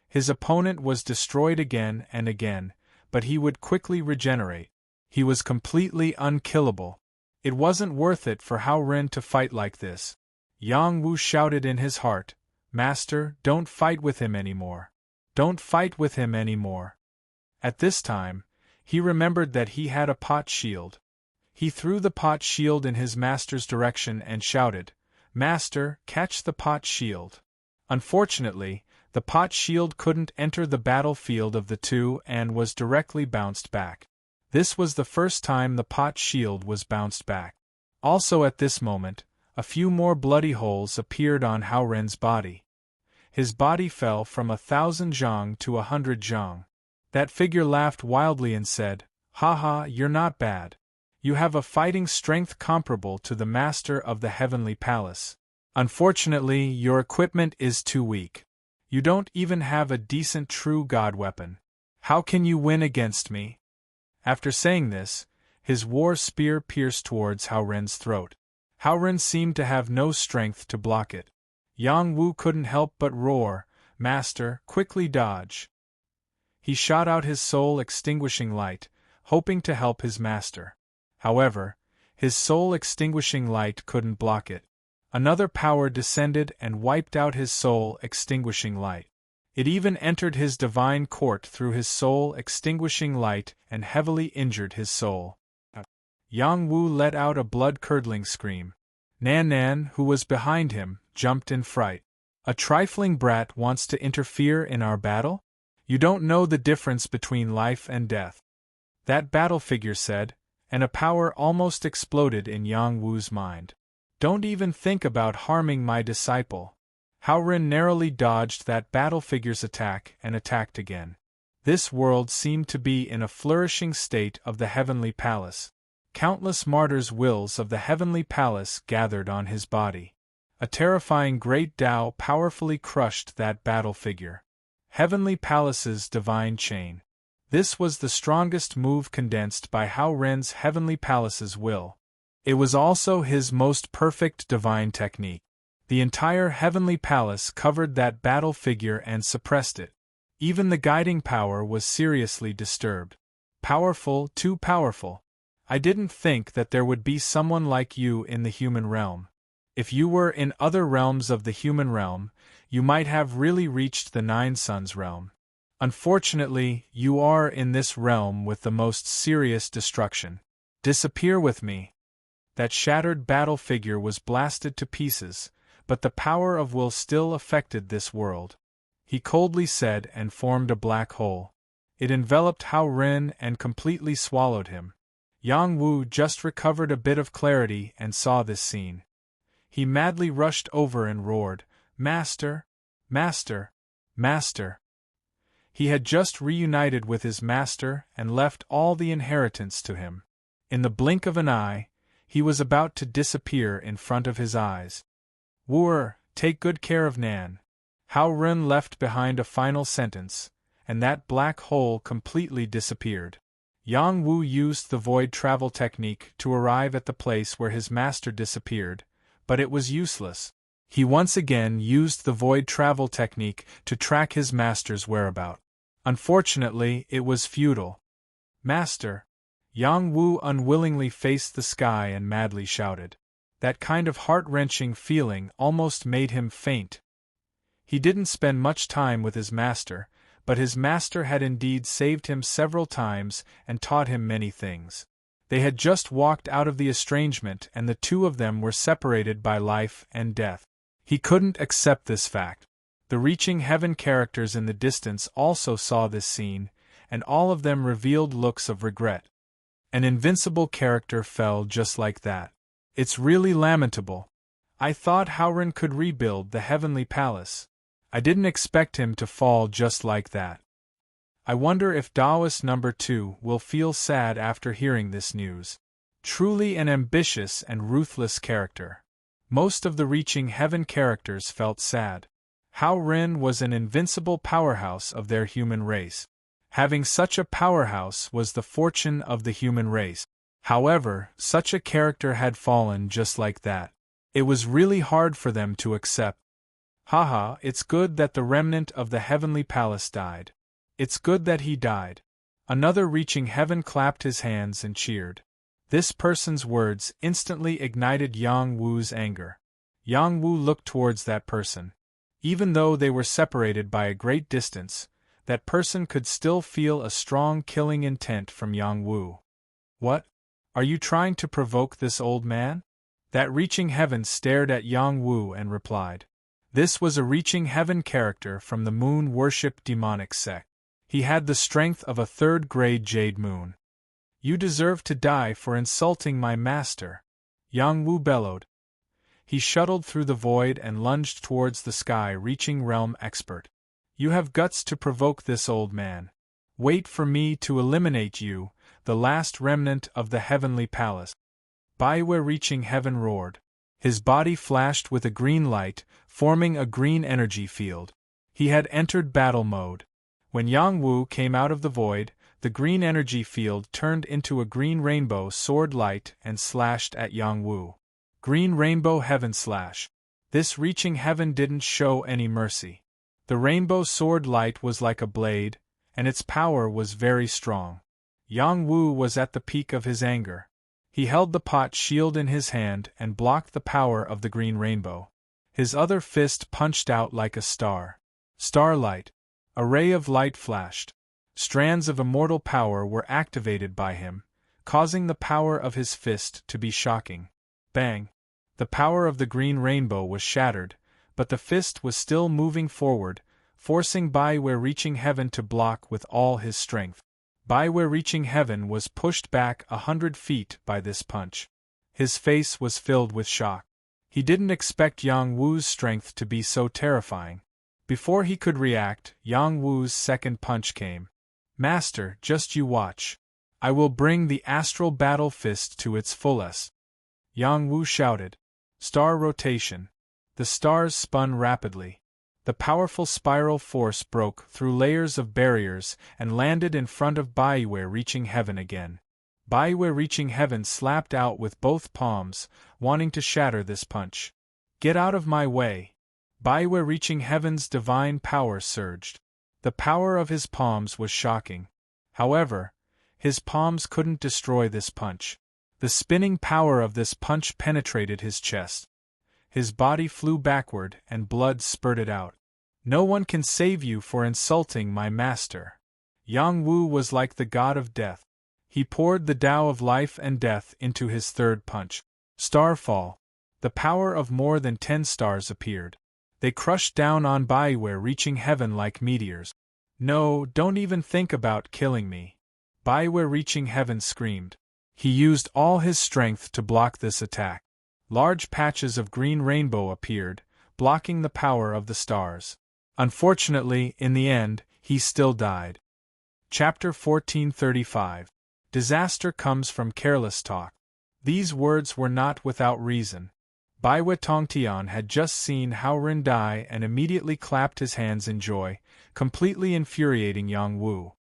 His opponent was destroyed again and again, but he would quickly regenerate. He was completely unkillable. It wasn't worth it for Howren to fight like this. Yang Wu shouted in his heart, Master, don't fight with him anymore. Don't fight with him anymore. At this time, he remembered that he had a pot shield. He threw the pot shield in his master's direction and shouted, Master, catch the pot shield. Unfortunately, the pot shield couldn't enter the battlefield of the two and was directly bounced back. This was the first time the pot shield was bounced back. Also at this moment, a few more bloody holes appeared on Howren's body. His body fell from 1,000 zhang to 100 zhang. That figure laughed wildly and said, Haha, you're not bad. You have a fighting strength comparable to the master of the heavenly palace. Unfortunately, your equipment is too weak. You don't even have a decent true god weapon. How can you win against me? After saying this, his war spear pierced towards Howren's throat. Howren seemed to have no strength to block it. Yang Wu couldn't help but roar, Master, quickly dodge. He shot out his soul-extinguishing light, hoping to help his master. However, his soul-extinguishing light couldn't block it. Another power descended and wiped out his soul-extinguishing light. It even entered his divine court through his soul-extinguishing light and heavily injured his soul. Yang Wu let out a blood-curdling scream. Nan, who was behind him, jumped in fright. A trifling brat wants to interfere in our battle? You don't know the difference between life and death. That battle figure said, and a power almost exploded in Yang Wu's mind. Don't even think about harming my disciple. Howren narrowly dodged that battle figure's attack and attacked again. This world seemed to be in a flourishing state of the heavenly palace. Countless martyrs' wills of the heavenly palace gathered on his body. A terrifying great Tao powerfully crushed that battle figure. Heavenly Palace's divine chain. This was the strongest move condensed by Hao Ren's Heavenly Palace's will. It was also his most perfect divine technique. The entire Heavenly Palace covered that battle figure and suppressed it. Even the guiding power was seriously disturbed. Powerful, too powerful. I didn't think that there would be someone like you in the human realm. If you were in other realms of the human realm, you might have really reached the Nine Suns realm. Unfortunately, you are in this realm with the most serious destruction. Disappear with me. That shattered battle figure was blasted to pieces, but the power of will still affected this world. He coldly said and formed a black hole. It enveloped Hao Ren and completely swallowed him. Yang Wu just recovered a bit of clarity and saw this scene. He madly rushed over and roared, "Master! Master! Master!" He had just reunited with his master and left all the inheritance to him. In the blink of an eye, he was about to disappear in front of his eyes. "Wu-er, take good care of Nan." Hao Ren left behind a final sentence, and that black hole completely disappeared. Yang Wu used the void travel technique to arrive at the place where his master disappeared, but it was useless. He once again used the void travel technique to track his master's whereabouts. Unfortunately, it was futile. "Master!" Yang Wu unwillingly faced the sky and madly shouted. That kind of heart-wrenching feeling almost made him faint. He didn't spend much time with his master, but his master had indeed saved him several times and taught him many things. They had just walked out of the estrangement and the two of them were separated by life and death. He couldn't accept this fact. The reaching heaven characters in the distance also saw this scene, and all of them revealed looks of regret. An invincible character fell just like that. It's really lamentable. I thought Hao Ren could rebuild the heavenly palace. I didn't expect him to fall just like that. I wonder if Taoist number 2 will feel sad after hearing this news. Truly an ambitious and ruthless character. Most of the reaching heaven characters felt sad. Hao Ren was an invincible powerhouse of their human race. Having such a powerhouse was the fortune of the human race. However, such a character had fallen just like that. It was really hard for them to accept. Haha, it's good that the remnant of the heavenly palace died. It's good that he died. Another reaching heaven clapped his hands and cheered. This person's words instantly ignited Yang Wu's anger. Yang Wu looked towards that person. Even though they were separated by a great distance, that person could still feel a strong killing intent from Yang Wu. "What? Are you trying to provoke this old man?" That reaching heaven stared at Yang Wu and replied. This was a reaching heaven character from the moon worship demonic sect. He had the strength of a third-grade jade moon. "You deserve to die for insulting my master," Yang Wu bellowed. He shuttled through the void and lunged towards the sky reaching realm expert. "You have guts to provoke this old man. Wait for me to eliminate you, the last remnant of the heavenly palace." Baiwe reaching heaven roared. His body flashed with a green light, forming a green energy field. He had entered battle mode. When Yang Wu came out of the void, the green energy field turned into a green rainbow sword light and slashed at Yang Wu. Green rainbow heaven slash. This reaching heaven didn't show any mercy. The rainbow sword light was like a blade, and its power was very strong. Yang Wu was at the peak of his anger. He held the pot shield in his hand and blocked the power of the green rainbow. His other fist punched out like a star. Starlight. A ray of light flashed. Strands of immortal power were activated by him, causing the power of his fist to be shocking. Bang! The power of the green rainbow was shattered, but the fist was still moving forward, forcing Baiwe reaching heaven to block with all his strength. Baiwe reaching heaven was pushed back 100 feet by this punch. His face was filled with shock. He didn't expect Yang Wu's strength to be so terrifying. Before he could react, Yang Wu's second punch came. Master, just you watch. I will bring the astral battle fist to its fullest. Yang Wu shouted. Star rotation. The stars spun rapidly. The powerful spiral force broke through layers of barriers and landed in front of Baiwei reaching heaven again. Baiwei reaching heaven slapped out with both palms, wanting to shatter this punch. Get out of my way! Baiwei reaching heaven's divine power surged. The power of his palms was shocking. However, his palms couldn't destroy this punch. The spinning power of this punch penetrated his chest. His body flew backward and blood spurted out. No one can save you for insulting my master. Yang Wu was like the god of death. He poured the Tao of life and death into his third punch. Starfall. The power of more than 10 stars appeared. They crushed down on Baiwei reaching heaven like meteors. No, don't even think about killing me. Baiwei reaching heaven screamed. He used all his strength to block this attack. Large patches of green rainbow appeared, blocking the power of the stars. Unfortunately, in the end, he still died. Chapter 1435. Disaster comes from careless talk. These words were not without reason. Baiwei Tongtian had just seen Hao Ren die and immediately clapped his hands in joy, completely infuriating Yang Wu.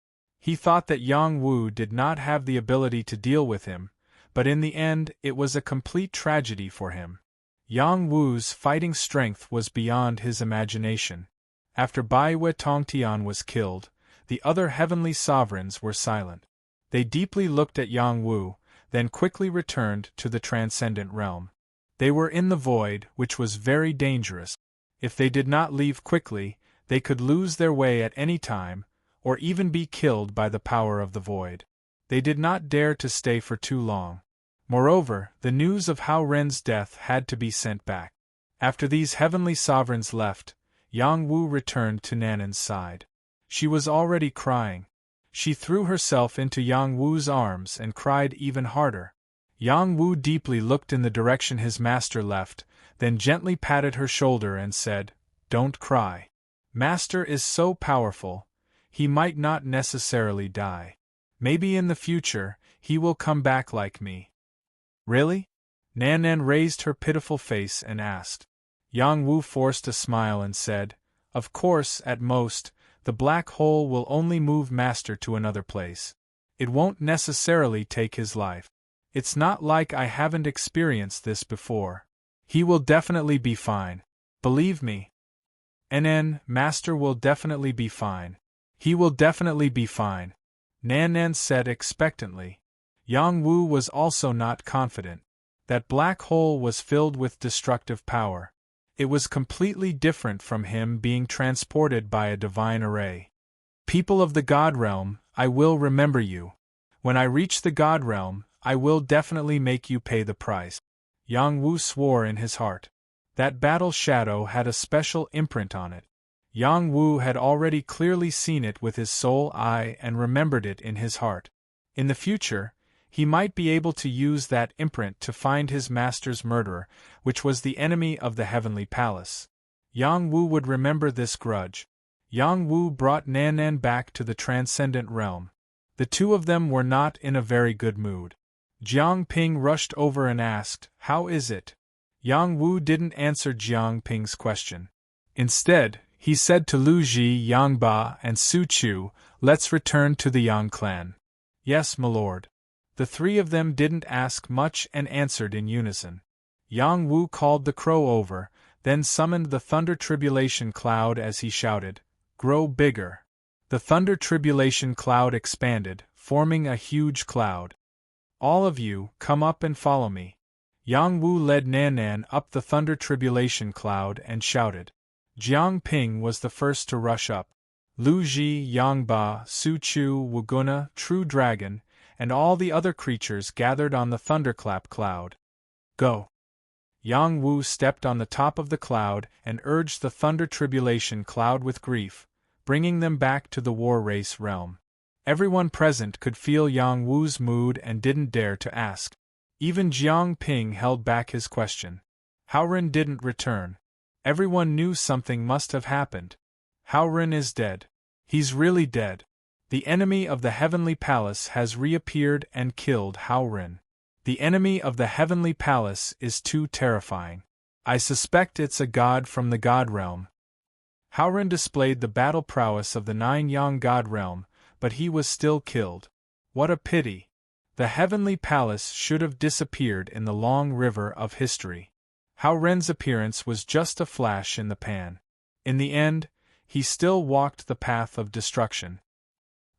He thought that Yang Wu did not have the ability to deal with him, but in the end it was a complete tragedy for him. Yang Wu's fighting strength was beyond his imagination. After Baiwei Tongtian was killed, the other heavenly sovereigns were silent. They deeply looked at Yang Wu, then quickly returned to the transcendent realm. They were in the void, which was very dangerous. If they did not leave quickly, they could lose their way at any time, or even be killed by the power of the void. They did not dare to stay for too long. Moreover, the news of Hao Ren's death had to be sent back. After these heavenly sovereigns left, Yang Wu returned to Nanan's side. She was already crying. She threw herself into Yang Wu's arms and cried even harder. Yang Wu deeply looked in the direction his master left, then gently patted her shoulder and said, "Don't cry. Master is so powerful, he might not necessarily die. Maybe in the future, he will come back like me." Really? Nanan raised her pitiful face and asked. Yang Wu forced a smile and said, "Of course, at most, the black hole will only move Master to another place. It won't necessarily take his life. It's not like I haven't experienced this before. He will definitely be fine. Believe me. Master will definitely be fine. He will definitely be fine," Nanan said expectantly. Yang Wu was also not confident. That black hole was filled with destructive power. It was completely different from him being transported by a divine array. "People of the God Realm, I will remember you. When I reach the God Realm, I will definitely make you pay the price." Yang Wu swore in his heart. That battle shadow had a special imprint on it. Yang Wu had already clearly seen it with his soul eye and remembered it in his heart. In the future, he might be able to use that imprint to find his master's murderer, which was the enemy of the heavenly palace. Yang Wu would remember this grudge. Yang Wu brought Nanan back to the transcendent realm. The two of them were not in a very good mood. Jiang Ping rushed over and asked, "How is it?" Yang Wu didn't answer Jiang Ping's question. Instead, he said to Lu Ji, Yang Ba, and Su Chu, "Let's return to the Yang clan." "Yes, my lord." The three of them didn't ask much and answered in unison. Yang Wu called the crow over, then summoned the thunder tribulation cloud as he shouted, "Grow bigger." The thunder tribulation cloud expanded, forming a huge cloud. "All of you, come up and follow me." Yang Wu led Nanan up the thunder tribulation cloud and shouted. Jiang Ping was the first to rush up. Lu Ji, Yang Ba, Su Chu, Wuguna, True Dragon, and all the other creatures gathered on the thunderclap cloud. "Go!" Yang Wu stepped on the top of the cloud and urged the thunder tribulation cloud with grief, bringing them back to the war race realm. Everyone present could feel Yang Wu's mood and didn't dare to ask. Even Jiang Ping held back his question. Hao Ren didn't return. Everyone knew something must have happened. Hao Ren is dead. He's really dead. The enemy of the heavenly palace has reappeared and killed Howrin. The enemy of the heavenly palace is too terrifying. I suspect it's a god from the god realm. Howrin displayed the battle prowess of the 9 Yang god realm, but he was still killed. What a pity! The heavenly palace should have disappeared in the long river of history. Howren's appearance was just a flash in the pan. In the end, he still walked the path of destruction.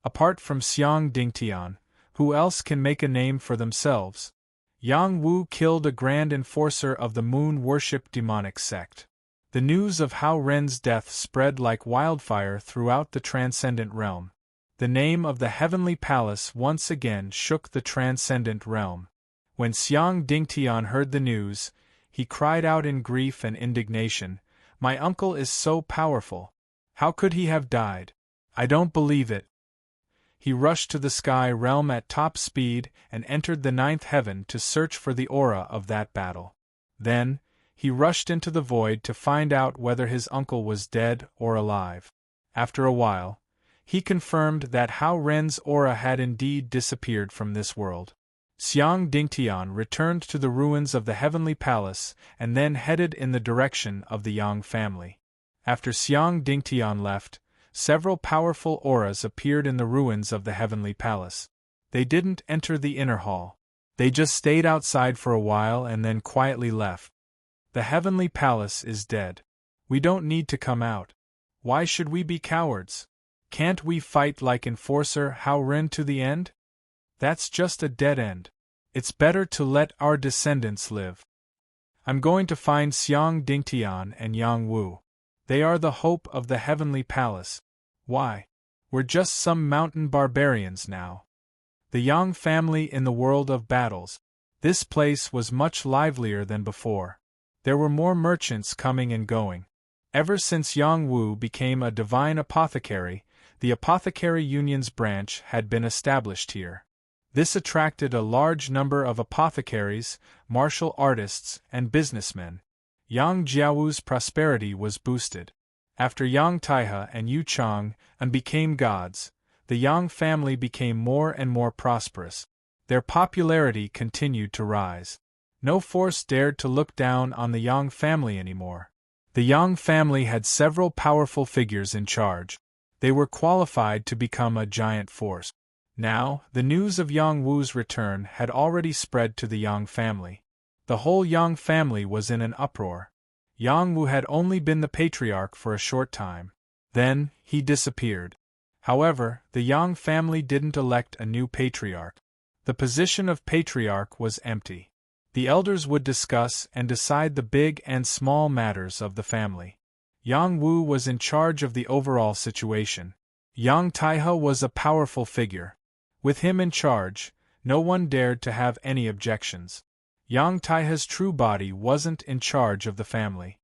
Apart from Xiang Dingtian, who else can make a name for themselves? Yang Wu killed a grand enforcer of the moon-worship demonic sect. The news of Hao Ren's death spread like wildfire throughout the transcendent realm. The name of the heavenly palace once again shook the transcendent realm. When Xiang Dingtian heard the news, he cried out in grief and indignation, "My uncle is so powerful. How could he have died? I don't believe it." He rushed to the sky realm at top speed and entered the 9th heaven to search for the aura of that battle. Then, he rushed into the void to find out whether his uncle was dead or alive. After a while, he confirmed that Hao Ren's aura had indeed disappeared from this world. Xiang Dingtian returned to the ruins of the heavenly palace and then headed in the direction of the Yang family. After Xiang Dingtian left, several powerful auras appeared in the ruins of the heavenly palace. They didn't enter the inner hall. They just stayed outside for a while and then quietly left. The heavenly palace is dead. We don't need to come out. Why should we be cowards? Can't we fight like Enforcer Hao Ren to the end? That's just a dead end. It's better to let our descendants live. I'm going to find Xiang Dingtian and Yang Wu. They are the hope of the heavenly palace. Why? We're just some mountain barbarians now. The Yang family in the world of battles. This place was much livelier than before. There were more merchants coming and going. Ever since Yang Wu became a divine apothecary, the Apothecary Union's branch had been established here. This attracted a large number of apothecaries, martial artists, and businessmen. Yang Jiawu's prosperity was boosted. After Yang Taihe and Yu Chang became gods, the Yang family became more and more prosperous. Their popularity continued to rise. No force dared to look down on the Yang family anymore. The Yang family had several powerful figures in charge. They were qualified to become a giant force. Now, the news of Yang Wu's return had already spread to the Yang family. The whole Yang family was in an uproar. Yang Wu had only been the patriarch for a short time. Then, he disappeared. However, the Yang family didn't elect a new patriarch. The position of patriarch was empty. The elders would discuss and decide the big and small matters of the family. Yang Wu was in charge of the overall situation. Yang Taihe was a powerful figure. With him in charge, no one dared to have any objections. Yang Taihe's true body wasn't in charge of the family.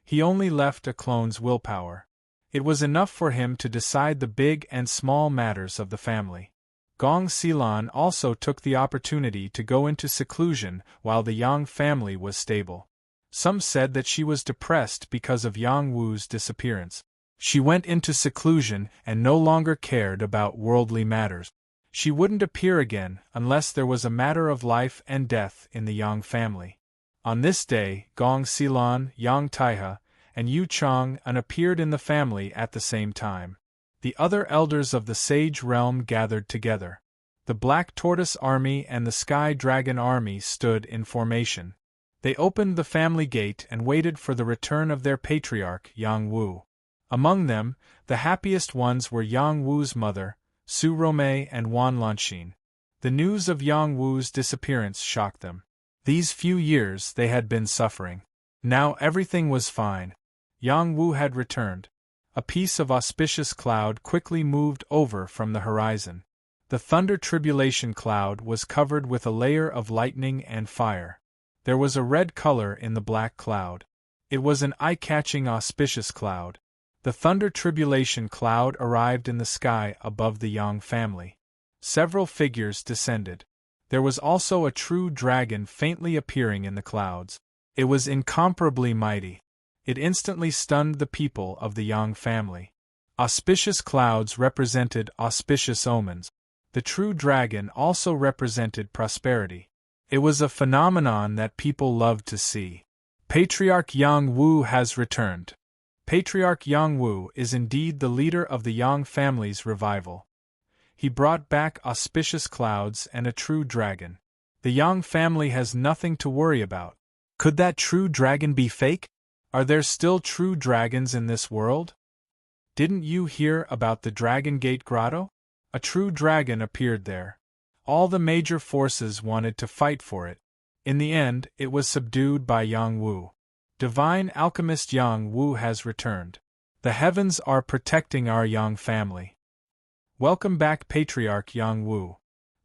He only left a clone's willpower. It was enough for him to decide the big and small matters of the family. Gong Xilan also took the opportunity to go into seclusion while the Yang family was stable. Some said that she was depressed because of Yang Wu's disappearance. She went into seclusion and no longer cared about worldly matters. She wouldn't appear again unless there was a matter of life and death in the Yang family. On this day, Gong Xilan, Yang Taihe, and Yu Chang appeared in the family at the same time. The other elders of the Sage Realm gathered together. The Black Tortoise Army and the Sky Dragon Army stood in formation. They opened the family gate and waited for the return of their patriarch, Yang Wu. Among them, the happiest ones were Yang Wu's mother, Su Romei and Wan Lanxin. The news of Yang Wu's disappearance shocked them. These few years they had been suffering. Now everything was fine. Yang Wu had returned. A piece of auspicious cloud quickly moved over from the horizon. The thunder tribulation cloud was covered with a layer of lightning and fire. There was a red color in the black cloud. It was an eye-catching auspicious cloud. The thunder tribulation cloud arrived in the sky above the Yang family. Several figures descended. There was also a true dragon faintly appearing in the clouds. It was incomparably mighty. It instantly stunned the people of the Yang family. Auspicious clouds represented auspicious omens. The true dragon also represented prosperity. It was a phenomenon that people loved to see. Patriarch Yang Wu has returned. Patriarch Yang Wu is indeed the leader of the Yang family's revival. He brought back auspicious clouds and a true dragon. The Yang family has nothing to worry about. Could that true dragon be fake? Are there still true dragons in this world? Didn't you hear about the Dragon Gate Grotto? A true dragon appeared there. All the major forces wanted to fight for it. In the end, it was subdued by Yang Wu. Divine alchemist Yang Wu has returned. The heavens are protecting our Yang family. Welcome back, Patriarch Yang Wu.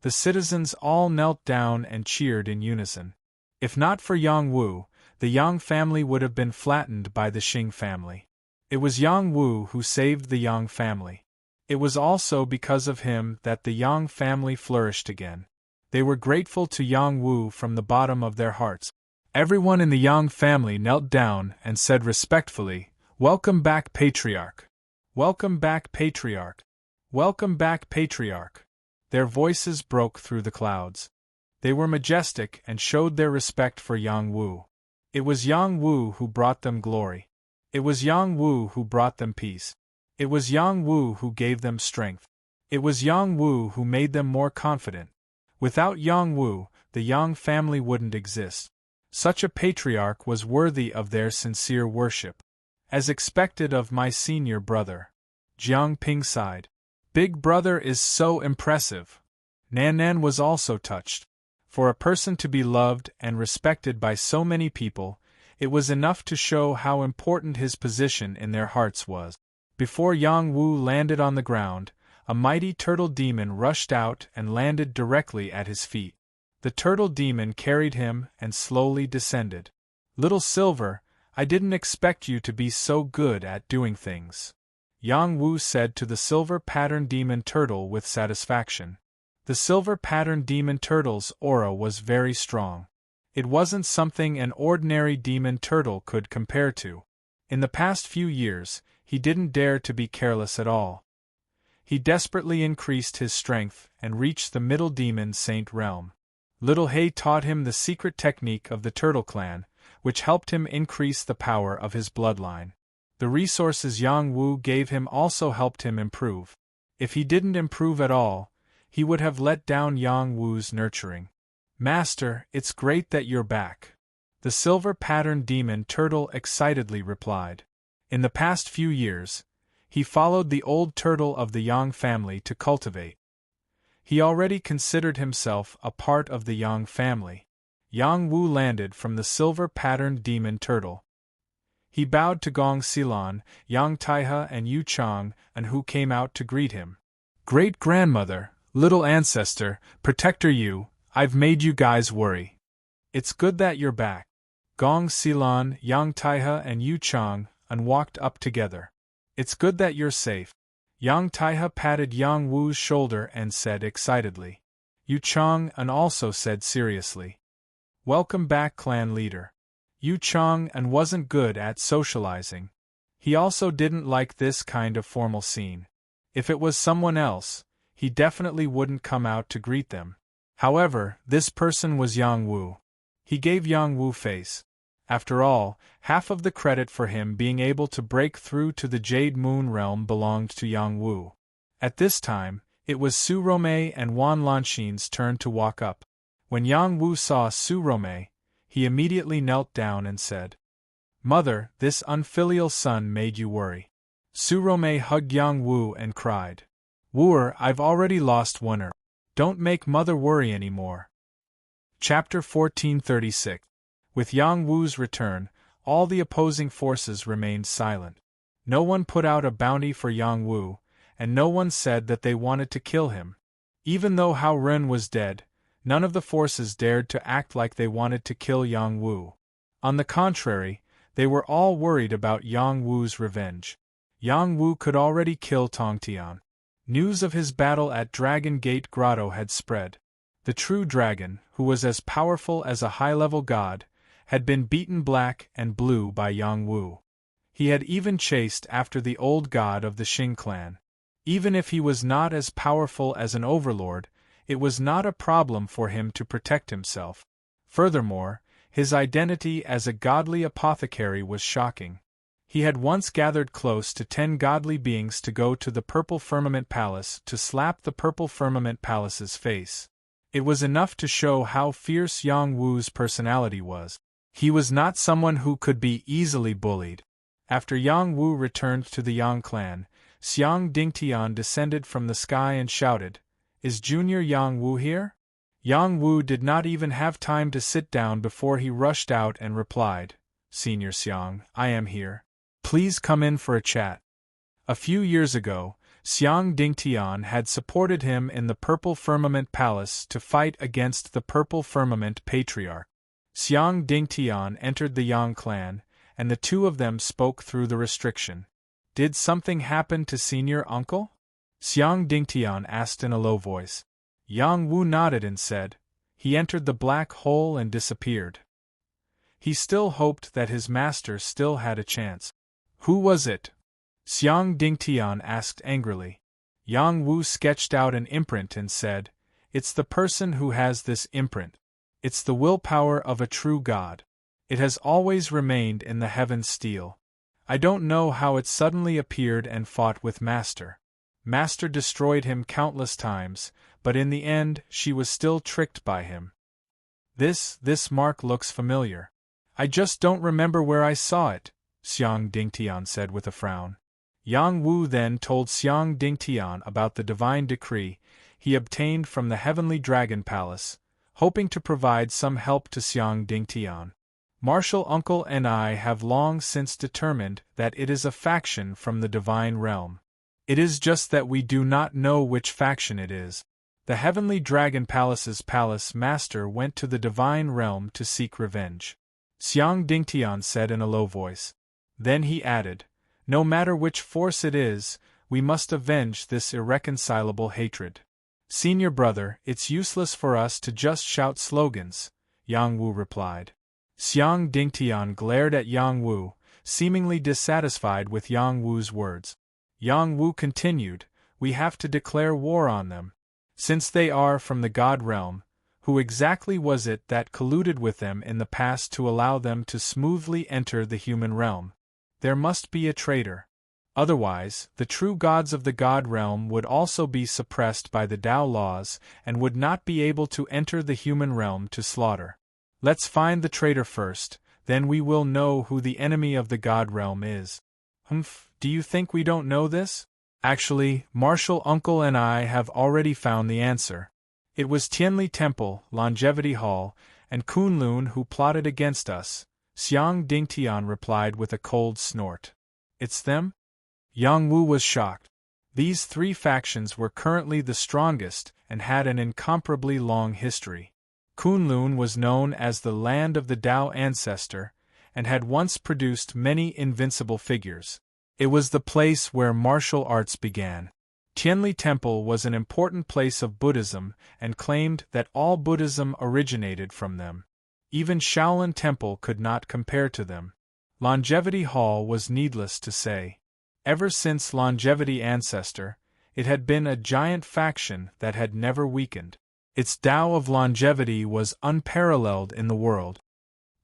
The citizens all knelt down and cheered in unison. If not for Yang Wu, the Yang family would have been flattened by the Xing family. It was Yang Wu who saved the Yang family. It was also because of him that the Yang family flourished again. They were grateful to Yang Wu from the bottom of their hearts. Everyone in the Yang family knelt down and said respectfully, "Welcome back, Patriarch. Welcome back, Patriarch. Welcome back, Patriarch." Their voices broke through the clouds. They were majestic and showed their respect for Yang Wu. It was Yang Wu who brought them glory. It was Yang Wu who brought them peace. It was Yang Wu who gave them strength. It was Yang Wu who made them more confident. Without Yang Wu, the Yang family wouldn't exist. Such a patriarch was worthy of their sincere worship. As expected of my senior brother. Jiang Ping sighed. Big brother is so impressive. Nan Nan was also touched. For a person to be loved and respected by so many people, it was enough to show how important his position in their hearts was. Before Yang Wu landed on the ground, a mighty turtle demon rushed out and landed directly at his feet. The turtle demon carried him and slowly descended. Little Silver, I didn't expect you to be so good at doing things. Yang Wu said to the silver-patterned demon turtle with satisfaction. The silver-patterned demon turtle's aura was very strong. It wasn't something an ordinary demon turtle could compare to. In the past few years, he didn't dare to be careless at all. He desperately increased his strength and reached the middle demon saint realm. Little Hay taught him the secret technique of the Turtle Clan, which helped him increase the power of his bloodline. The resources Yang Wu gave him also helped him improve. If he didn't improve at all, he would have let down Yang Wu's nurturing. Master, it's great that you're back. The silver-patterned demon turtle excitedly replied. In the past few years, he followed the old turtle of the Yang family to cultivate. He already considered himself a part of the Yang family. Yang Wu landed from the silver-patterned demon turtle. He bowed to Gong Xilan, Yang Taihe and Yu Chang, and who came out to greet him. Great-grandmother, little ancestor, protector Yu, I've made you guys worry. It's good that you're back. Gong Xilan, Yang Taihe and Yu Chang and walked up together. It's good that you're safe. Yang Taihe patted Yang Wu's shoulder and said excitedly. Yu Chang and also said seriously. Welcome back, clan leader. Yu Chang and wasn't good at socializing. He also didn't like this kind of formal scene. If it was someone else, he definitely wouldn't come out to greet them. However, this person was Yang Wu. He gave Yang Wu face. After all, half of the credit for him being able to break through to the Jade Moon realm belonged to Yang Wu. At this time, it was Su Romei and Wan Lanxin's turn to walk up. When Yang Wu saw Su Romei, he immediately knelt down and said, Mother, this unfilial son made you worry. Su Romei hugged Yang Wu and cried, Wooer, I've already lost one. Don't make mother worry anymore. Chapter 1436. With Yang Wu's return, all the opposing forces remained silent. No one put out a bounty for Yang Wu, and no one said that they wanted to kill him. Even though Hao Ren was dead, none of the forces dared to act like they wanted to kill Yang Wu. On the contrary, they were all worried about Yang Wu's revenge. Yang Wu could already kill Tongtian. News of his battle at Dragon Gate Grotto had spread. The true dragon, who was as powerful as a high-level god, had been beaten black and blue by Yang Wu. He had even chased after the old god of the Xing clan. Even if he was not as powerful as an overlord, it was not a problem for him to protect himself. Furthermore, his identity as a godly apothecary was shocking. He had once gathered close to 10 godly beings to go to the Purple Firmament Palace to slap the Purple Firmament Palace's face. It was enough to show how fierce Yang Wu's personality was. He was not someone who could be easily bullied. After Yang Wu returned to the Yang clan, Xiang Dingtian descended from the sky and shouted, "Is Junior Yang Wu here?" Yang Wu did not even have time to sit down before he rushed out and replied, "Senior Xiang, I am here. Please come in for a chat." A few years ago, Xiang Dingtian had supported him in the Purple Firmament Palace to fight against the Purple Firmament Patriarch. Xiang Dingtian entered the Yang clan, and the two of them spoke through the restriction. "Did something happen to Senior Uncle?" Xiang Dingtian asked in a low voice. Yang Wu nodded and said, "He entered the black hole and disappeared." He still hoped that his master still had a chance. "Who was it?" Xiang Dingtian asked angrily. Yang Wu sketched out an imprint and said, "It's the person who has this imprint. It's the willpower of a true god. It has always remained in the heaven's steel. I don't know how it suddenly appeared and fought with Master. Master destroyed him countless times, but in the end she was still tricked by him. This mark looks familiar. I just don't remember where I saw it," Xiang Dingtian said with a frown. Yang Wu then told Xiang Dingtian about the divine decree he obtained from the Heavenly Dragon Palace, hoping to provide some help to Xiang Dingtian. "Martial Uncle and I have long since determined that it is a faction from the divine realm. It is just that we do not know which faction it is. The Heavenly Dragon Palace's palace master went to the divine realm to seek revenge," Xiang Dingtian said in a low voice. Then he added, "No matter which force it is, we must avenge this irreconcilable hatred." "Senior brother, it's useless for us to just shout slogans," Yang Wu replied. Xiang Dingtian glared at Yang Wu, seemingly dissatisfied with Yang Wu's words. Yang Wu continued, "We have to declare war on them. Since they are from the God realm, who exactly was it that colluded with them in the past to allow them to smoothly enter the human realm? There must be a traitor. Otherwise, the true gods of the God realm would also be suppressed by the Tao laws and would not be able to enter the human realm to slaughter. Let's find the traitor first, then we will know who the enemy of the God realm is." "Humph, do you think we don't know this?" "Actually, Martial Uncle and I have already found the answer. It was Tianli Temple, Longevity Hall, and Kunlun who plotted against us," Xiang Dingtian replied with a cold snort. "It's them?" Yang Wu was shocked. These three factions were currently the strongest and had an incomparably long history. Kunlun was known as the land of the Tao ancestor, and had once produced many invincible figures. It was the place where martial arts began. Tianli Temple was an important place of Buddhism and claimed that all Buddhism originated from them. Even Shaolin Temple could not compare to them. Longevity Hall was needless to say. Ever since Longevity Ancestor, it had been a giant faction that had never weakened. Its Tao of longevity was unparalleled in the world.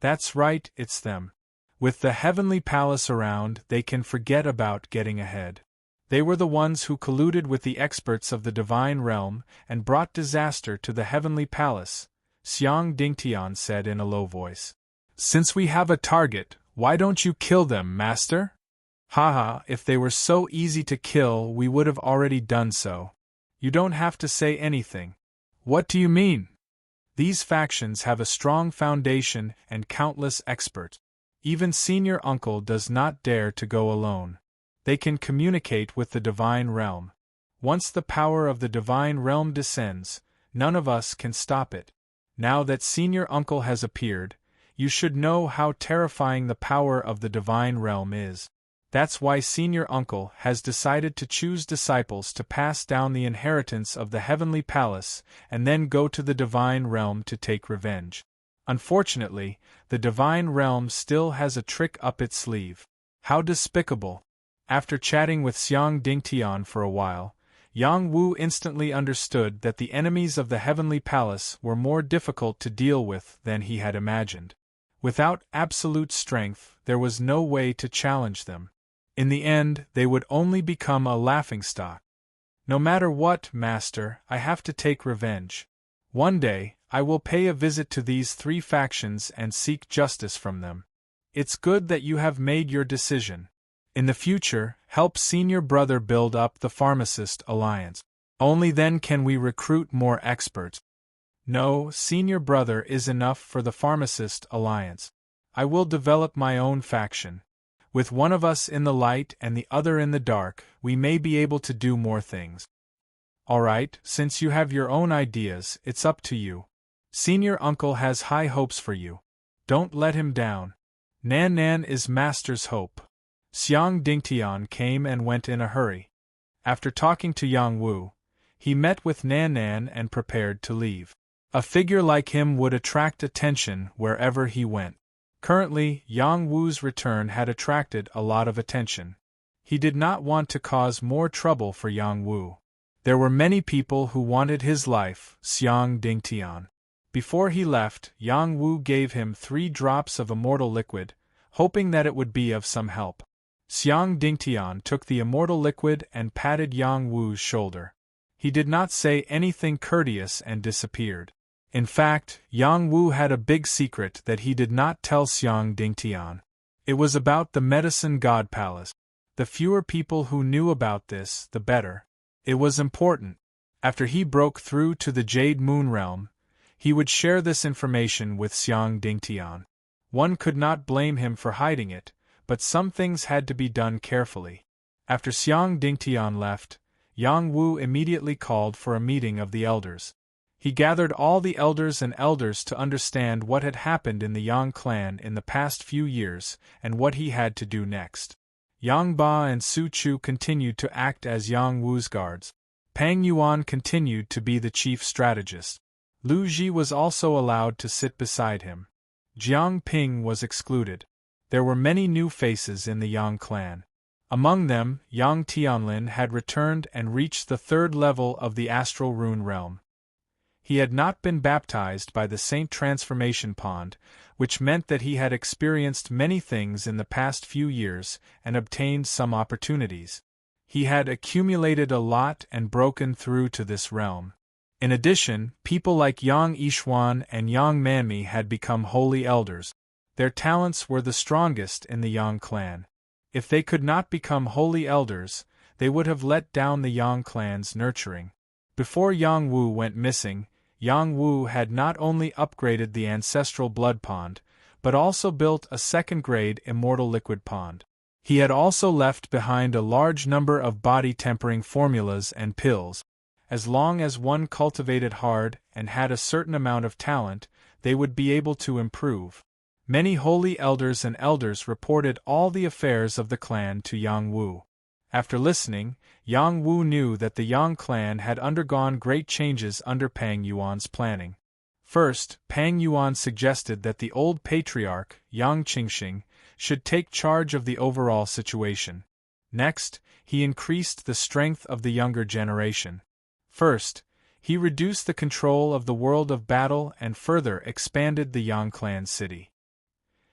That's right, it's them. With the Heavenly Palace around, they can forget about getting ahead. They were the ones who colluded with the experts of the Divine Realm and brought disaster to the Heavenly Palace, Xiang Dingtian said in a low voice. "Since we have a target, why don't you kill them, Master?" "Haha, if they were so easy to kill, we would have already done so. You don't have to say anything." "What do you mean?" "These factions have a strong foundation and countless experts. Even Senior Uncle does not dare to go alone. They can communicate with the Divine Realm. Once the power of the Divine Realm descends, none of us can stop it. Now that Senior Uncle has appeared, you should know how terrifying the power of the Divine Realm is. That's why Senior Uncle has decided to choose disciples to pass down the inheritance of the Heavenly Palace and then go to the Divine Realm to take revenge. Unfortunately, the Divine Realm still has a trick up its sleeve. How despicable! After chatting with Xiang Dingtian for a while, Yang Wu instantly understood that the enemies of the Heavenly Palace were more difficult to deal with than he had imagined. Without absolute strength, there was no way to challenge them. In the end, they would only become a laughingstock. No matter what, Master, I have to take revenge. One day, I will pay a visit to these three factions and seek justice from them. It's good that you have made your decision. In the future, help senior brother build up the Pharmacist Alliance. Only then can we recruit more experts. No, senior brother is enough for the Pharmacist Alliance. I will develop my own faction. With one of us in the light and the other in the dark, we may be able to do more things. Alright, since you have your own ideas, it's up to you. Senior uncle has high hopes for you. Don't let him down. Nan Nan is Master's hope. Xiang Dingtian came and went in a hurry. After talking to Yang Wu, he met with Nan Nan and prepared to leave. A figure like him would attract attention wherever he went. Currently, Yang Wu's return had attracted a lot of attention. He did not want to cause more trouble for Yang Wu. There were many people who wanted his life, Xiang Dingtian. Before he left, Yang Wu gave him 3 drops of immortal liquid, hoping that it would be of some help. Xiang Dingtian took the immortal liquid and patted Yang Wu's shoulder. He did not say anything courteous and disappeared. In fact, Yang Wu had a big secret that he did not tell Xiang Dingtian. It was about the Medicine God Palace. The fewer people who knew about this, the better. It was important. After he broke through to the Jade Moon Realm, he would share this information with Xiang Dingtian. One could not blame him for hiding it, but some things had to be done carefully. After Xiang Dingtian left, Yang Wu immediately called for a meeting of the elders. He gathered all the elders and elders to understand what had happened in the Yang clan in the past few years and what he had to do next. Yang Ba and Su Chu continued to act as Yang Wu's guards. Pang Yuan continued to be the chief strategist. Lu Ji was also allowed to sit beside him. Jiang Ping was excluded. There were many new faces in the Yang clan. Among them, Yang Tianlin had returned and reached the 3rd level of the Astral Rune Realm. He had not been baptized by the Saint Transformation Pond, which meant that he had experienced many things in the past few years and obtained some opportunities. He had accumulated a lot and broken through to this realm. In addition, people like Yang Yishuan and Yang Manmi had become holy elders. Their talents were the strongest in the Yang clan. If they could not become holy elders, they would have let down the Yang clan's nurturing. Before Yang Wu went missing, Yang Wu had not only upgraded the ancestral blood pond, but also built a 2nd-grade immortal liquid pond. He had also left behind a large number of body-tempering formulas and pills. As long as one cultivated hard and had a certain amount of talent, they would be able to improve. Many holy elders and elders reported all the affairs of the clan to Yang Wu. After listening, Yang Wu knew that the Yang clan had undergone great changes under Pang Yuan's planning. First, Pang Yuan suggested that the old patriarch, Yang Qingxing, should take charge of the overall situation. Next, he increased the strength of the younger generation. First, he reduced the control of the world of battle and further expanded the Yang clan city.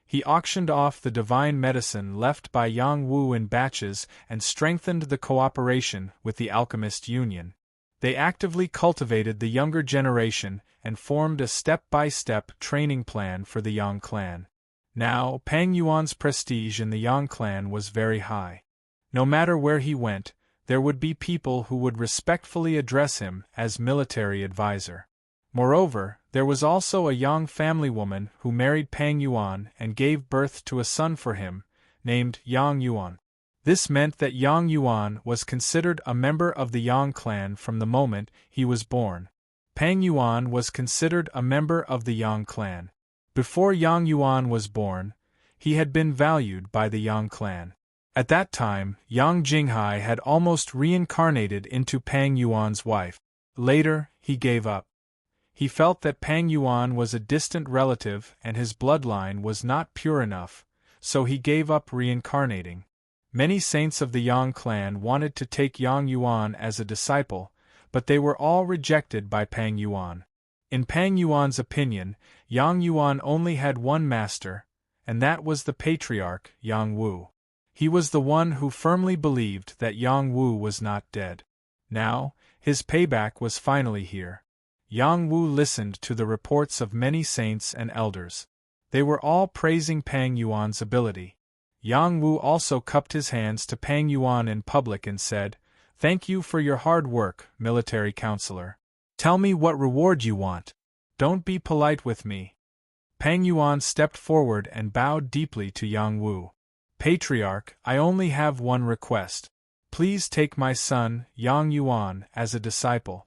He auctioned off the divine medicine left by Yang Wu in batches and strengthened the cooperation with the Alchemist Union. They actively cultivated the younger generation and formed a step-by-step training plan for the Yang clan. Now, Pang Yuan's prestige in the Yang clan was very high. No matter where he went, there would be people who would respectfully address him as military advisor. Moreover, there was also a Yang family woman who married Pang Yuan and gave birth to a son for him, named Yang Yuan. This meant that Yang Yuan was considered a member of the Yang clan from the moment he was born. Pang Yuan was considered a member of the Yang clan. Before Yang Yuan was born, he had been valued by the Yang clan. At that time, Yang Jinghai had almost reincarnated into Pang Yuan's wife. Later, he gave up. He felt that Pang Yuan was a distant relative and his bloodline was not pure enough, so he gave up reincarnating. Many saints of the Yang clan wanted to take Yang Yuan as a disciple, but they were all rejected by Pang Yuan. In Pang Yuan's opinion, Yang Yuan only had one master, and that was the patriarch, Yang Wu. He was the one who firmly believed that Yang Wu was not dead. Now, his payback was finally here. Yang Wu listened to the reports of many saints and elders. They were all praising Pang Yuan's ability. Yang Wu also cupped his hands to Pang Yuan in public and said, "Thank you for your hard work, military counselor. Tell me what reward you want. Don't be polite with me." Pang Yuan stepped forward and bowed deeply to Yang Wu. "Patriarch, I only have one request. Please take my son, Yang Yuan, as a disciple."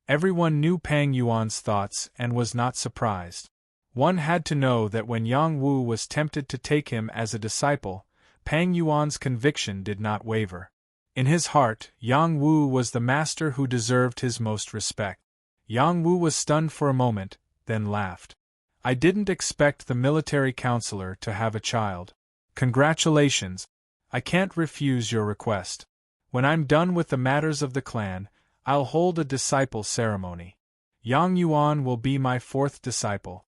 Everyone knew Pang Yuan's thoughts and was not surprised. One had to know that when Yang Wu was tempted to take him as a disciple, Pang Yuan's conviction did not waver. In his heart, Yang Wu was the master who deserved his most respect. Yang Wu was stunned for a moment, then laughed. "I didn't expect the military counselor to have a child. Congratulations. I can't refuse your request. When I'm done with the matters of the clan, I'll hold a disciple ceremony. Yang Yuan will be my fourth disciple.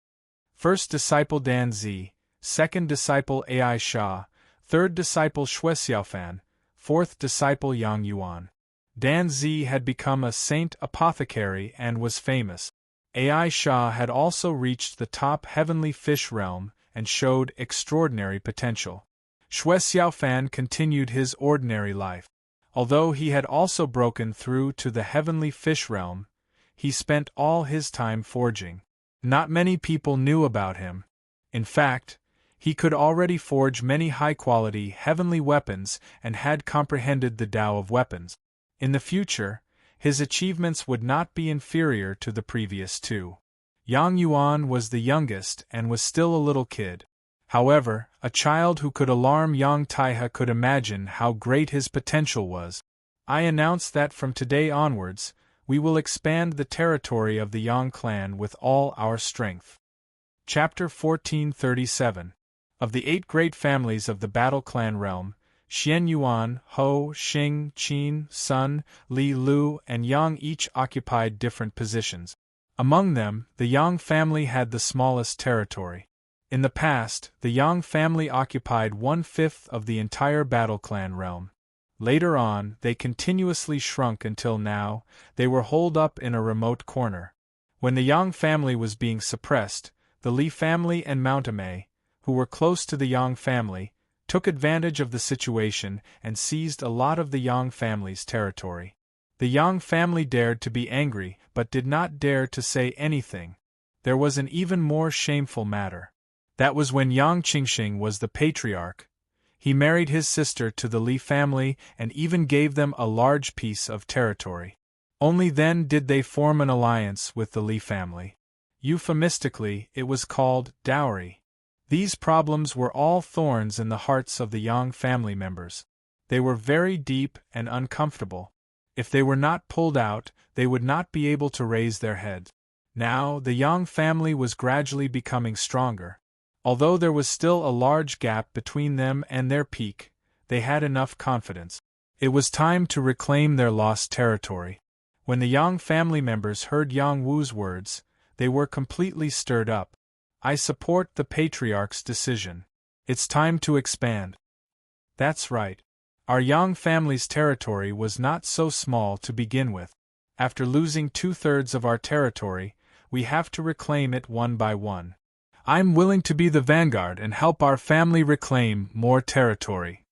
First disciple Dan Zi, second disciple Ai Sha, third disciple Shui Xiaofan, fourth disciple Yang Yuan." Dan Zi had become a saint apothecary and was famous. Ai Sha had also reached the top heavenly fish realm and showed extraordinary potential. Shui Xiaofan continued his ordinary life. Although he had also broken through to the heavenly fish realm, he spent all his time forging. Not many people knew about him. In fact, he could already forge many high-quality heavenly weapons and had comprehended the Tao of weapons. In the future, his achievements would not be inferior to the previous two. Yang Yuan was the youngest and was still a little kid. However, a child who could alarm Yang Taihe could imagine how great his potential was. "I announce that from today onwards, we will expand the territory of the Yang clan with all our strength." Chapter 1437. Of the 8 great families of the Battle Clan realm, Xian Yuan, Ho, Xing, Qin, Sun, Li Lu, and Yang each occupied different positions. Among them, the Yang family had the smallest territory. In the past, the Yang family occupied 1/5 of the entire Battle Clan realm. Later on, they continuously shrunk until now, they were holed up in a remote corner. When the Yang family was being suppressed, the Li family and Mountamay, who were close to the Yang family, took advantage of the situation and seized a lot of the Yang family's territory. The Yang family dared to be angry but did not dare to say anything. There was an even more shameful matter. That was when Yang Qingxing was the patriarch. He married his sister to the Li family and even gave them a large piece of territory. Only then did they form an alliance with the Li family. Euphemistically, it was called dowry. These problems were all thorns in the hearts of the Yang family members. They were very deep and uncomfortable. If they were not pulled out, they would not be able to raise their heads. Now, the Yang family was gradually becoming stronger. Although there was still a large gap between them and their peak, they had enough confidence. It was time to reclaim their lost territory. When the Yang family members heard Yang Wu's words, they were completely stirred up. "I support the patriarch's decision. It's time to expand." That's right. Our Yang family's territory was not so small to begin with. After losing 2/3 of our territory, we have to reclaim it one by one. I'm willing to be the vanguard and help our family reclaim more territory.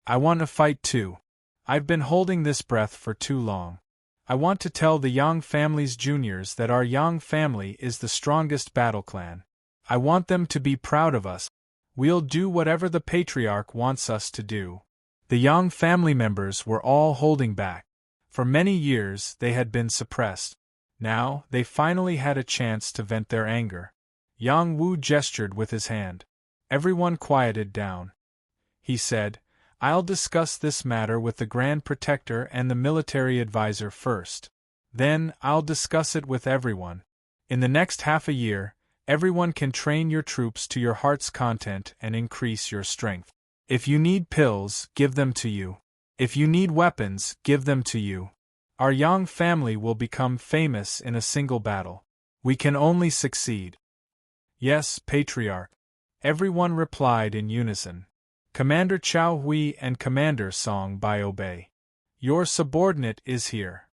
I want to fight too. I've been holding this breath for too long. I want to tell the Yang family's juniors that our Yang family is the strongest battle clan. I want them to be proud of us. We'll do whatever the patriarch wants us to do. The Yang family members were all holding back. For many years they had been suppressed. Now they finally had a chance to vent their anger. Yang Wu gestured with his hand. Everyone quieted down. He said, "I'll discuss this matter with the Grand Protector and the military advisor first. Then, I'll discuss it with everyone. In the next half a year, Everyone can train your troops to your heart's content and increase your strength. If you need pills, give them to you. If you need weapons, give them to you. Our Yang family will become famous in a single battle. We can only succeed. Yes, Patriarch. Everyone replied in unison. Commander Chao Hui and Commander Song Bai obey. Your subordinate is here.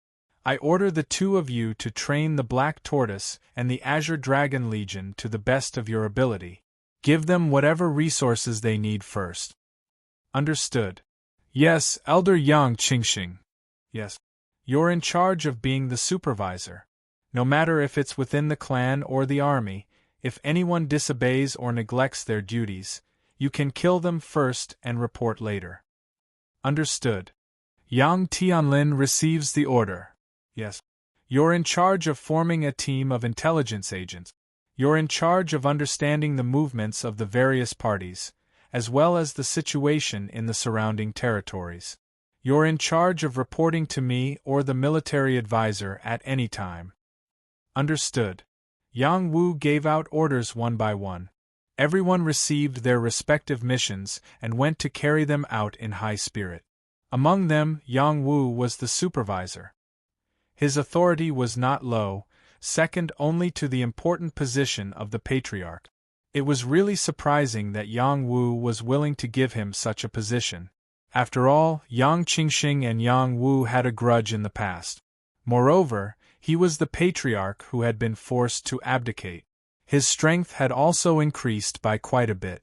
I order the two of you to train the Black Tortoise and the Azure Dragon Legion to the best of your ability. Give them whatever resources they need first. Understood. Yes, Elder Yang Qingxing. Yes. You're in charge of being the supervisor. No matter if it's within the clan or the army, if anyone disobeys or neglects their duties, you can kill them first and report later. Understood. Yang Tianlin receives the order. Yes. You're in charge of forming a team of intelligence agents. You're in charge of understanding the movements of the various parties, as well as the situation in the surrounding territories. You're in charge of reporting to me or the military advisor at any time. Understood. Yang Wu gave out orders one by one. Everyone received their respective missions and went to carry them out in high spirit. Among them, Yang Wu was the supervisor. His authority was not low, second only to the important position of the Patriarch. It was really surprising that Yang Wu was willing to give him such a position. After all, Yang Qingxing and Yang Wu had a grudge in the past. Moreover, he was the Patriarch who had been forced to abdicate. His strength had also increased by quite a bit.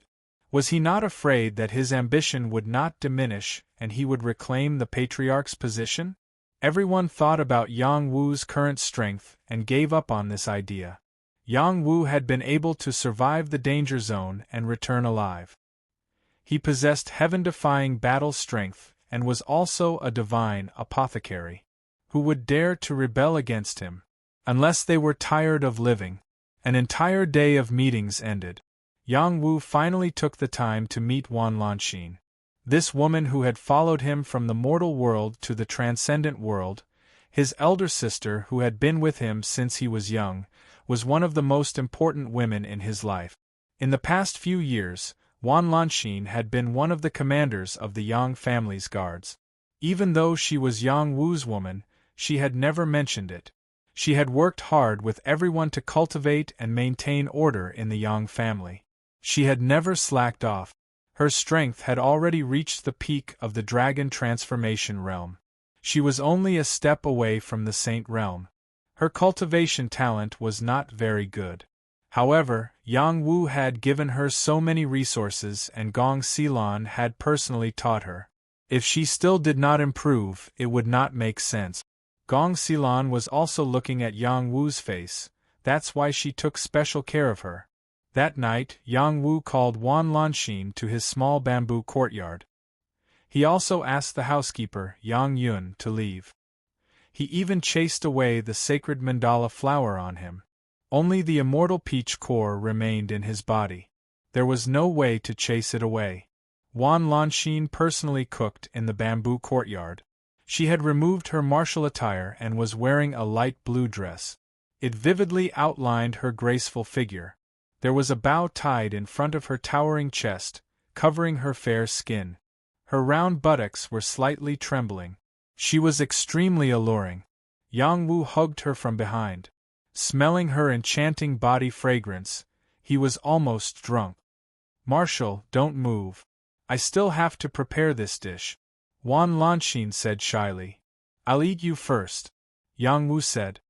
Was he not afraid that his ambition would not diminish and he would reclaim the Patriarch's position? Everyone thought about Yang Wu's current strength and gave up on this idea. Yang Wu had been able to survive the danger zone and return alive. He possessed heaven-defying battle strength and was also a divine apothecary. Who would dare to rebel against him? Unless they were tired of living. An entire day of meetings ended. Yang Wu finally took the time to meet Wan Lanxin. This woman who had followed him from the mortal world to the transcendent world, his elder sister who had been with him since he was young, was one of the most important women in his life. In the past few years, Wan Lanxin had been one of the commanders of the Yang family's guards. Even though she was Yang Wu's woman, she had never mentioned it. She had worked hard with everyone to cultivate and maintain order in the Yang family. She had never slacked off. Her strength had already reached the peak of the Dragon Transformation Realm. She was only a step away from the Saint Realm. Her cultivation talent was not very good. However, Yang Wu had given her so many resources and Gong Xilan had personally taught her. If she still did not improve, it would not make sense. Gong Xilan was also looking at Yang Wu's face, that's why she took special care of her. That night, Yang Wu called Wan Lanxin to his small bamboo courtyard. He also asked the housekeeper, Yang Yun, to leave. He even chased away the sacred mandala flower on him. Only the immortal peach core remained in his body. There was no way to chase it away. Wan Lanxin personally cooked in the bamboo courtyard. She had removed her martial attire and was wearing a light blue dress. It vividly outlined her graceful figure. There was a bow tied in front of her towering chest, covering her fair skin. Her round buttocks were slightly trembling. She was extremely alluring. Yang Wu hugged her from behind. Smelling her enchanting body fragrance, he was almost drunk. "Marshal, don't move. I still have to prepare this dish," Wan Lanxin said shyly. "I'll eat you first," Yang Wu said.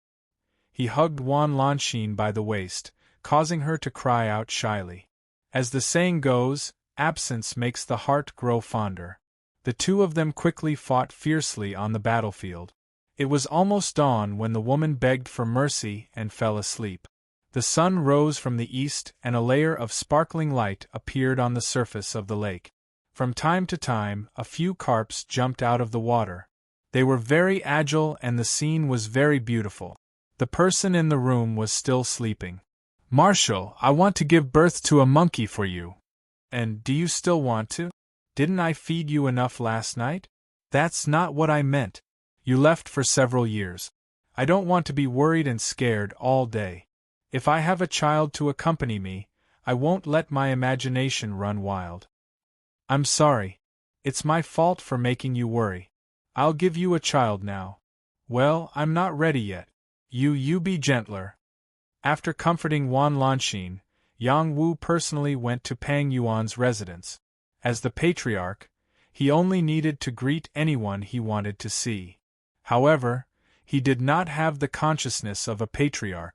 He hugged Wan Lanxin by the waist, causing her to cry out shyly. As the saying goes, absence makes the heart grow fonder. The two of them quickly fought fiercely on the battlefield. It was almost dawn when the woman begged for mercy and fell asleep. The sun rose from the east and a layer of sparkling light appeared on the surface of the lake. From time to time, a few carps jumped out of the water. They were very agile and the scene was very beautiful. The person in the room was still sleeping. "Marshal, I want to give birth to a monkey for you." "And do you still want to? Didn't I feed you enough last night?" "That's not what I meant. You left for several years. I don't want to be worried and scared all day. If I have a child to accompany me, I won't let my imagination run wild. I'm sorry. It's my fault for making you worry. I'll give you a child now. Well, I'm not ready yet. You be gentler. After comforting Wan Lanxin, Yang Wu personally went to Pang Yuan's residence. As the patriarch, he only needed to greet anyone he wanted to see. However, he did not have the consciousness of a patriarch.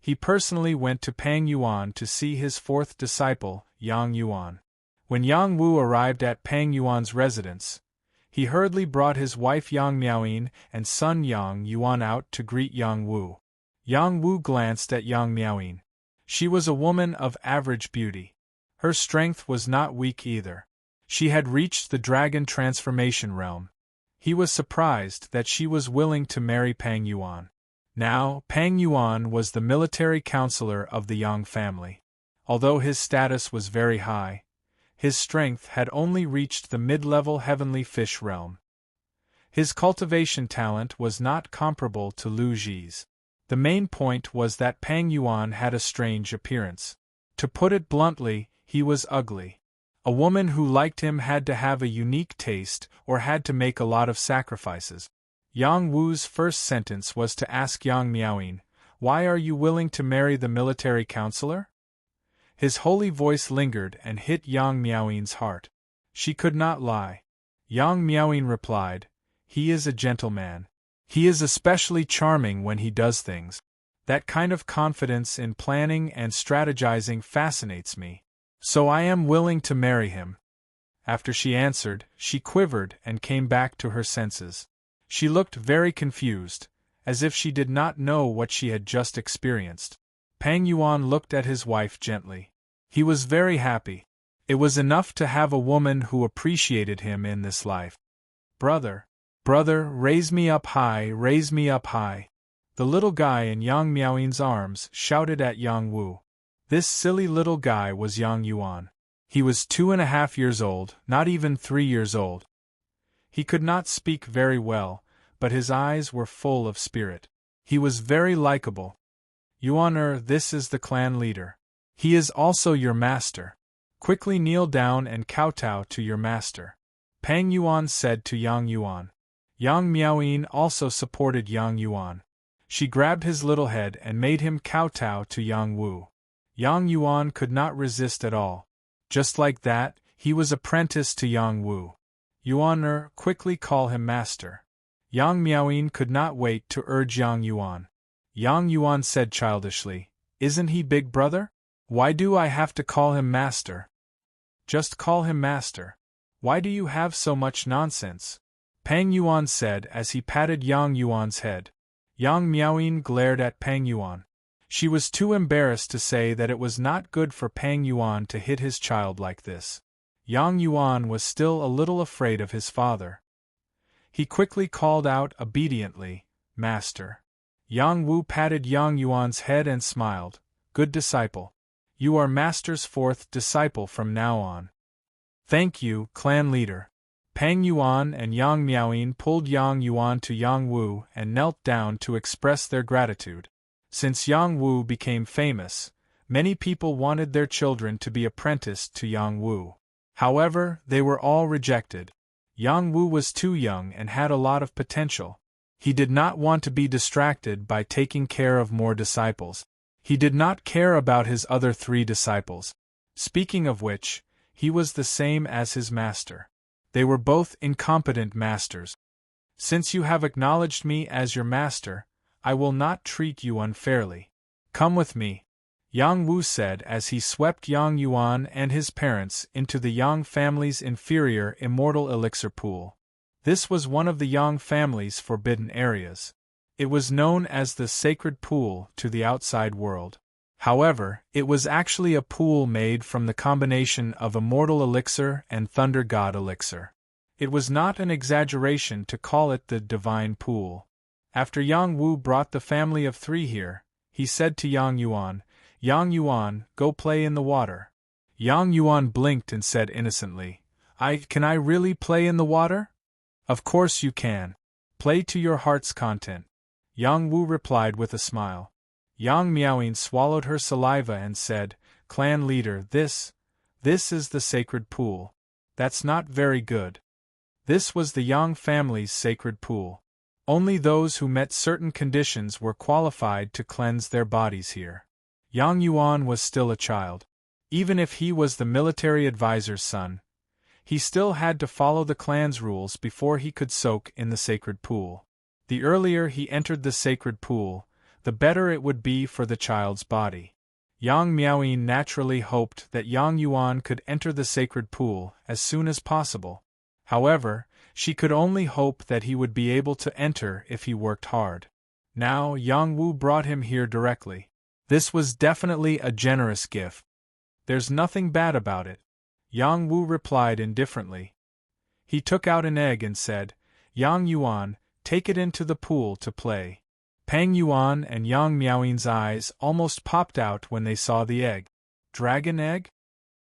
He personally went to Pang Yuan to see his fourth disciple, Yang Yuan. When Yang Wu arrived at Pang Yuan's residence, he hurriedly brought his wife Yang Miaoyin and son Yang Yuan out to greet Yang Wu. Yang Wu glanced at Yang Miaoyin. She was a woman of average beauty. Her strength was not weak either. She had reached the dragon transformation realm. He was surprised that she was willing to marry Pang Yuan. Now, Pang Yuan was the military counselor of the Yang family. Although his status was very high, his strength had only reached the mid-level heavenly fish realm. His cultivation talent was not comparable to Lu Ji's. The main point was that Pang Yuan had a strange appearance. To put it bluntly, he was ugly. A woman who liked him had to have a unique taste or had to make a lot of sacrifices. Yang Wu's first sentence was to ask Yang Miaoyin, "Why are you willing to marry the military counselor?" His holy voice lingered and hit Yang Miaoyin's heart. She could not lie. Yang Miaoyin replied, "He is a gentleman. He is especially charming when he does things. That kind of confidence in planning and strategizing fascinates me. So I am willing to marry him." After she answered, she quivered and came back to her senses. She looked very confused, as if she did not know what she had just experienced. Pang Yuan looked at his wife gently. He was very happy. It was enough to have a woman who appreciated him in this life. Brother, raise me up high, raise me up high." The little guy in Yang Miaoyin's arms shouted at Yang Wu. This silly little guy was Yang Yuan. He was 2.5 years old, not even 3 years old. He could not speak very well, but his eyes were full of spirit. He was very likable. "Yuan, this is the clan leader. He is also your master. Quickly kneel down and kowtow to your master," Pang Yuan said to Yang Yuan. Yang Miaoyin also supported Yang Yuan. She grabbed his little head and made him kowtow to Yang Wu. Yang Yuan could not resist at all. Just like that, he was apprenticed to Yang Wu. "Yuan, quickly call him master." Yang Miaoyin could not wait to urge Yang Yuan. Yang Yuan said childishly, "Isn't he big brother? Why do I have to call him master?" "Just call him master. Why do you have so much nonsense?" Pang Yuan said as he patted Yang Yuan's head. Yang Miaoyin glared at Pang Yuan. She was too embarrassed to say that it was not good for Pang Yuan to hit his child like this. Yang Yuan was still a little afraid of his father. He quickly called out obediently, "Master." Yang Wu patted Yang Yuan's head and smiled, "Good disciple. You are Master's fourth disciple from now on." "Thank you, clan leader." Pang Yuan and Yang Miaoyin pulled Yang Yuan to Yang Wu and knelt down to express their gratitude. Since Yang Wu became famous, many people wanted their children to be apprenticed to Yang Wu. However, they were all rejected. Yang Wu was too young and had a lot of potential. He did not want to be distracted by taking care of more disciples. He did not care about his other 3 disciples. Speaking of which, he was the same as his master. They were both incompetent masters. "Since you have acknowledged me as your master, I will not treat you unfairly. Come with me," Yang Wu said as he swept Yang Yuan and his parents into the Yang family's inferior immortal elixir pool. This was one of the Yang family's forbidden areas. It was known as the sacred pool to the outside world. However, it was actually a pool made from the combination of immortal elixir and thunder god elixir. It was not an exaggeration to call it the divine pool. After Yang Wu brought the family of 3 here, he said to Yang Yuan, "Yang Yuan, go play in the water." Yang Yuan blinked and said innocently, Can I really play in the water?" "Of course you can. Play to your heart's content," Yang Wu replied with a smile. Yang Miaoying swallowed her saliva and said, "Clan leader, this is the sacred pool. That's not very good." This was the Yang family's sacred pool. Only those who met certain conditions were qualified to cleanse their bodies here. Yang Yuan was still a child. Even if he was the military advisor's son, he still had to follow the clan's rules before he could soak in the sacred pool. The earlier he entered the sacred pool, the better it would be for the child's body. Yang Miaoying naturally hoped that Yang Yuan could enter the sacred pool as soon as possible. However, she could only hope that he would be able to enter if he worked hard. Now Yang Wu brought him here directly. This was definitely a generous gift. "There's nothing bad about it," Yang Wu replied indifferently. He took out an egg and said, "Yang Yuan, take it into the pool to play." Pang Yuan and Yang Miaoying's eyes almost popped out when they saw the egg. Dragon egg?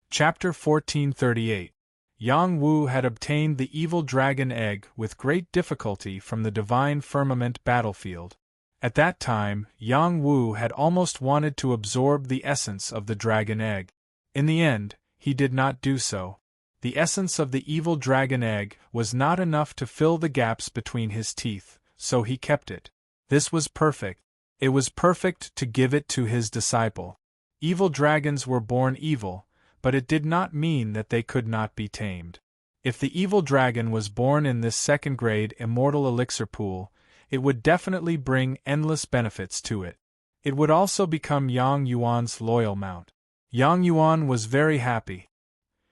Chapter 1438. Yang Wu had obtained the evil dragon egg with great difficulty from the divine firmament battlefield. At that time, Yang Wu had almost wanted to absorb the essence of the dragon egg. In the end, he did not do so. The essence of the evil dragon egg was not enough to fill the gaps between his teeth, so he kept it. This was perfect. It was perfect to give it to his disciple. Evil dragons were born evil, but it did not mean that they could not be tamed. If the evil dragon was born in this second-grade immortal elixir pool, it would definitely bring endless benefits to it. It would also become Yang Yuan's loyal mount. Yang Yuan was very happy.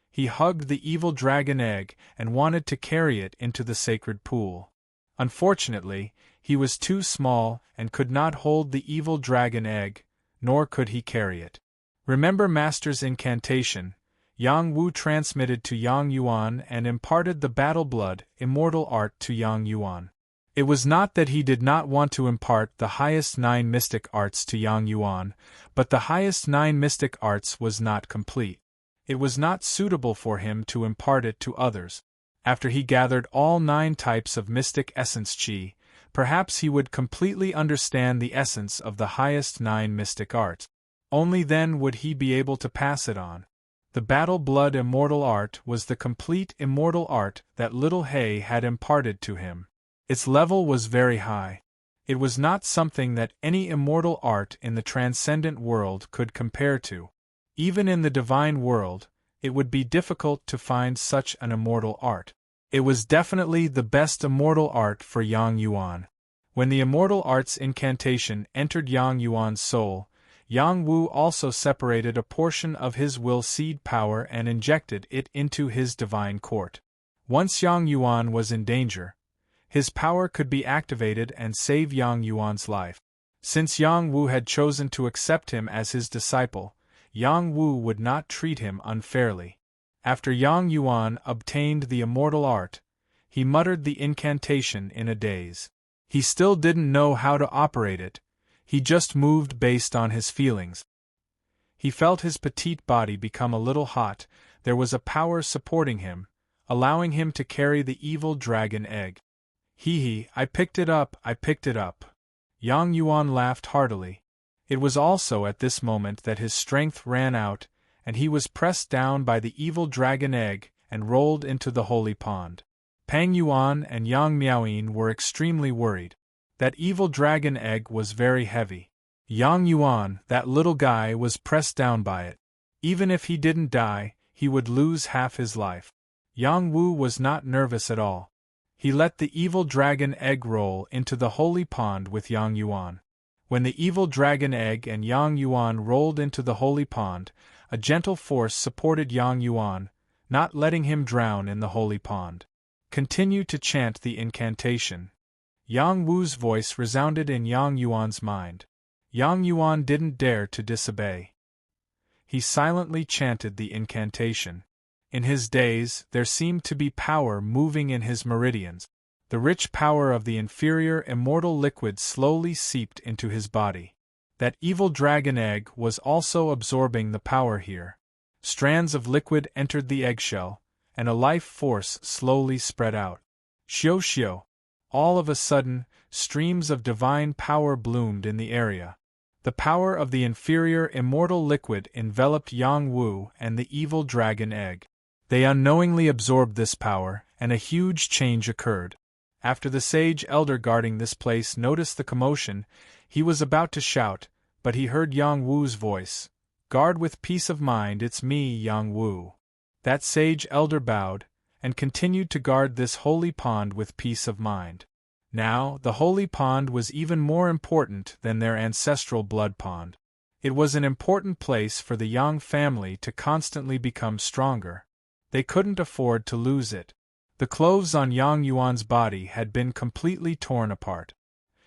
He hugged the evil dragon egg and wanted to carry it into the sacred pool. Unfortunately, he was too small and could not hold the evil dragon egg, nor could he carry it. Remember Master's incantation. Yang Wu transmitted to Yang Yuan and imparted the battle blood, immortal art to Yang Yuan. It was not that he did not want to impart the highest 9 mystic arts to Yang Yuan, but the highest 9 mystic arts was not complete. It was not suitable for him to impart it to others. After he gathered all 9 types of mystic essence qi, perhaps he would completely understand the essence of the highest 9 mystic arts. Only then would he be able to pass it on. The battle blood immortal art was the complete immortal art that little He had imparted to him. Its level was very high. It was not something that any immortal art in the transcendent world could compare to. Even in the divine world, it would be difficult to find such an immortal art. It was definitely the best immortal art for Yang Yuan. When the immortal art's incantation entered Yang Yuan's soul, Yang Wu also separated a portion of his will seed power and injected it into his divine court. Once Yang Yuan was in danger, his power could be activated and save Yang Yuan's life. Since Yang Wu had chosen to accept him as his disciple, Yang Wu would not treat him unfairly. After Yang Yuan obtained the immortal art, he muttered the incantation in a daze. He still didn't know how to operate it, he just moved based on his feelings. He felt his petite body become a little hot, there was a power supporting him, allowing him to carry the evil dragon egg. Hee, I picked it up, I picked it up. Yang Yuan laughed heartily. It was also at this moment that his strength ran out, and he was pressed down by the evil dragon egg and rolled into the holy pond. Pang Yuan and Yang Miaoying were extremely worried. That evil dragon egg was very heavy. Yang Yuan, that little guy, was pressed down by it. Even if he didn't die, he would lose half his life. Yang Wu was not nervous at all. He let the evil dragon egg roll into the holy pond with Yang Yuan. When the evil dragon egg and Yang Yuan rolled into the holy pond, a gentle force supported Yang Yuan, not letting him drown in the holy pond. Continue to chant the incantation. Yang Wu's voice resounded in Yang Yuan's mind. Yang Yuan didn't dare to disobey. He silently chanted the incantation. In his days, there seemed to be power moving in his meridians. The rich power of the inferior immortal liquid slowly seeped into his body. That evil dragon egg was also absorbing the power here. Strands of liquid entered the eggshell, and a life force slowly spread out. Xiao xiao. All of a sudden, streams of divine power bloomed in the area. The power of the inferior immortal liquid enveloped Yang Wu and the evil dragon egg. They unknowingly absorbed this power, and a huge change occurred. After the sage elder guarding this place noticed the commotion, he was about to shout, but he heard Yang Wu's voice. "Guard with peace of mind, it's me, Yang Wu." That sage elder bowed, and continued to guard this holy pond with peace of mind. Now, the holy pond was even more important than their ancestral blood pond. It was an important place for the Yang family to constantly become stronger. They couldn't afford to lose it. The clothes on Yang Yuan's body had been completely torn apart.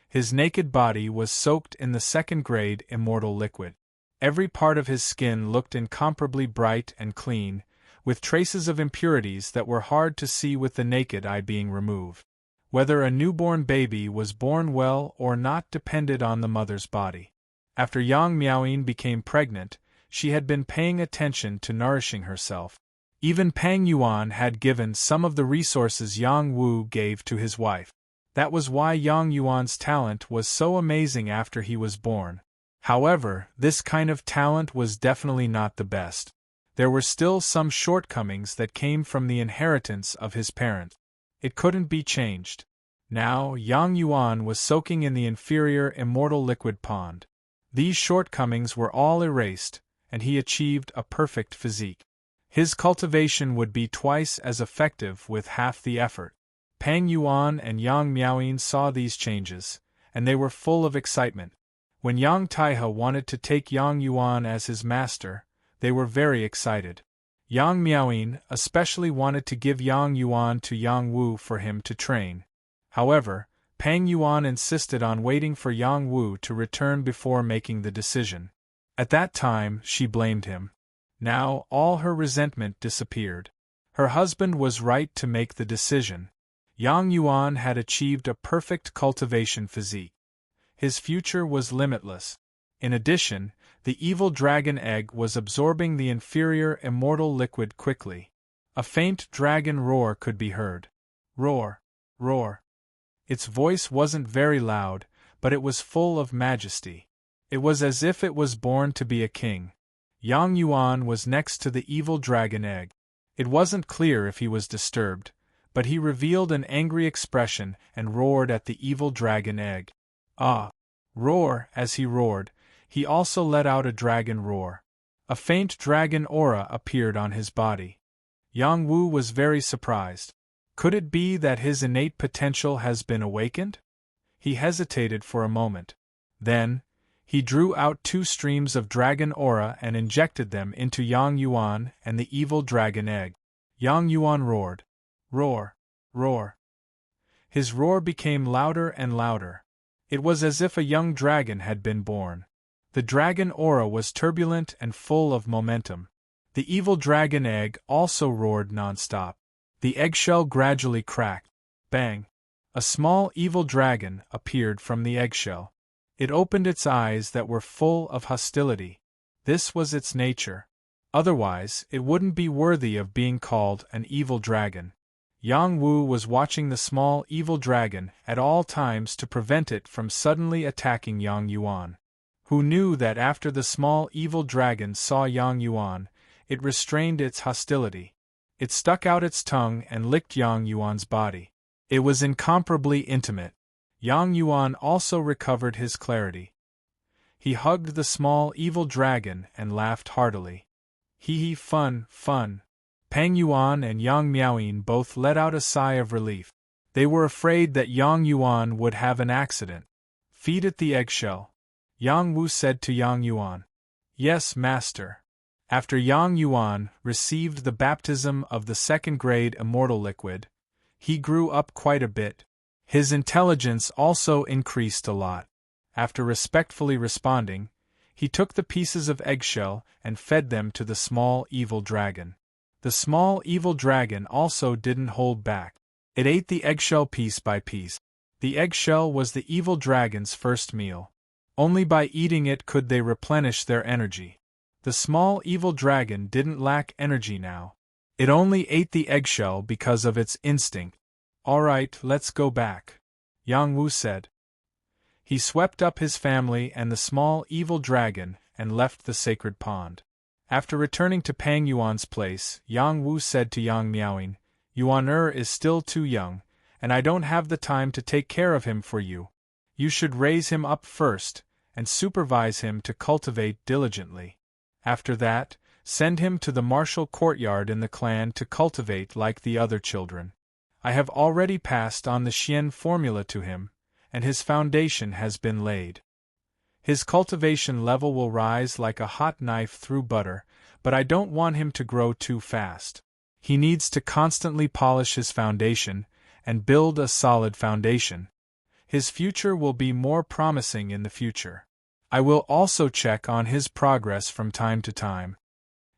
His naked body was soaked in the second-grade immortal liquid. Every part of his skin looked incomparably bright and clean, with traces of impurities that were hard to see with the naked eye being removed. Whether a newborn baby was born well or not depended on the mother's body. After Yang Miaoyin became pregnant, she had been paying attention to nourishing herself. Even Pang Yuan had given some of the resources Yang Wu gave to his wife. That was why Yang Yuan's talent was so amazing after he was born. However, this kind of talent was definitely not the best. There were still some shortcomings that came from the inheritance of his parent. It couldn't be changed. Now, Yang Yuan was soaking in the inferior immortal liquid pond. These shortcomings were all erased, and he achieved a perfect physique. His cultivation would be twice as effective with half the effort. Pang Yuan and Yang Miaoyin saw these changes, and they were full of excitement. When Yang Taihe wanted to take Yang Yuan as his master, they were very excited. Yang Miaoyin especially wanted to give Yang Yuan to Yang Wu for him to train. However, Pang Yuan insisted on waiting for Yang Wu to return before making the decision. At that time, she blamed him. Now, all her resentment disappeared. Her husband was right to make the decision. Yang Yuan had achieved a perfect cultivation physique. His future was limitless. In addition, the evil dragon egg was absorbing the inferior immortal liquid quickly. A faint dragon roar could be heard. Roar, roar. Its voice wasn't very loud, but it was full of majesty. It was as if it was born to be a king. Yang Yuan was next to the evil dragon egg. It wasn't clear if he was disturbed, but he revealed an angry expression and roared at the evil dragon egg. Ah! Roar! As he roared, he also let out a dragon roar. A faint dragon aura appeared on his body. Yang Wu was very surprised. Could it be that his innate potential has been awakened? He hesitated for a moment. Then, he drew out 2 streams of dragon aura and injected them into Yang Yuan and the evil dragon egg. Yang Yuan roared. Roar! Roar! His roar became louder and louder. It was as if a young dragon had been born. The dragon aura was turbulent and full of momentum. The evil dragon egg also roared non-stop. The eggshell gradually cracked. Bang! A small evil dragon appeared from the eggshell. It opened its eyes that were full of hostility. This was its nature. Otherwise, it wouldn't be worthy of being called an evil dragon. Yang Wu was watching the small evil dragon at all times to prevent it from suddenly attacking Yang Yuan. Who knew that after the small evil dragon saw Yang Yuan, it restrained its hostility. It stuck out its tongue and licked Yang Yuan's body. It was incomparably intimate. Yang Yuan also recovered his clarity. He hugged the small evil dragon and laughed heartily. Hee, fun, fun. Pang Yuan and Yang Miaoyin both let out a sigh of relief. They were afraid that Yang Yuan would have an accident. Feed it the eggshell. Yang Wu said to Yang Yuan. Yes, master. After Yang Yuan received the baptism of the second-grade immortal liquid, he grew up quite a bit. His intelligence also increased a lot. After respectfully responding, he took the pieces of eggshell and fed them to the small evil dragon. The small evil dragon also didn't hold back. It ate the eggshell piece by piece. The eggshell was the evil dragon's first meal. Only by eating it could they replenish their energy. The small evil dragon didn't lack energy now. It only ate the eggshell because of its instinct. All right, let's go back, Yang Wu said. He swept up his family and the small evil dragon and left the sacred pond. After returning to Pang Yuan's place, Yang Wu said to Yang Miaoying, "Yuan is still too young, and I don't have the time to take care of him for you. You should raise him up first, and supervise him to cultivate diligently. After that, send him to the martial courtyard in the clan to cultivate like the other children. I have already passed on the Xian formula to him, and his foundation has been laid. His cultivation level will rise like a hot knife through butter, but I don't want him to grow too fast. He needs to constantly polish his foundation, and build a solid foundation. His future will be more promising in the future. I will also check on his progress from time to time."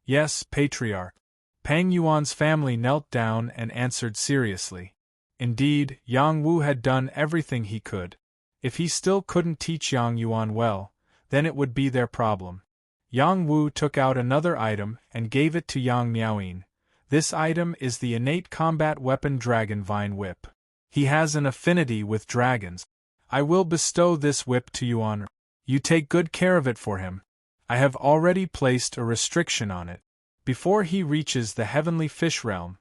"Yes, Patriarch." Pang Yuan's family knelt down and answered seriously. Indeed, Yang Wu had done everything he could. If he still couldn't teach Yang Yuan well, then it would be their problem. Yang Wu took out another item and gave it to Yang Miaoying. This item is the innate combat weapon Dragon Vine Whip. He has an affinity with dragons. I will bestow this whip to Yuan. You take good care of it for him. I have already placed a restriction on it. Before he reaches the heavenly fish realm,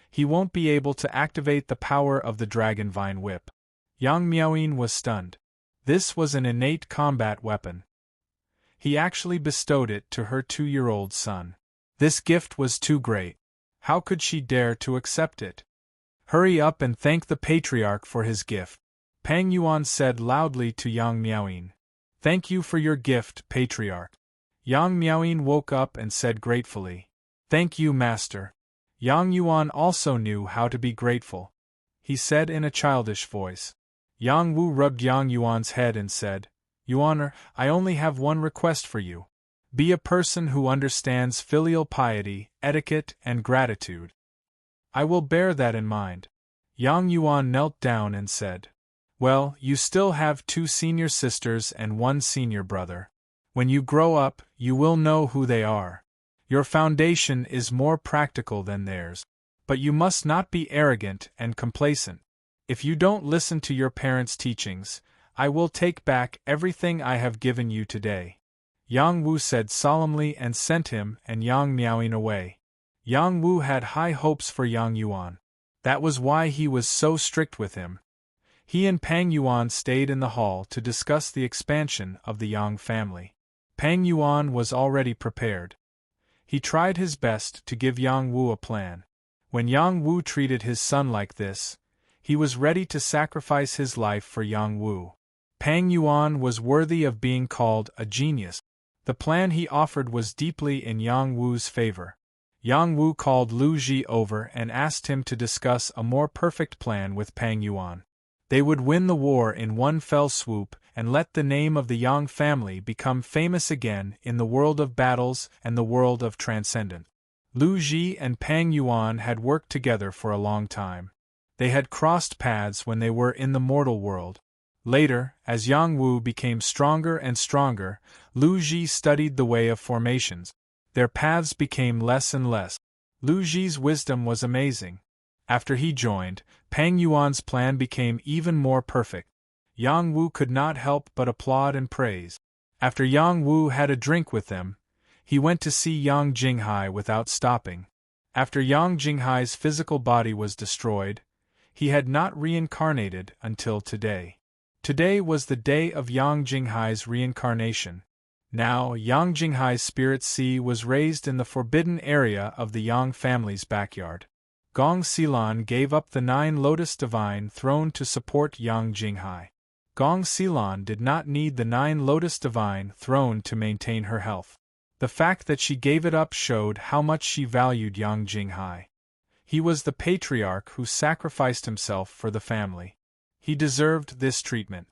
he won't be able to activate the power of the Dragon Vine Whip." Yang Miaoying was stunned. This was an innate combat weapon. He actually bestowed it to her 2-year-old son. This gift was too great. How could she dare to accept it? "Hurry up and thank the Patriarch for his gift," Pang Yuan said loudly to Yang Miaoying. "Thank you for your gift, Patriarch." Yang Miaoying woke up and said gratefully, "Thank you, Master." Yang Yuan also knew how to be grateful. He said in a childish voice. Yang Wu rubbed Yang Yuan's head and said, "Yuan, I only have one request for you. Be a person who understands filial piety, etiquette, and gratitude." "I will bear that in mind." Yang Yuan knelt down and said, "Well, you still have 2 senior sisters and 1 senior brother. When you grow up, you will know who they are. Your foundation is more practical than theirs. But you must not be arrogant and complacent. If you don't listen to your parents' teachings, I will take back everything I have given you today." Yang Wu said solemnly and sent him and Yang Miaoying away. Yang Wu had high hopes for Yang Yuan. That was why he was so strict with him. He and Pang Yuan stayed in the hall to discuss the expansion of the Yang family. Pang Yuan was already prepared. He tried his best to give Yang Wu a plan. When Yang Wu treated his son like this, he was ready to sacrifice his life for Yang Wu. Pang Yuan was worthy of being called a genius. The plan he offered was deeply in Yang Wu's favor. Yang Wu called Lu Ji over and asked him to discuss a more perfect plan with Pang Yuan. They would win the war in one fell swoop and let the name of the Yang family become famous again in the world of battles and the world of transcendence. Lu Ji and Pang Yuan had worked together for a long time. They had crossed paths when they were in the mortal world. Later, as Yang Wu became stronger and stronger, Lu Ji studied the way of formations. Their paths became less and less. Lu Ji's wisdom was amazing. After he joined, Pang Yuan's plan became even more perfect. Yang Wu could not help but applaud and praise. After Yang Wu had a drink with them, he went to see Yang Jinghai without stopping. After Yang Jinghai's physical body was destroyed, he had not reincarnated until today. Today was the day of Yang Jinghai's reincarnation. Now, Yang Jinghai's spirit sea was raised in the forbidden area of the Yang family's backyard. Gong Xilan gave up the 9 Lotus Divine Throne to support Yang Jinghai. Gong Xilan did not need the 9 Lotus Divine Throne to maintain her health. The fact that she gave it up showed how much she valued Yang Jinghai. He was the patriarch who sacrificed himself for the family. He deserved this treatment.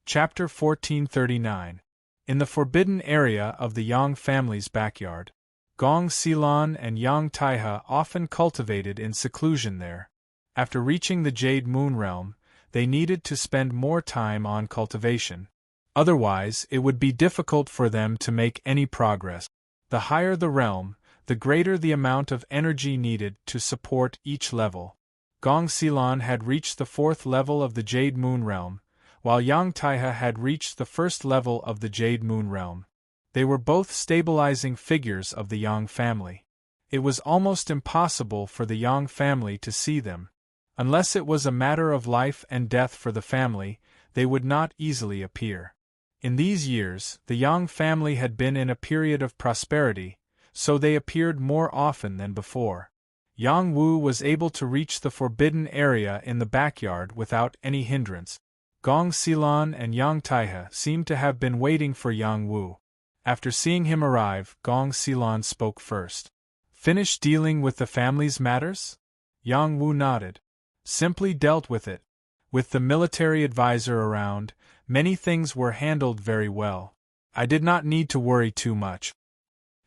Chapter 1439. In the forbidden area of the Yang family's backyard, Gong Xilan and Yang Taihe often cultivated in seclusion there. After reaching the Jade Moon realm, they needed to spend more time on cultivation. Otherwise, it would be difficult for them to make any progress. The higher the realm, the greater the amount of energy needed to support each level. Gong Xilan had reached the 4th level of the Jade Moon realm, while Yang Taihe had reached the first level of the Jade Moon realm. They were both stabilizing figures of the Yang family. It was almost impossible for the Yang family to see them. Unless it was a matter of life and death for the family, they would not easily appear. In these years, the Yang family had been in a period of prosperity, so they appeared more often than before. Yang Wu was able to reach the forbidden area in the backyard without any hindrance. Gong Xilan and Yang Taihe seemed to have been waiting for Yang Wu. After seeing him arrive, Gong Xilan spoke first. "Finished dealing with the family's matters?" Yang Wu nodded. "Simply dealt with it. With the military advisor around, many things were handled very well. I did not need to worry too much."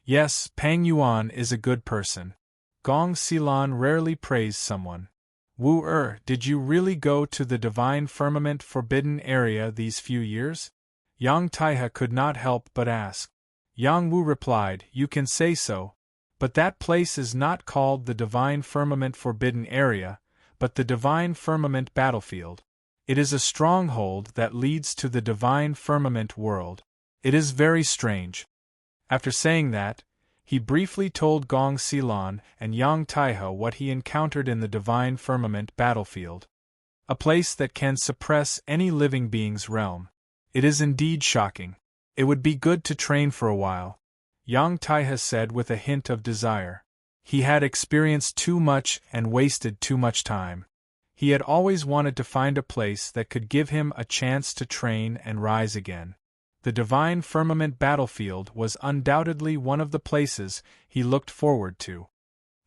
Yes, Pang Yuan is a good person. Gong Xilan rarely praised someone. "Wu did you really go to the Divine Firmament forbidden area these few years?" Yang Taihe could not help but ask. Yang Wu replied, "You can say so, but that place is not called the Divine Firmament forbidden area, but the Divine Firmament battlefield. It is a stronghold that leads to the Divine Firmament world. It is very strange." After saying that, he briefly told Gong Xilan and Yang Taihe what he encountered in the Divine Firmament battlefield. A place that can suppress any living being's realm. It is indeed shocking. It would be good to train for a while, Yang Taihe said with a hint of desire. He had experienced too much and wasted too much time. He had always wanted to find a place that could give him a chance to train and rise again. The Divine Firmament battlefield was undoubtedly one of the places he looked forward to.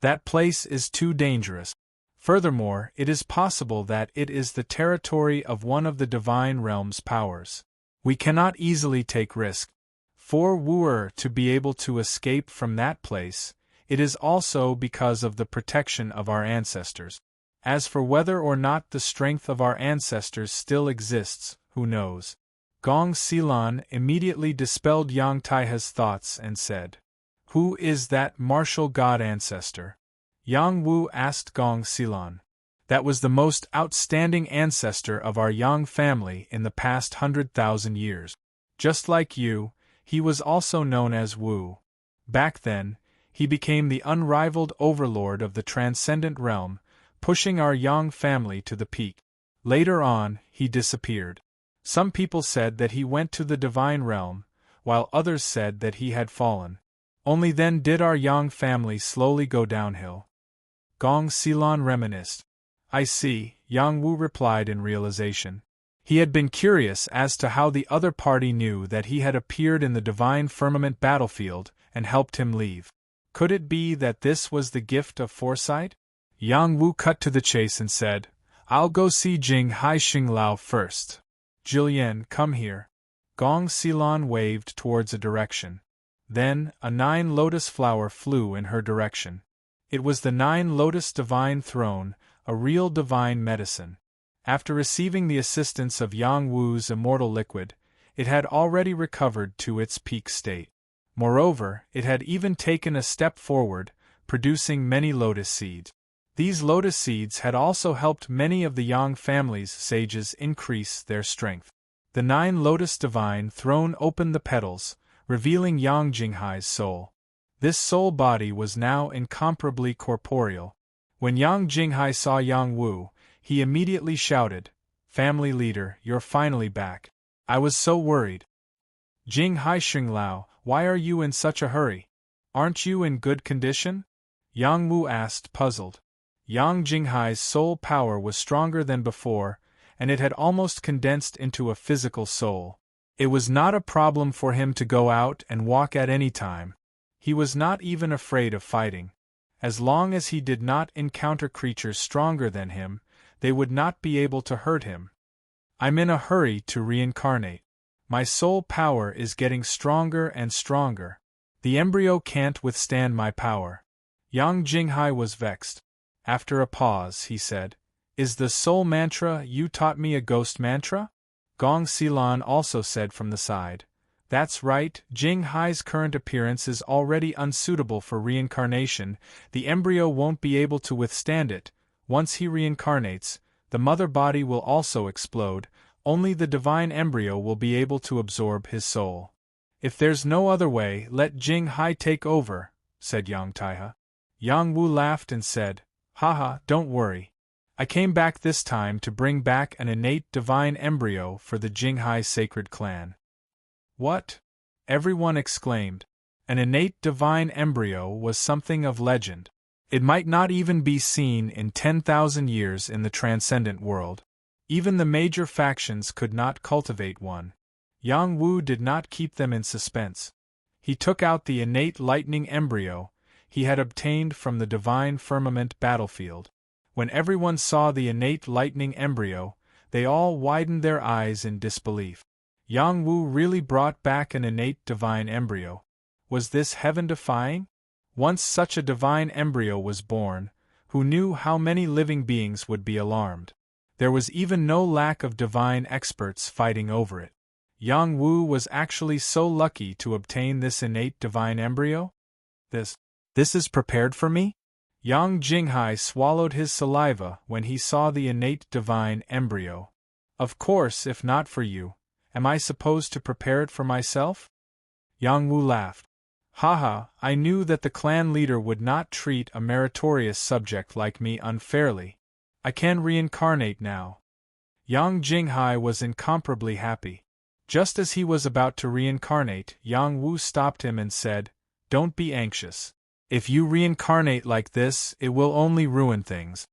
That place is too dangerous. Furthermore, it is possible that it is the territory of one of the Divine Realm's powers. We cannot easily take risk. For Wu to be able to escape from that place, it is also because of the protection of our ancestors. As for whether or not the strength of our ancestors still exists, who knows? Gong Xilan immediately dispelled Yang Taihe's thoughts and said, "Who is that martial god ancestor?" Yang Wu asked Gong Xilan. "That was the most outstanding ancestor of our Yang family in the past 100,000 years. Just like you, he was also known as Wu. Back then, he became the unrivaled overlord of the transcendent realm, pushing our Yang family to the peak. Later on, he disappeared. Some people said that he went to the Divine Realm, while others said that he had fallen. Only then did our Yang family slowly go downhill." Gong Xilan reminisced. "I see," Yang Wu replied in realization. He had been curious as to how the other party knew that he had appeared in the Divine Firmament battlefield and helped him leave. Could it be that this was the gift of foresight? Yang Wu cut to the chase and said, "I'll go see Jing Hai Xing Lao first. Jillian, come here." Gong Xilan waved towards a direction. Then, a 9-lotus flower flew in her direction. It was the 9-lotus divine throne, a real divine medicine. After receiving the assistance of Yang Wu's immortal liquid, it had already recovered to its peak state. Moreover, it had even taken a step forward, producing many lotus seeds. These lotus seeds had also helped many of the Yang family's sages increase their strength. The 9-lotus divine throne opened the petals, revealing Yang Jinghai's soul. This soul body was now incomparably corporeal. When Yang Jinghai saw Yang Wu, he immediately shouted, "Family leader, you're finally back. I was so worried." "Jing Hai Xing Lao, why are you in such a hurry? Aren't you in good condition?" Yang Wu asked, puzzled. Yang Jinghai's soul power was stronger than before, and it had almost condensed into a physical soul. It was not a problem for him to go out and walk at any time. He was not even afraid of fighting. As long as he did not encounter creatures stronger than him, they would not be able to hurt him. "I'm in a hurry to reincarnate. My soul power is getting stronger and stronger. The embryo can't withstand my power." Yang Jinghai was vexed. After a pause, he said, "Is the soul mantra you taught me a ghost mantra?" Gong Xilan also said from the side, "That's right, Jing Hai's current appearance is already unsuitable for reincarnation. The embryo won't be able to withstand it. Once he reincarnates, the mother body will also explode. only the divine embryo will be able to absorb his soul. If there's no other way, let Jing Hai take over, said Yang Taihe. Yang Wu laughed and said, Haha, don't worry. I came back this time to bring back an innate divine embryo for the Jinghai sacred clan. What? Everyone exclaimed. An innate divine embryo was something of legend. It might not even be seen in 10,000 years in the transcendent world. Even the major factions could not cultivate one. Yang Wu did not keep them in suspense. He took out the innate lightning embryo he had obtained from the divine firmament battlefield. When everyone saw the innate lightning embryo, they all widened their eyes in disbelief. Yang Wu really brought back an innate divine embryo. Was this heaven-defying? Once such a divine embryo was born, who knew how many living beings would be alarmed? There was even no lack of divine experts fighting over it. Yang Wu was actually so lucky to obtain this innate divine embryo? This is prepared for me? Yang Jinghai swallowed his saliva when he saw the innate divine embryo. Of course, if not for you, am I supposed to prepare it for myself? Yang Wu laughed. Haha, I knew that the clan leader would not treat a meritorious subject like me unfairly. I can reincarnate now. Yang Jinghai was incomparably happy. Just as he was about to reincarnate, Yang Wu stopped him and said, Don't be anxious. If you reincarnate like this, it will only ruin things.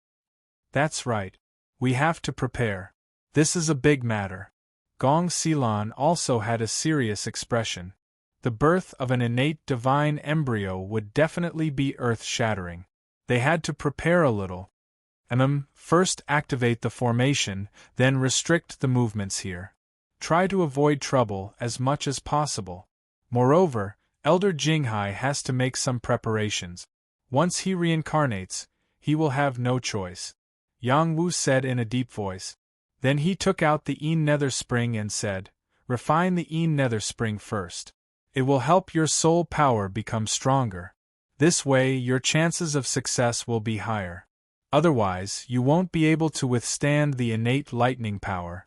That's right. We have to prepare. This is a big matter. Gong Xilan also had a serious expression. The birth of an innate divine embryo would definitely be earth-shattering. They had to prepare a little. First activate the formation, then restrict the movements here. Try to avoid trouble as much as possible. Moreover, Elder Jinghai has to make some preparations. Once he reincarnates, he will have no choice. Yang Wu said in a deep voice. Then he took out the Nether spring and said, Refine the Nether spring first. It will help your soul power become stronger. This way your chances of success will be higher. Otherwise, you won't be able to withstand the innate lightning power.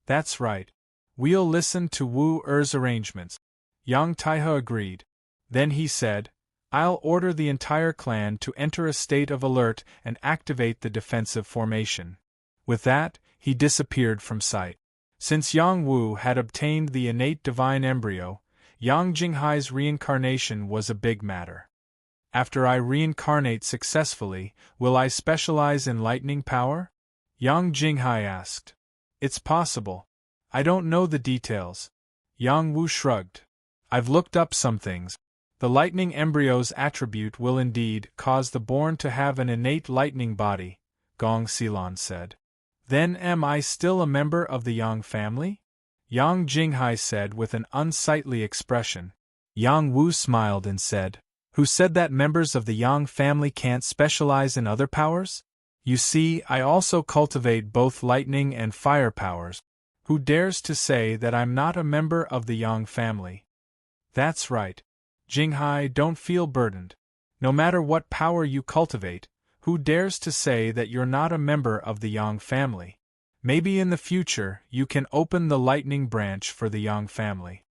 That's right. We'll listen to Wu Er's arrangements. Yang Taihe agreed. Then he said, I'll order the entire clan to enter a state of alert and activate the defensive formation. With that, he disappeared from sight. Since Yang Wu had obtained the innate divine embryo, Yang Jinghai's reincarnation was a big matter. After I reincarnate successfully, will I specialize in lightning power? Yang Jinghai asked. It's possible. I don't know the details. Yang Wu shrugged. I've looked up some things. The lightning embryo's attribute will indeed cause the born to have an innate lightning body, Gong Xilan said. Then am I still a member of the Yang family? Yang Jinghai said with an unsightly expression. Yang Wu smiled and said, Who said that members of the Yang family can't specialize in other powers? You see, I also cultivate both lightning and fire powers. Who dares to say that I'm not a member of the Yang family? That's right. Jinghai, don't feel burdened. No matter what power you cultivate, who dares to say that you're not a member of the Yang family? Maybe in the future you can open the lightning branch for the Yang family.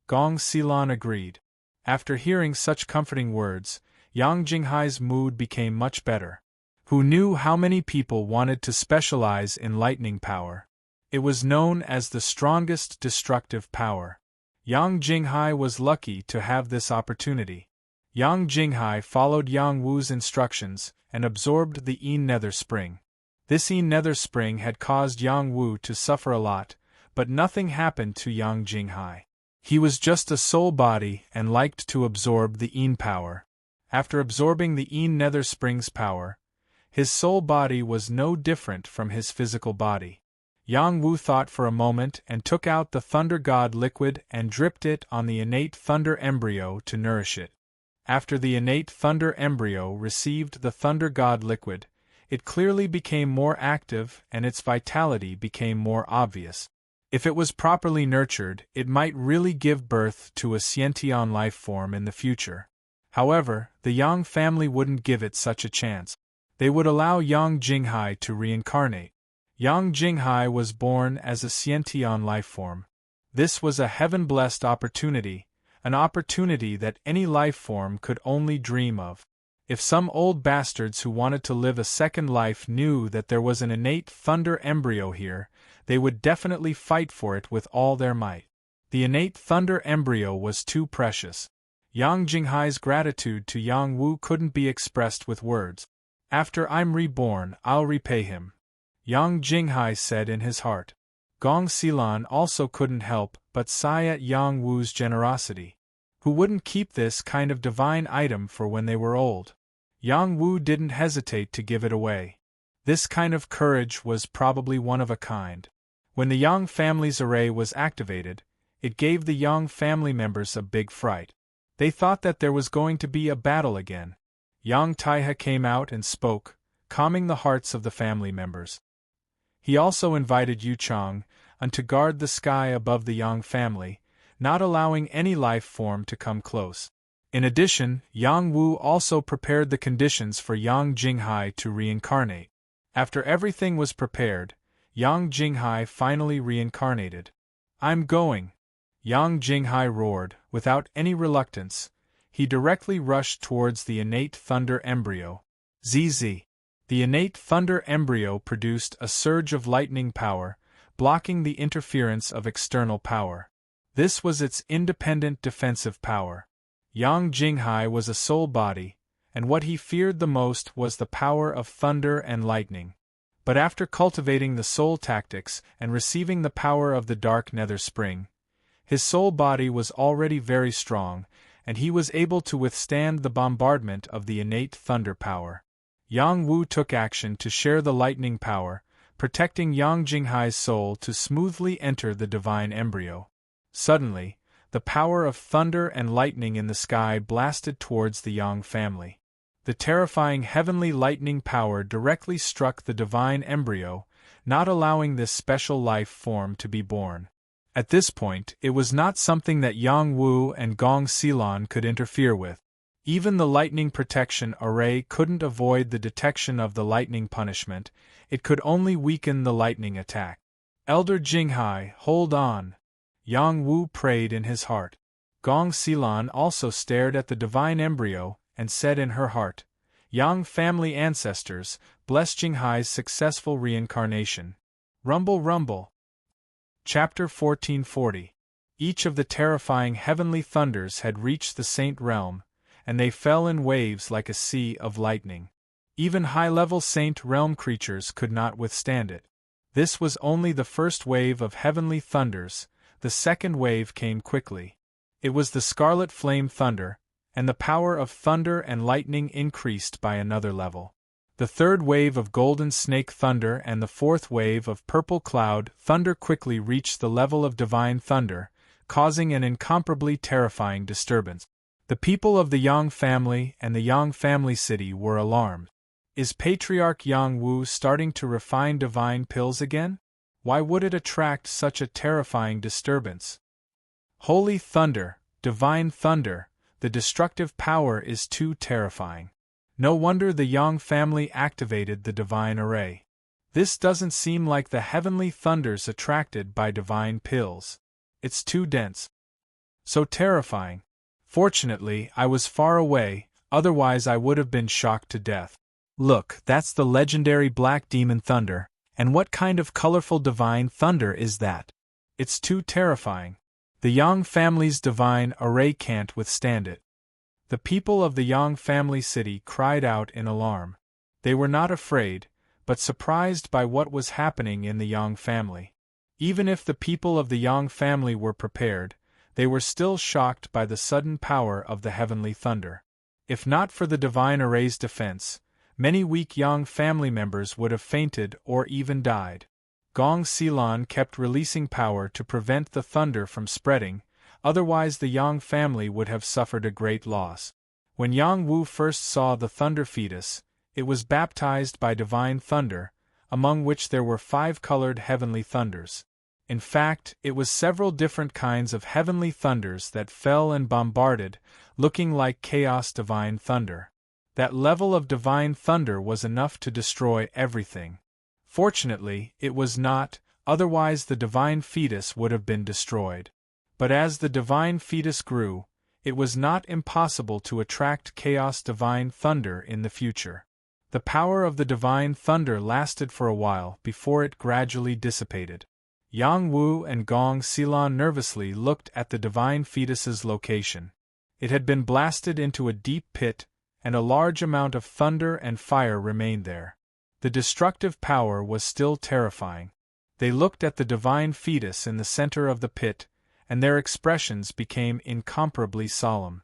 Gong Xilan agreed. After hearing such comforting words, Yang Jinghai's mood became much better. Who knew how many people wanted to specialize in lightning power? It was known as the strongest destructive power. Yang Jinghai was lucky to have this opportunity. Yang Jinghai followed Yang Wu's instructions and absorbed the Nether spring. This Nether spring had caused Yang Wu to suffer a lot, but nothing happened to Yang Jinghai. He was just a soul body and liked to absorb the power. After absorbing the Nether spring's power, his soul body was no different from his physical body. Yang Wu thought for a moment and took out the Thunder God liquid and dripped it on the innate thunder embryo to nourish it. After the innate thunder embryo received the Thunder God liquid, it clearly became more active and its vitality became more obvious. If it was properly nurtured, it might really give birth to a sentient life form in the future. However, the Yang family wouldn't give it such a chance. They would allow Yang Jinghai to reincarnate. Yang Jinghai was born as a sentient life form. This was a heaven-blessed opportunity, an opportunity that any life form could only dream of. If some old bastards who wanted to live a second life knew that there was an innate thunder embryo here, they would definitely fight for it with all their might. The innate thunder embryo was too precious. Yang Jinghai's gratitude to Yang Wu couldn't be expressed with words. After I'm reborn, I'll repay him, Yang Jinghai said in his heart. Gong Xilan also couldn't help but sigh at Yang Wu's generosity. Who wouldn't keep this kind of divine item for when they were old? Yang Wu didn't hesitate to give it away. This kind of courage was probably one of a kind. When the Yang family's array was activated, it gave the Yang family members a big fright. They thought that there was going to be a battle again. Yang Taihe came out and spoke, calming the hearts of the family members. He also invited Yu Chang to guard the sky above the Yang family, not allowing any life form to come close. In addition, Yang Wu also prepared the conditions for Yang Jinghai to reincarnate. After everything was prepared, Yang Jinghai finally reincarnated. I'm going, Yang Jinghai roared, without any reluctance. He directly rushed towards the innate thunder embryo. ZZ. The innate thunder embryo produced a surge of lightning power, blocking the interference of external power. This was its independent defensive power. Yang Jinghai was a soul body, and what he feared the most was the power of thunder and lightning. But after cultivating the soul tactics and receiving the power of the dark nether spring, his soul body was already very strong, and he was able to withstand the bombardment of the innate thunder power. Yang Wu took action to share the lightning power, protecting Yang Jinghai's soul to smoothly enter the divine embryo. Suddenly, the power of thunder and lightning in the sky blasted towards the Yang family. The terrifying heavenly lightning power directly struck the divine embryo, not allowing this special life form to be born. At this point, it was not something that Yang Wu and Gong Xilan could interfere with. Even the lightning protection array couldn't avoid the detection of the lightning punishment, it could only weaken the lightning attack. Elder Jinghai, hold on, Yang Wu prayed in his heart. Gong Xilan also stared at the divine embryo and said in her heart, Yang family ancestors, bless Jinghai's successful reincarnation. Rumble rumble. Chapter 1440. Each of the terrifying heavenly thunders had reached the Saint Realm, and they fell in waves like a sea of lightning. Even high-level Saint Realm creatures could not withstand it. This was only the first wave of heavenly thunders, the second wave came quickly. It was the Scarlet Flame Thunder, and the power of thunder and lightning increased by another level. The third wave of Golden Snake Thunder and the fourth wave of Purple Cloud Thunder quickly reached the level of Divine Thunder, causing an incomparably terrifying disturbance. The people of the Yang family and the Yang family city were alarmed. Is Patriarch Yang Wu starting to refine divine pills again? Why would it attract such a terrifying disturbance? Holy thunder, divine thunder, the destructive power is too terrifying. No wonder the Yang family activated the divine array. This doesn't seem like the heavenly thunders attracted by divine pills. It's too dense. So terrifying. Fortunately, I was far away, otherwise I would have been shocked to death. Look, that's the legendary Black Demon Thunder, and what kind of colorful divine thunder is that? It's too terrifying. The Yang family's divine array can't withstand it. The people of the Yang family city cried out in alarm. They were not afraid, but surprised by what was happening in the Yang family. Even if the people of the Yang family were prepared, they were still shocked by the sudden power of the heavenly thunder. If not for the divine array's defense, many weak Yang family members would have fainted or even died. Gong Xilan kept releasing power to prevent the thunder from spreading, otherwise the Yang family would have suffered a great loss. When Yang Wu first saw the thunder fetus, it was baptized by divine thunder, among which there were 5 colored heavenly thunders. In fact, it was several different kinds of heavenly thunders that fell and bombarded, looking like chaos divine thunder. That level of divine thunder was enough to destroy everything. Fortunately, it was not, otherwise the divine fetus would have been destroyed. But as the divine fetus grew, it was not impossible to attract chaos divine thunder in the future. The power of the divine thunder lasted for a while before it gradually dissipated. Yang Wu and Gong Xilan nervously looked at the divine fetus's location. It had been blasted into a deep pit, and a large amount of thunder and fire remained there. The destructive power was still terrifying. They looked at the divine fetus in the center of the pit, and their expressions became incomparably solemn.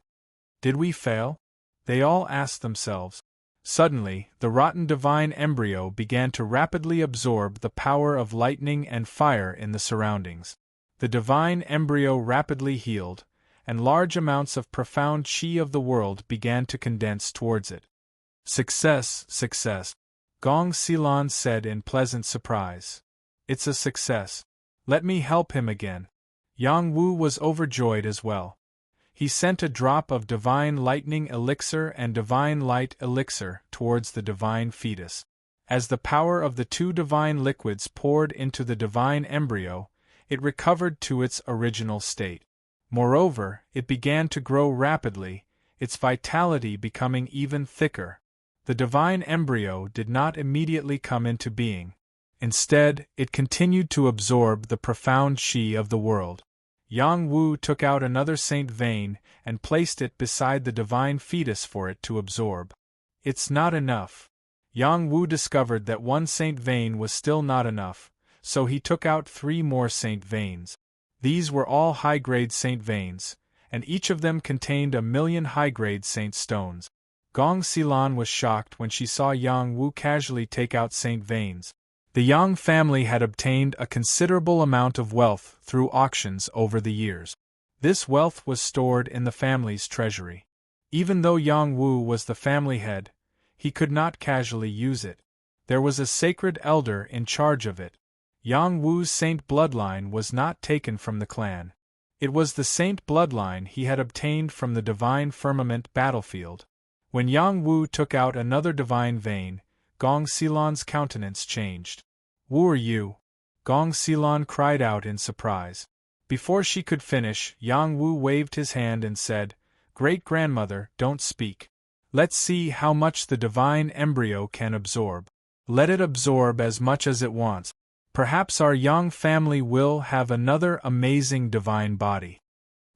Did we fail? They all asked themselves. Suddenly, the rotten divine embryo began to rapidly absorb the power of lightning and fire in the surroundings. The divine embryo rapidly healed, and large amounts of profound chi of the world began to condense towards it. Success, success, Gong Xilan said in pleasant surprise. It's a success. Let me help him again. Yang Wu was overjoyed as well. He sent a drop of divine lightning elixir and divine light elixir towards the divine fetus. As the power of the two divine liquids poured into the divine embryo, it recovered to its original state. Moreover, it began to grow rapidly, its vitality becoming even thicker. The divine embryo did not immediately come into being. Instead, it continued to absorb the profound chi of the world. Yang Wu took out another saint vein and placed it beside the divine fetus for it to absorb. It's not enough. Yang Wu discovered that one saint vein was still not enough, so he took out 3 more saint veins. These were all high-grade saint veins, and each of them contained 1,000,000 high-grade saint stones. Gong Xilan was shocked when she saw Yang Wu casually take out saint veins. The Yang family had obtained a considerable amount of wealth through auctions over the years. This wealth was stored in the family's treasury. Even though Yang Wu was the family head, he could not casually use it. There was a sacred elder in charge of it. Yang Wu's saint bloodline was not taken from the clan. It was the saint bloodline he had obtained from the divine firmament battlefield. When Yang Wu took out another divine vein, Gong Xilan's countenance changed. "Who are you?" Gong Xilan cried out in surprise. Before she could finish, Yang Wu waved his hand and said, "Great-grandmother, don't speak. Let's see how much the divine embryo can absorb. Let it absorb as much as it wants. Perhaps our Yang family will have another amazing divine body."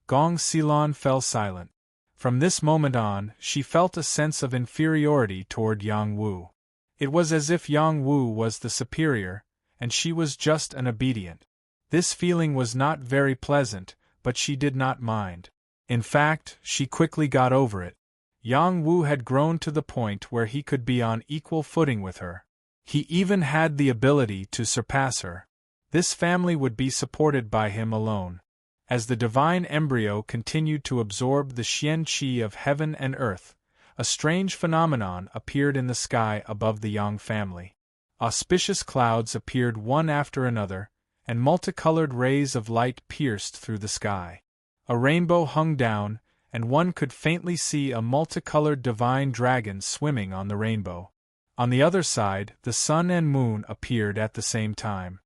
Gong Xilan fell silent. From this moment on, she felt a sense of inferiority toward Yang Wu. It was as if Yang Wu was the superior, and she was just an obedient. This feeling was not very pleasant, but she did not mind. In fact, she quickly got over it. Yang Wu had grown to the point where he could be on equal footing with her. He even had the ability to surpass her. This family would be supported by him alone. As the divine embryo continued to absorb the xian qi of heaven and earth, a strange phenomenon appeared in the sky above the Yang family. Auspicious clouds appeared one after another, and multicolored rays of light pierced through the sky. A rainbow hung down, and one could faintly see a multicolored divine dragon swimming on the rainbow. On the other side, the sun and moon appeared at the same time.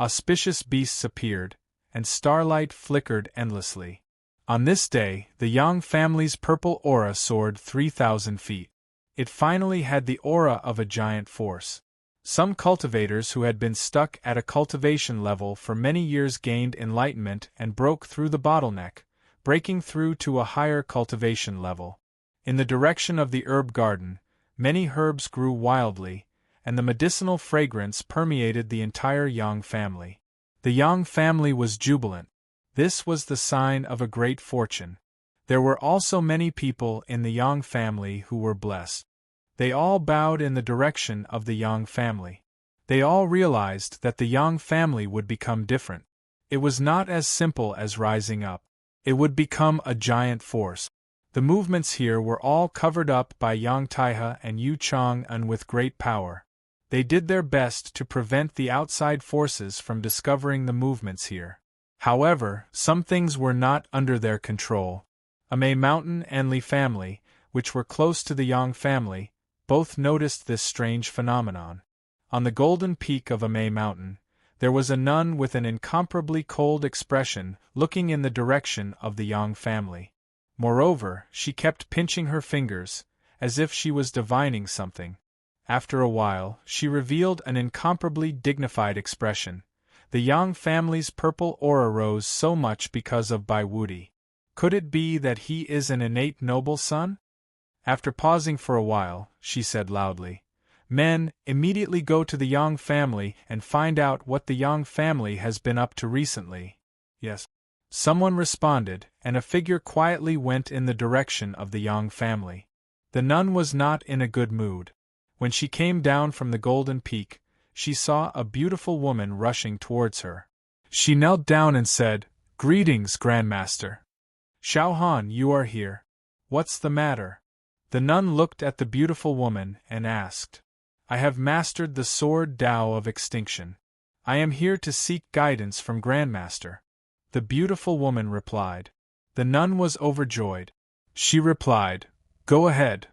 Auspicious beasts appeared, and starlight flickered endlessly. On this day, the Yang family's purple aura soared 3,000 feet. It finally had the aura of a giant force. Some cultivators who had been stuck at a cultivation level for many years gained enlightenment and broke through the bottleneck, breaking through to a higher cultivation level. In the direction of the herb garden, many herbs grew wildly, and the medicinal fragrance permeated the entire Yang family. The Yang family was jubilant. This was the sign of a great fortune. There were also many people in the Yang family who were blessed. They all bowed in the direction of the Yang family. They all realized that the Yang family would become different. It was not as simple as rising up. It would become a giant force. The movements here were all covered up by Yang Taihe and Yu Chang'an with great power. They did their best to prevent the outside forces from discovering the movements here. However, some things were not under their control. Amei Mountain and Li family, which were close to the Yang family, both noticed this strange phenomenon. On the golden peak of a May mountain, there was a nun with an incomparably cold expression looking in the direction of the Yang family. Moreover, she kept pinching her fingers, as if she was divining something. After a while, she revealed an incomparably dignified expression. The Yang family's purple aura rose so much because of Bai Wuti. Could it be that he is an innate noble son? After pausing for a while, she said loudly, "Men, immediately go to the Yang family and find out what the Yang family has been up to recently." Yes. Someone responded, and a figure quietly went in the direction of the Yang family. The nun was not in a good mood. When she came down from the golden peak, she saw a beautiful woman rushing towards her. She knelt down and said, "Greetings, Grandmaster. Xiao Han, you are here. What's the matter?" The nun looked at the beautiful woman and asked, "I have mastered the sword Tao of extinction. I am here to seek guidance from Grandmaster." The beautiful woman replied. The nun was overjoyed. She replied, "Go ahead.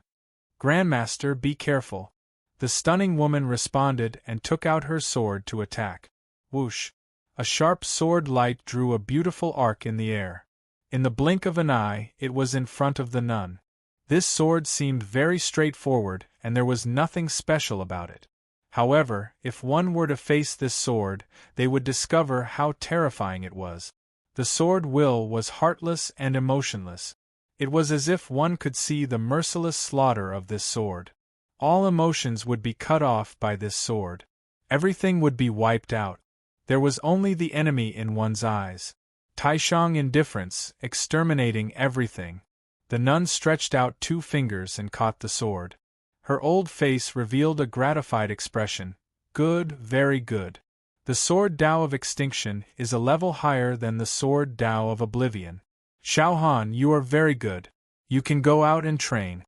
Grandmaster, be careful." The stunning woman responded and took out her sword to attack. Whoosh! A sharp sword light drew a beautiful arc in the air. In the blink of an eye, it was in front of the nun. This sword seemed very straightforward, and there was nothing special about it. However, if one were to face this sword, they would discover how terrifying it was. The sword will was heartless and emotionless. It was as if one could see the merciless slaughter of this sword. All emotions would be cut off by this sword. Everything would be wiped out. There was only the enemy in one's eyes. Taishang indifference, exterminating everything. The nun stretched out 2 fingers and caught the sword. Her old face revealed a gratified expression. Good, very good. The sword Tao of extinction is a level higher than the sword Tao of oblivion. Xiao Han, you are very good. You can go out and train.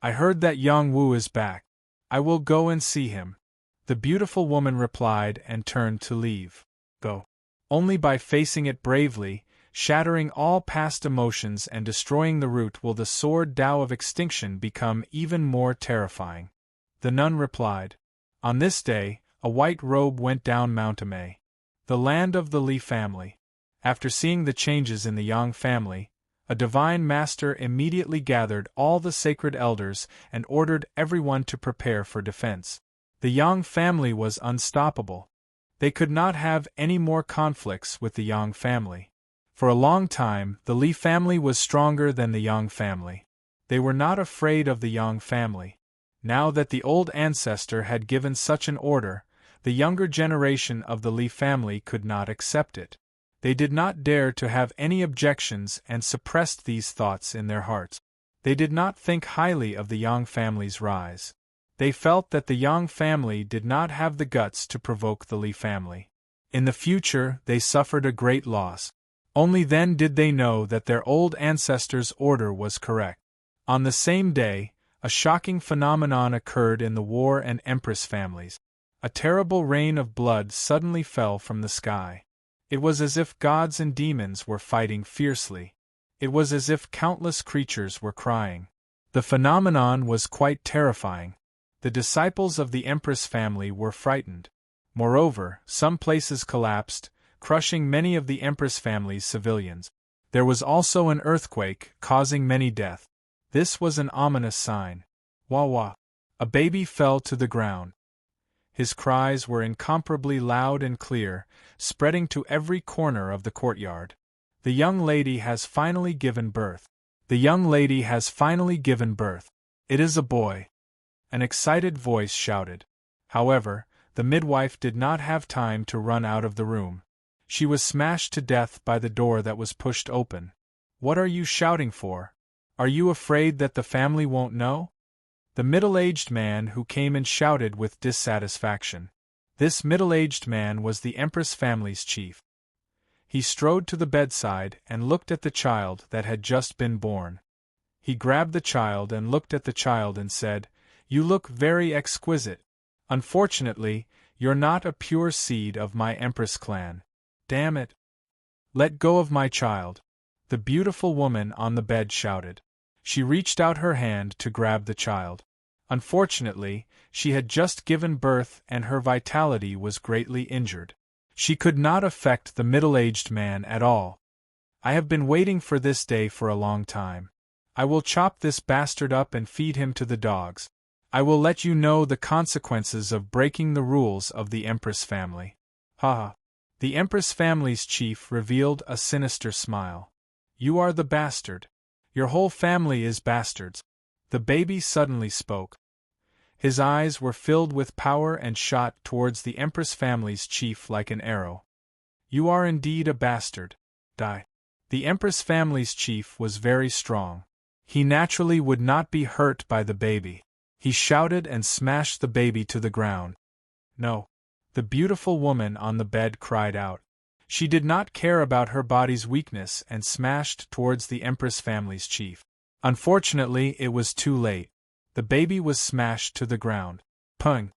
I heard that Yang Wu is back. I will go and see him. The beautiful woman replied and turned to leave. Go. Only by facing it bravely, shattering all past emotions and destroying the root will the sword Tao of extinction become even more terrifying. The nun replied. On this day, a white robe went down Mount Amei, the land of the Li family. After seeing the changes in the Yang family, a divine master immediately gathered all the sacred elders and ordered everyone to prepare for defense. The Yang family was unstoppable. They could not have any more conflicts with the Yang family. For a long time, the Li family was stronger than the Yang family. They were not afraid of the Yang family. Now that the old ancestor had given such an order, the younger generation of the Li family could not accept it. They did not dare to have any objections and suppressed these thoughts in their hearts. They did not think highly of the Yang family's rise. They felt that the Yang family did not have the guts to provoke the Li family. In the future, they suffered a great loss. Only then did they know that their old ancestors' order was correct. On the same day, a shocking phenomenon occurred in the War and Empress families. A terrible rain of blood suddenly fell from the sky. It was as if gods and demons were fighting fiercely. It was as if countless creatures were crying. The phenomenon was quite terrifying. The disciples of the Empress family were frightened. Moreover, some places collapsed, crushing many of the Empress family's civilians. There was also an earthquake, causing many deaths. This was an ominous sign. Wah wah! A baby fell to the ground. His cries were incomparably loud and clear, spreading to every corner of the courtyard. The young lady has finally given birth. The young lady has finally given birth. It is a boy. An excited voice shouted. However, the midwife did not have time to run out of the room. She was smashed to death by the door that was pushed open. What are you shouting for? Are you afraid that the family won't know? The middle-aged man who came and shouted with dissatisfaction. This middle-aged man was the Empress family's chief. He strode to the bedside and looked at the child that had just been born. He grabbed the child and looked at the child and said, "You look very exquisite. Unfortunately, you're not a pure seed of my Empress clan. Damn it. Let go of my child." The beautiful woman on the bed shouted. She reached out her hand to grab the child. Unfortunately, she had just given birth and her vitality was greatly injured. She could not affect the middle-aged man at all. I have been waiting for this day for a long time. I will chop this bastard up and feed him to the dogs. I will let you know the consequences of breaking the rules of the Empress family. Ha ha. The Empress family's chief revealed a sinister smile. You are the bastard. Your whole family is bastards. The baby suddenly spoke. His eyes were filled with power and shot towards the Empress family's chief like an arrow. You are indeed a bastard. Die. The Empress family's chief was very strong. He naturally would not be hurt by the baby. He shouted and smashed the baby to the ground. No. The beautiful woman on the bed cried out. She did not care about her body's weakness and smashed towards the Empress family's chief. Unfortunately, it was too late. The baby was smashed to the ground. Pung!